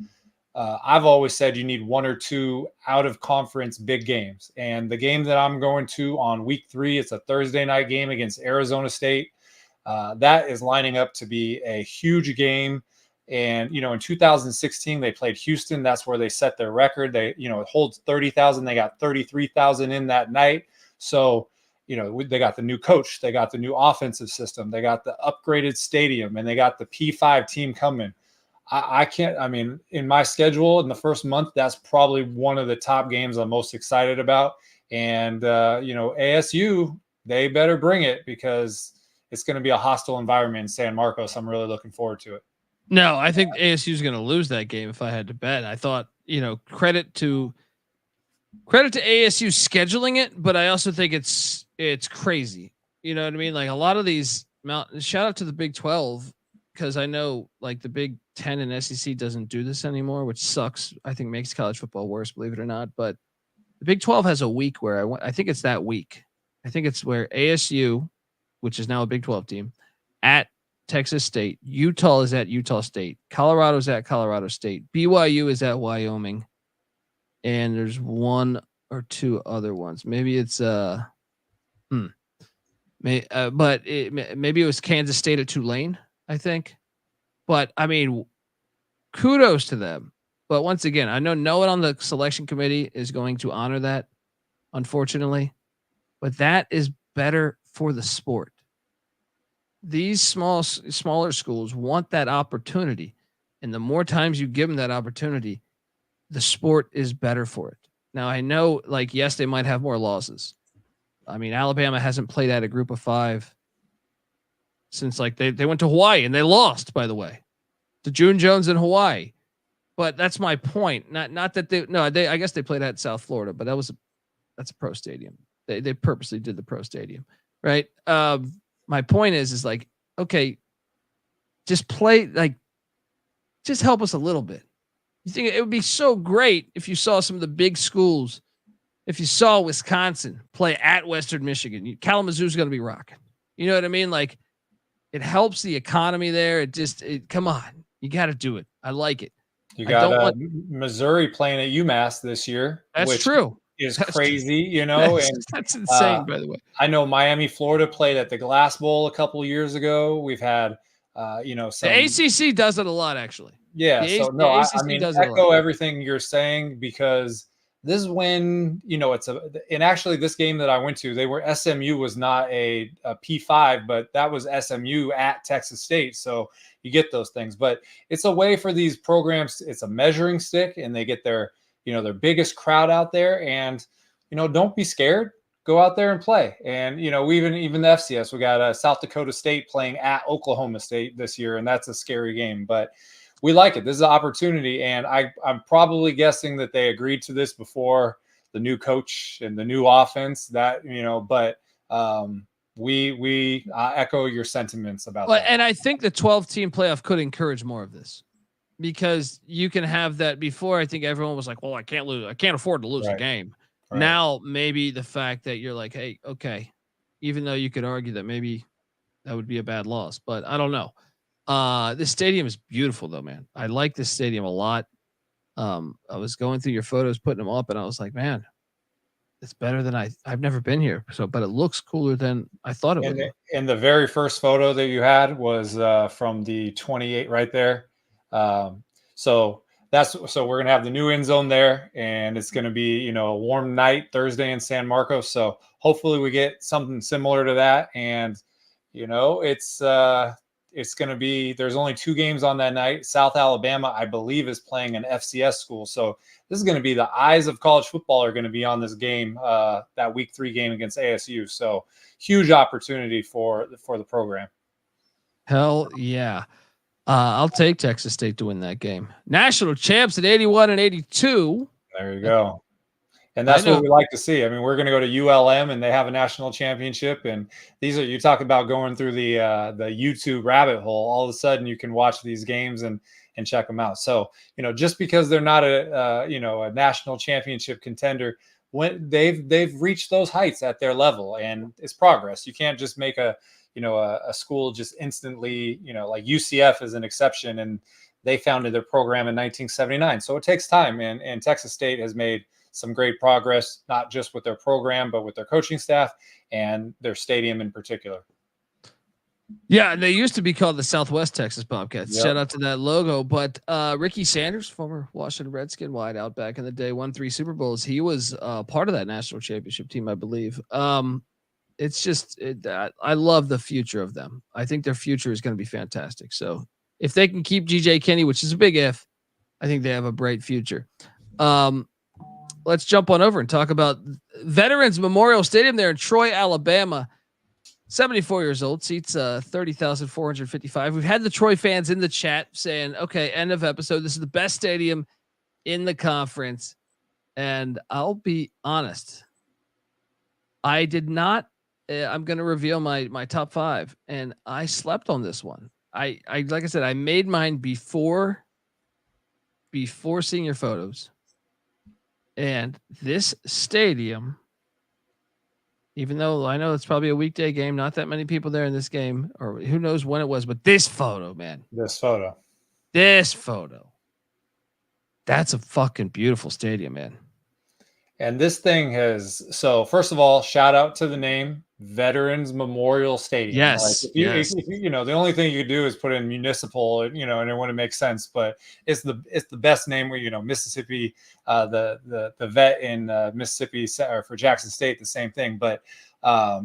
Speaker 13: I've always said you need 1 or 2 out of conference big games. And the game that I'm going to on week 3, it's a Thursday night game against Arizona State. That is lining up to be a huge game. And, in 2016, they played Houston. That's where they set their record. They, it holds 30,000. They got 33,000 in that night. So, they got the new coach. They got the new offensive system. They got the upgraded stadium, and they got the P5 team coming. In my schedule in the first month, that's probably one of the top games I'm most excited about. And, ASU, they better bring it because it's going to be a hostile environment in San Marcos. I'm really looking forward to it.
Speaker 1: No, I think ASU is going to lose that game if I had to bet. I thought, credit to ASU scheduling it, but I also think it's crazy. You know what I mean? Like a lot of these shout out to the Big 12 because I know like the Big 10 and SEC doesn't do this anymore, which sucks. I think makes college football worse, believe it or not. But the Big 12 has a week where I think it's that week. I think it's where ASU, which is now a Big 12 team, at Texas State. Utah is at Utah State. Colorado is at Colorado State. BYU is at Wyoming. And there's one or two other ones. Maybe it's maybe it was Kansas State at Tulane, I think. But I mean, kudos to them. But once again, I know no one on the selection committee is going to honor that, unfortunately. But that is better for the sport. These smaller schools want that opportunity. And the more times you give them that opportunity, the sport is better for it. Now, I know, like, yes, they might have more losses. I mean, Alabama hasn't played at a group of 5 since, like, they went to Hawaii and they lost, by the way, to June Jones in Hawaii. But that's my point. Not that I guess they played at South Florida, but that's a pro stadium. They purposely did the pro stadium, right? My point is like, okay, just play, like, just help us a little bit. You think it would be so great if you saw some of the big schools, if you saw Wisconsin play at Western Michigan, Kalamazoo's going to be rocking. You know what I mean? Like, it helps the economy there. Come on, you got to do it. I like it.
Speaker 13: You got Missouri playing at UMass this year.
Speaker 1: That's true.
Speaker 13: Is crazy, you know,
Speaker 1: that's insane, by the way.
Speaker 13: I know Miami, Florida played at the Glass Bowl a couple of years ago. We've had, some,
Speaker 1: the ACC does it a lot, actually.
Speaker 13: Yeah. I mean, echo everything you're saying, because this is when, and actually this game that I went to, SMU was not a P5, but that was SMU at Texas State. So you get those things, but it's a way for these programs. It's a measuring stick, and they get their biggest crowd out there, and, don't be scared, go out there and play. And, even the FCS, we got South Dakota State playing at Oklahoma State this year, and that's a scary game, but we like it. This is an opportunity. And I'm probably guessing that they agreed to this before the new coach and the new offense but we echo your sentiments about that.
Speaker 1: And I think the 12-team playoff could encourage more of this. Because you can have that. Before, I think everyone was like, well, I can't lose. I can't afford to lose a game. Right. Now, maybe the fact that you're like, hey, okay, even though you could argue that maybe that would be a bad loss, but I don't know. This stadium is beautiful, though, man. I like this stadium a lot. I was going through your photos, putting them up, and I was like, man, it's better than I've never been here. But it looks cooler than I thought it would.
Speaker 13: And the very first photo that you had was from the 28 right there. So we're going to have the new end zone there, and it's going to be, a warm night Thursday in San Marcos. So hopefully we get something similar to that. And, it's going to be, there's only 2 games on that night. South Alabama, I believe, is playing an FCS school. So this is going to be, the eyes of college football are going to be on this game, that week 3 game against ASU. So huge opportunity for the program.
Speaker 1: Hell yeah. I'll take Texas State to win that game. National champs at 81 and 82.
Speaker 13: There you go. And that's what we like to see. I mean, we're going to go to ULM, and they have a national championship. And you talk about going through the YouTube rabbit hole. All of a sudden, you can watch these games and check them out. So, just because they're not a national championship contender, when they've reached those heights at their level, and it's progress. You can't just make a school just instantly, like UCF is an exception, and they founded their program in 1979. So it takes time. And Texas State has made some great progress, not just with their program, but with their coaching staff and their stadium in particular.
Speaker 1: Yeah, they used to be called the Southwest Texas Bobcats. Yep. Shout out to that logo. But Ricky Sanders, former Washington Redskin wideout back in the day, won 3 Super Bowls. He was part of that national championship team, I believe. It's just, I love the future of them. I think their future is going to be fantastic. So if they can keep GJ Kinney, which is a big if, I think they have a bright future. Let's jump on over and talk about Veterans Memorial Stadium there in Troy, Alabama. 74 years old, seats 30,455. We've had the Troy fans in the chat saying, okay, end of episode. This is the best stadium in the conference. And I'll be honest, I did not. I'm going to reveal my top 5, and I slept on this one. I like I said, I made mine before seeing your photos. And this stadium Even though I know it's probably a weekday game, not that many people there in this game, or who knows when it was, but this photo, man.
Speaker 13: This photo.
Speaker 1: That's a fucking beautiful stadium, man.
Speaker 13: And this thing has, so first of all, shout out to the name Veterans Memorial Stadium.
Speaker 1: Yes.
Speaker 13: Like if you know, the only thing you could do is put in municipal, you know, and it wouldn't make sense, but it's the best name where, you know, Mississippi, the vet in Mississippi or for Jackson State, the same thing. But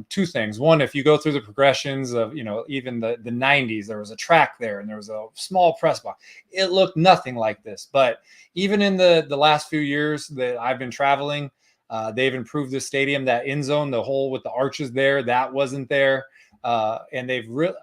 Speaker 13: two things. One, if you go through the progressions of, you know, even the 90s, there was a track there and there was a small press box. It looked nothing like this. But even in the last few years that I've been traveling, they've improved the stadium. That end zone, the hole with the arches there, that wasn't there. And they've really,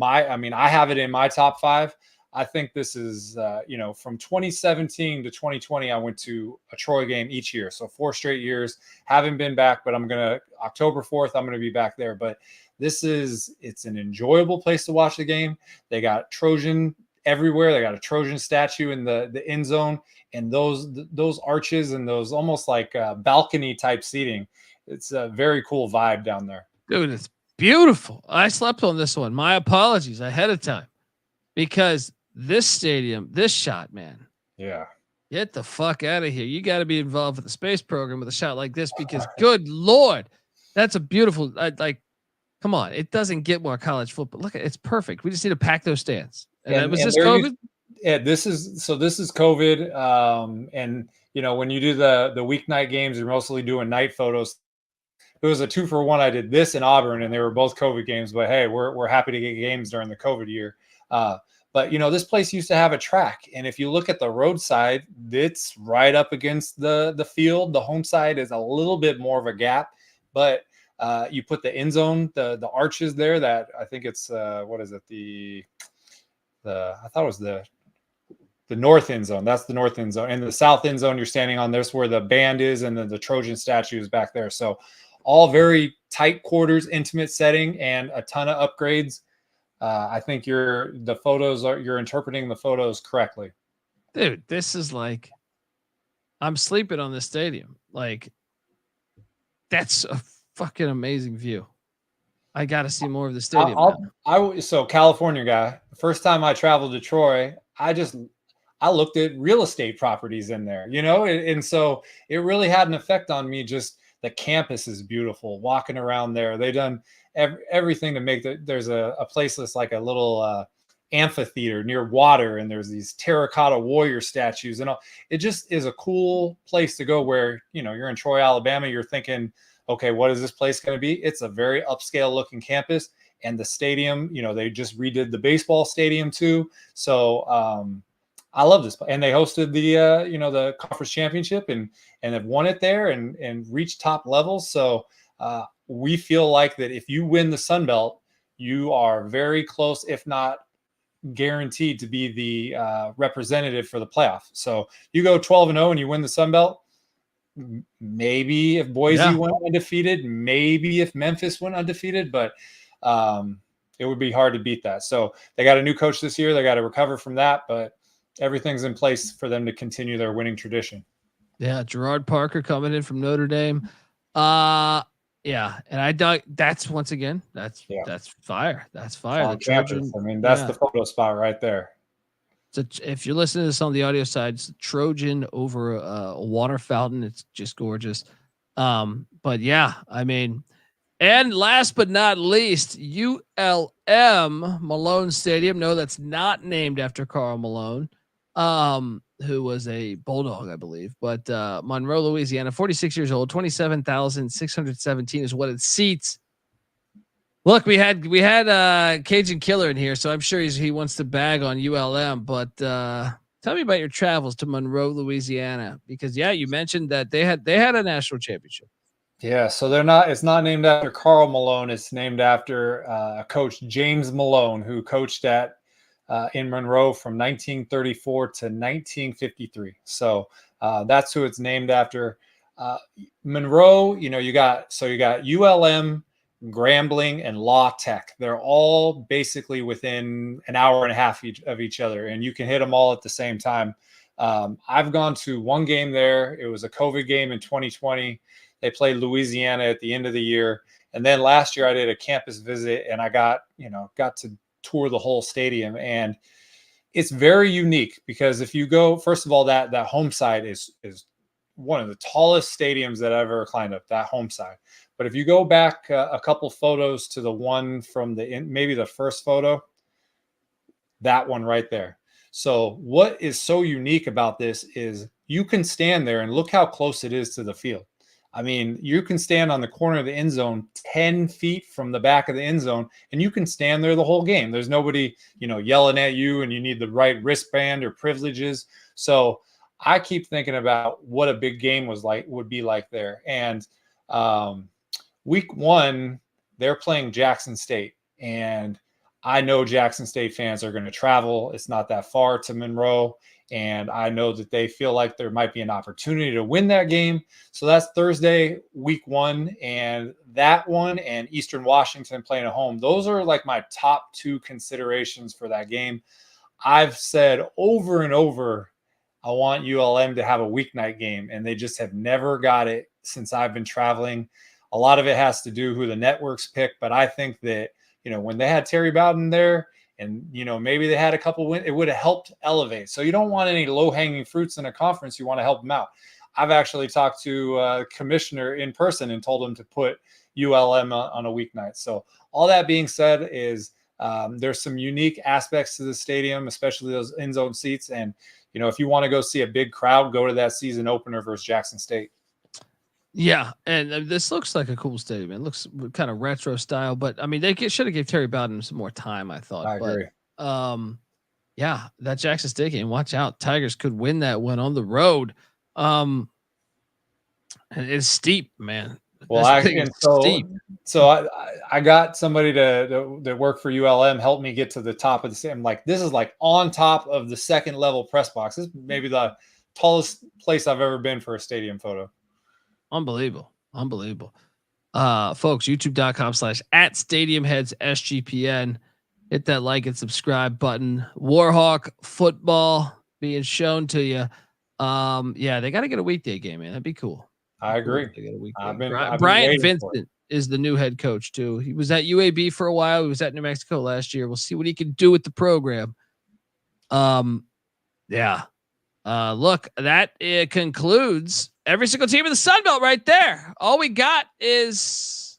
Speaker 13: I have it in my top 5. I think this is, you know, from 2017 to 2020, I went to a Troy game each year. So 4 straight years. Haven't been back, but October 4th, I'm going to be back there. But it's an enjoyable place to watch the game. They got Trojan everywhere. They got a Trojan statue in the end zone, and those arches and those almost like balcony type seating. It's a very cool vibe down there.
Speaker 1: Dude, it's beautiful. I slept on this one. My apologies ahead of time, because this stadium, this shot, man.
Speaker 13: Yeah.
Speaker 1: Get the fuck out of here. You got to be involved with the space program with a shot like this, because good Lord, that's a beautiful, come on. It doesn't get more college football. Look, it's perfect. We just need to pack those stands. And was this COVID?
Speaker 13: This is COVID. And you know, when you do the weeknight games, you're mostly doing night photos. It was a 2-for-1. I did this in Auburn, and they were both COVID games. But hey, we're happy to get games during the COVID year. But you know, this place used to have a track, and if you look at the roadside, it's right up against the field. The home side is a little bit more of a gap, but you put the end zone, the arches there. That I think it's what is it? I thought it was the north end zone. That's the north end zone, and the south end zone you're standing on. There's where the band is, and then the Trojan statue is back there. So all very tight quarters, intimate setting, and a ton of upgrades. I think you're interpreting the photos correctly.
Speaker 1: Dude, this is like, I'm sleeping on this stadium. Like, that's a fucking amazing view. I got to see more of the stadium.
Speaker 13: So California guy, the first time I traveled to Troy, I looked at real estate properties in there, you know, and so it really had an effect on me. Just the campus is beautiful. Walking around there, they done everything to make there's a place that's like a little amphitheater near water, and there's these terracotta warrior statues and all. It just is a cool place to go where, you know, you're in Troy, Alabama, you're thinking, okay, what is this place going to be? It's a very upscale looking campus, and the stadium, you know, they just redid the baseball stadium too. So I love this, and they hosted the you know, the conference championship and have won it there and reached top levels. So we feel like that if you win the Sun Belt, you are very close, if not guaranteed, to be the representative for the playoff. So you go 12-0 and you win the Sun Belt. Maybe if Boise went undefeated, maybe if Memphis went undefeated, but it would be hard to beat that. So they got a new coach this year. They got to recover from that, but everything's in place for them to continue their winning tradition.
Speaker 1: Yeah, Gerard Parker coming in from Notre Dame. Yeah, and I dug. That's once again. That's fire. That's fire.
Speaker 13: The Trojan, I mean, that's the photo spot right there.
Speaker 1: So if you're listening to this on the audio side, it's Trojan over a water fountain. It's just gorgeous. But yeah, I mean, and last but not least, ULM Malone Stadium. No, that's not named after Karl Malone, who was a Bulldog, I believe. But Monroe, Louisiana, 46 years old, 27,617 is what it seats. Look, we had Cajun Killer in here, so I'm sure he wants to bag on ULM. But tell me about your travels to Monroe, Louisiana, because you mentioned that they had a national championship.
Speaker 13: Yeah, so it's not named after Karl Malone. It's named after Coach James Malone, who coached in Monroe from 1934 to 1953. So that's who it's named after. Monroe, you got ULM, Grambling, and Law Tech. They're all basically within an hour and a half of each other, and you can hit them all at the same time. I've gone to one game there. It was a COVID game in 2020. They play Louisiana at the end of the year. And then last year I did a campus visit and I got to tour the whole stadium. And it's very unique because if you go, first of all, that home side is one of the tallest stadiums that I've ever climbed up, that home side. But if you go back a couple photos to the one from maybe the first photo, that one right there. So what is so unique about this is you can stand there and look how close it is to the field. I mean, you can stand on the corner of the end zone 10 feet from the back of the end zone, and you can stand there the whole game. There's nobody, yelling at you, and you need the right wristband or privileges. So I keep thinking about what a big game would be like there. And week 1, they're playing Jackson State, and I know Jackson State fans are going to travel. It's not that far to Monroe. And I know that they feel like there might be an opportunity to win that game. So that's Thursday, week 1, and that one and Eastern Washington playing at home. Those are like my top 2 considerations for that game. I've said over and over, I want ULM to have a weeknight game, and they just have never got it since I've been traveling. A lot of it has to do who the networks pick, but I think that, when they had Terry Bowden there, and, maybe they had a couple wins, it would have helped elevate. So you don't want any low-hanging fruits in a conference. You want to help them out. I've actually talked to a commissioner in person and told him to put ULM on a weeknight. So all that being said is there's some unique aspects to the stadium, especially those end zone seats. And, if you want to go see a big crowd, go to that season opener versus Jackson State.
Speaker 1: Yeah, and this looks like a cool stadium. It looks kind of retro style, but I mean, they should have gave Terry Bowden some more time, I thought.
Speaker 13: I agree.
Speaker 1: But, yeah, that Jackson State game, watch out. Tigers could win that one on the road. And it's steep, man.
Speaker 13: Well, I got somebody to work for ULM help me get to the top of the stadium. Like, this is like on top of the second level press box. This is maybe the tallest place I've ever been for a stadium photo.
Speaker 1: Unbelievable. Folks, youtube.com/@StadiumHeadsSGPN. Hit that like and subscribe button. Warhawk football being shown to you. Yeah, they got to get a weekday game, man. That'd be cool.
Speaker 13: I agree.
Speaker 1: They got a weekday.
Speaker 13: I've been
Speaker 1: Brian Vincent is the new head coach too. He was at UAB for a while. He was at New Mexico last year. We'll see what he can do with the program. Yeah. Look, that concludes every single team in the Sun Belt right there. All we got is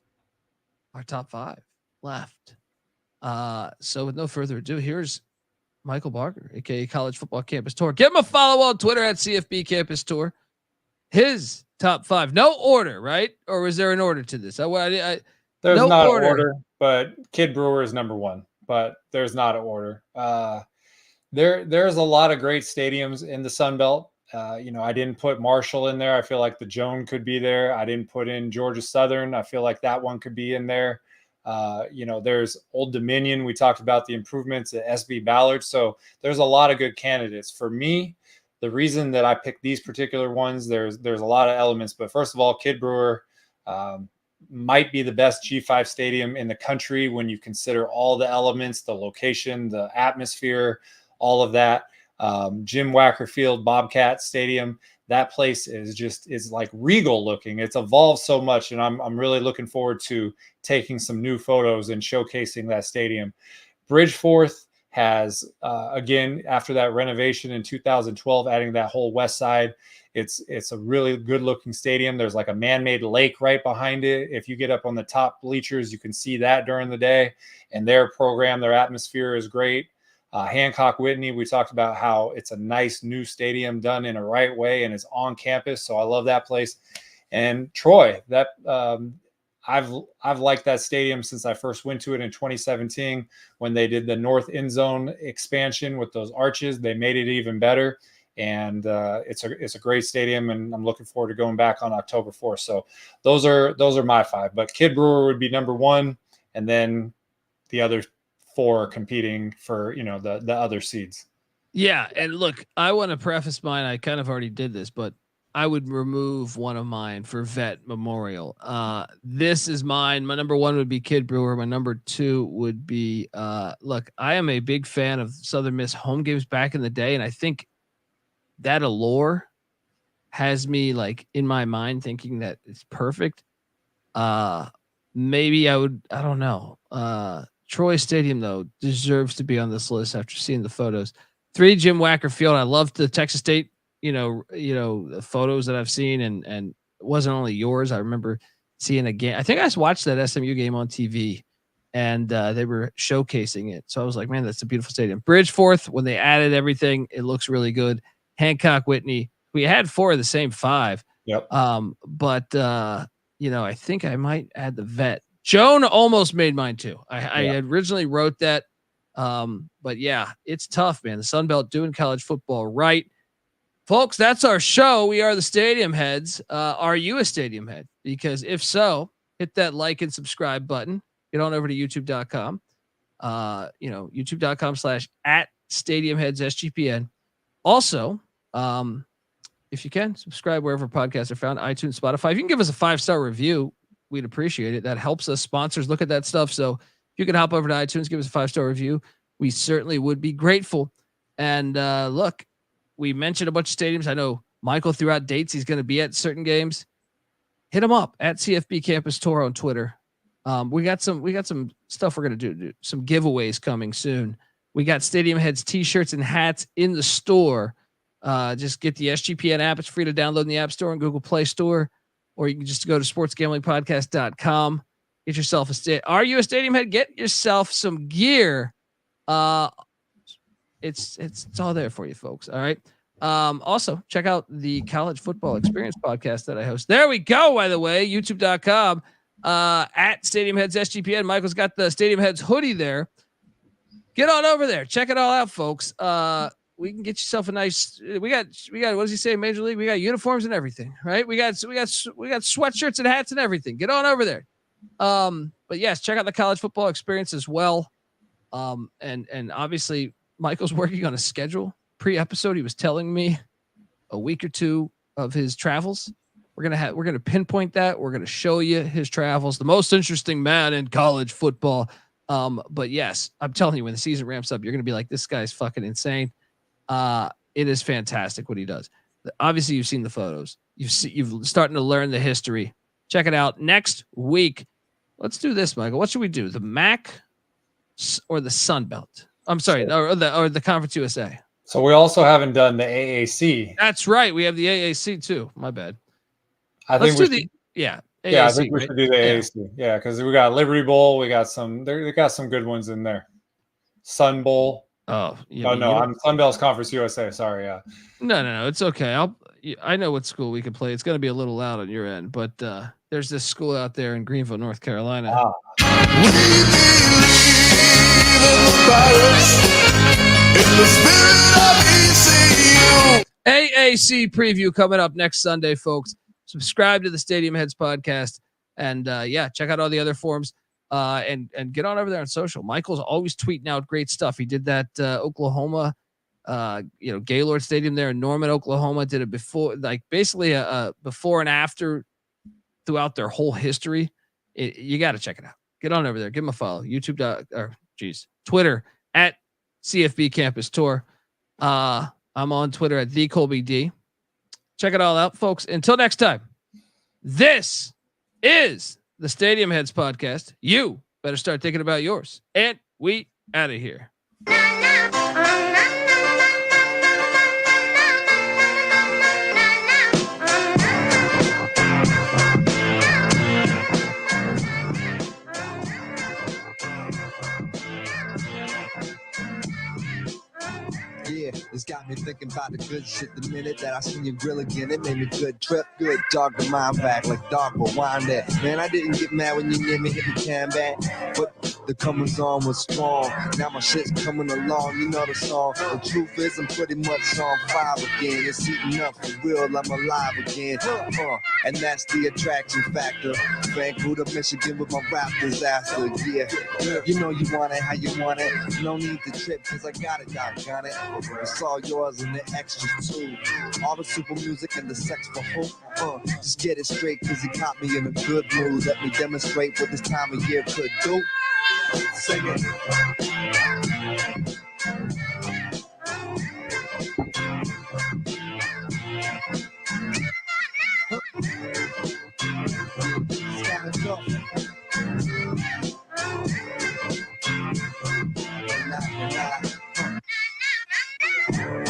Speaker 1: our top 5 left. So with no further ado, here's Michael Barker, aka College Football Campus Tour. Give him a follow on Twitter at CFB Campus Tour. His top 5, no order, right? Or was there an order to this?
Speaker 13: There's no not order, but Kid Brewer is number 1, but there's not an order. There's a lot of great stadiums in the Sun Belt. I didn't put Marshall in there. I feel like the Joan could be there. I didn't put in Georgia Southern. I feel like that one could be in there. There's Old Dominion. We talked about the improvements at SB Ballard. So there's a lot of good candidates. For me, the reason that I picked these particular ones, there's a lot of elements. But first of all, Kid Brewer might be the best G5 stadium in the country when you consider all the elements, the location, the atmosphere, all of that. Jim Wacker Field, Bobcat Stadium, that place is like regal looking. It's evolved so much, and I'm really looking forward to taking some new photos and showcasing that stadium. Bridgeforth has, again, after that renovation in 2012, adding that whole west side, it's a really good looking stadium. There's like a man-made lake right behind it. If you get up on the top bleachers, you can see that during the day, and their program, their atmosphere is great. Hancock Whitney, we talked about how it's a nice new stadium done in a right way and it's on campus. So I love that place. And Troy, that I've liked that stadium since I first went to it in 2017 when they did the north end zone expansion with those arches. They made it even better. And it's a great stadium, and I'm looking forward to going back on October 4th. So those are my 5. But Kid Brewer would be number 1, and then the other 4 competing for the other seeds.
Speaker 1: Yeah, and look, I want to preface mine. I kind of already did this, but I would remove one of mine for Vet Memorial. This is mine. My number 1 would be Kid Brewer. My number 2 would be look, I am a big fan of Southern Miss home games back in the day, and I think that allure has me like in my mind thinking that it's perfect. Maybe I don't know. Troy Stadium though deserves to be on this list after seeing the photos. 3 Jim Wacker Field. I loved the Texas State, the photos that I've seen, and it wasn't only yours. I remember seeing a game. I think I watched that SMU game on TV, and they were showcasing it. So I was like, man, that's a beautiful stadium. Bridgeforth, when they added everything, it looks really good. Hancock Whitney. We had 4 of the same 5.
Speaker 13: Yep.
Speaker 1: But I think I might add the Vet. Joan almost made mine too. I originally wrote that. But yeah, it's tough, man. The Sun Belt doing college football right. Folks, that's our show. We are the Stadium Heads. Are you a Stadium Head? Because if so, hit that like and subscribe button. Get on over to youtube.com. youtube.com/@StadiumHeadsSGPN. Also, if you can, subscribe wherever podcasts are found, iTunes, Spotify. If you can give us a 5-star review, we'd appreciate it. That helps us. Sponsors look at that stuff. So if you can hop over to iTunes, give us a 5-star review, we certainly would be grateful. And look, we mentioned a bunch of stadiums. I know Michael threw out dates he's going to be at certain games. Hit him up at CFB Campus Tour on Twitter. We got some stuff we're going to do. Some giveaways coming soon. We got Stadium Heads t-shirts and hats in the store. Just get the SGPN app. It's free to download in the App Store and Google Play Store, or you can just go to sportsgamblingpodcast.com. Get yourself Are you a Stadium Head? Get yourself some gear. It's all there for you, folks. All right. Also check out the College Football Experience podcast that I host. There we go. By the way, youtube.com at Stadium Heads SGPN. Michael's got the Stadium Heads hoodie there. Get on over there. Check it all out, folks. We can get yourself a nice. We got. What does he say? Major League. We got uniforms and everything, right? We got sweatshirts and hats and everything. Get on over there. But yes, check out the College Football Experience as well. And obviously Michael's working on a schedule. Pre-episode, he was telling me a week or two of his travels. We're gonna pinpoint that. We're gonna show you his travels. The most interesting man in college football. But yes, I'm telling you, when the season ramps up, you're gonna be like, this guy's fucking insane. It is fantastic what he does. Obviously, you've seen the photos. You've starting to learn the history. Check it out next week. Let's do this, Michael. What should we do? The MAC or the Sun Belt? I'm sorry, or the Conference USA.
Speaker 13: So we also haven't done the AAC.
Speaker 1: That's right. We have the AAC too. My bad.
Speaker 13: AAC,
Speaker 1: I think we
Speaker 13: should do the AAC. Yeah, because we got Liberty Bowl. We got some. They got some good ones in there. Sun Bowl.
Speaker 1: Oh,
Speaker 13: I'm Sun Belt's Conference USA. Sorry, yeah.
Speaker 1: No, it's okay. I know what school we can play. It's going to be a little loud on your end, but there's this school out there in Greenville, North Carolina. AAC preview coming up next Sunday, folks. Subscribe to the Stadium Heads podcast, and check out all the other forums. And get on over there on social. Michael's always tweeting out great stuff. He did that Oklahoma, Gaylord Stadium there in Norman, Oklahoma. Did it before, like basically a before and after throughout their whole history. You got to check it out. Get on over there. Give him a follow. Twitter at CFB Campus Tour. I'm on Twitter at TheColbyD. Check it all out, folks. Until next time, this is the Stadium Heads podcast. You better start thinking about yours. And we out of here.
Speaker 18: Yeah, it's got me thinking about the good shit the minute that I seen your grill again. It made me good trip, good dog the mind back like dog will wind that. Man, I didn't get mad when you near me hit me can back, but the comings on was strong. Now my shit's coming along, you know the song. The truth is I'm pretty much on fire again. It's heating up for real, I'm alive again. And that's the attraction factor. Vancouver, Michigan with my rap disaster. Yeah, you know you want it how you want it. No need to trip cause I got it, doggone it. It's all yours and the extras too. All the super music and the sex for hope. Just get it straight cause he caught me in a good mood. Let me demonstrate what this time of year could do. Sing it.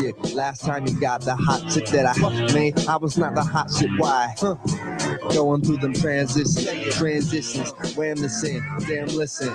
Speaker 18: Yeah, last time you got the hot shit that I made, I was not the hot shit. Why? Going through them transitions, wham this in, damn listen.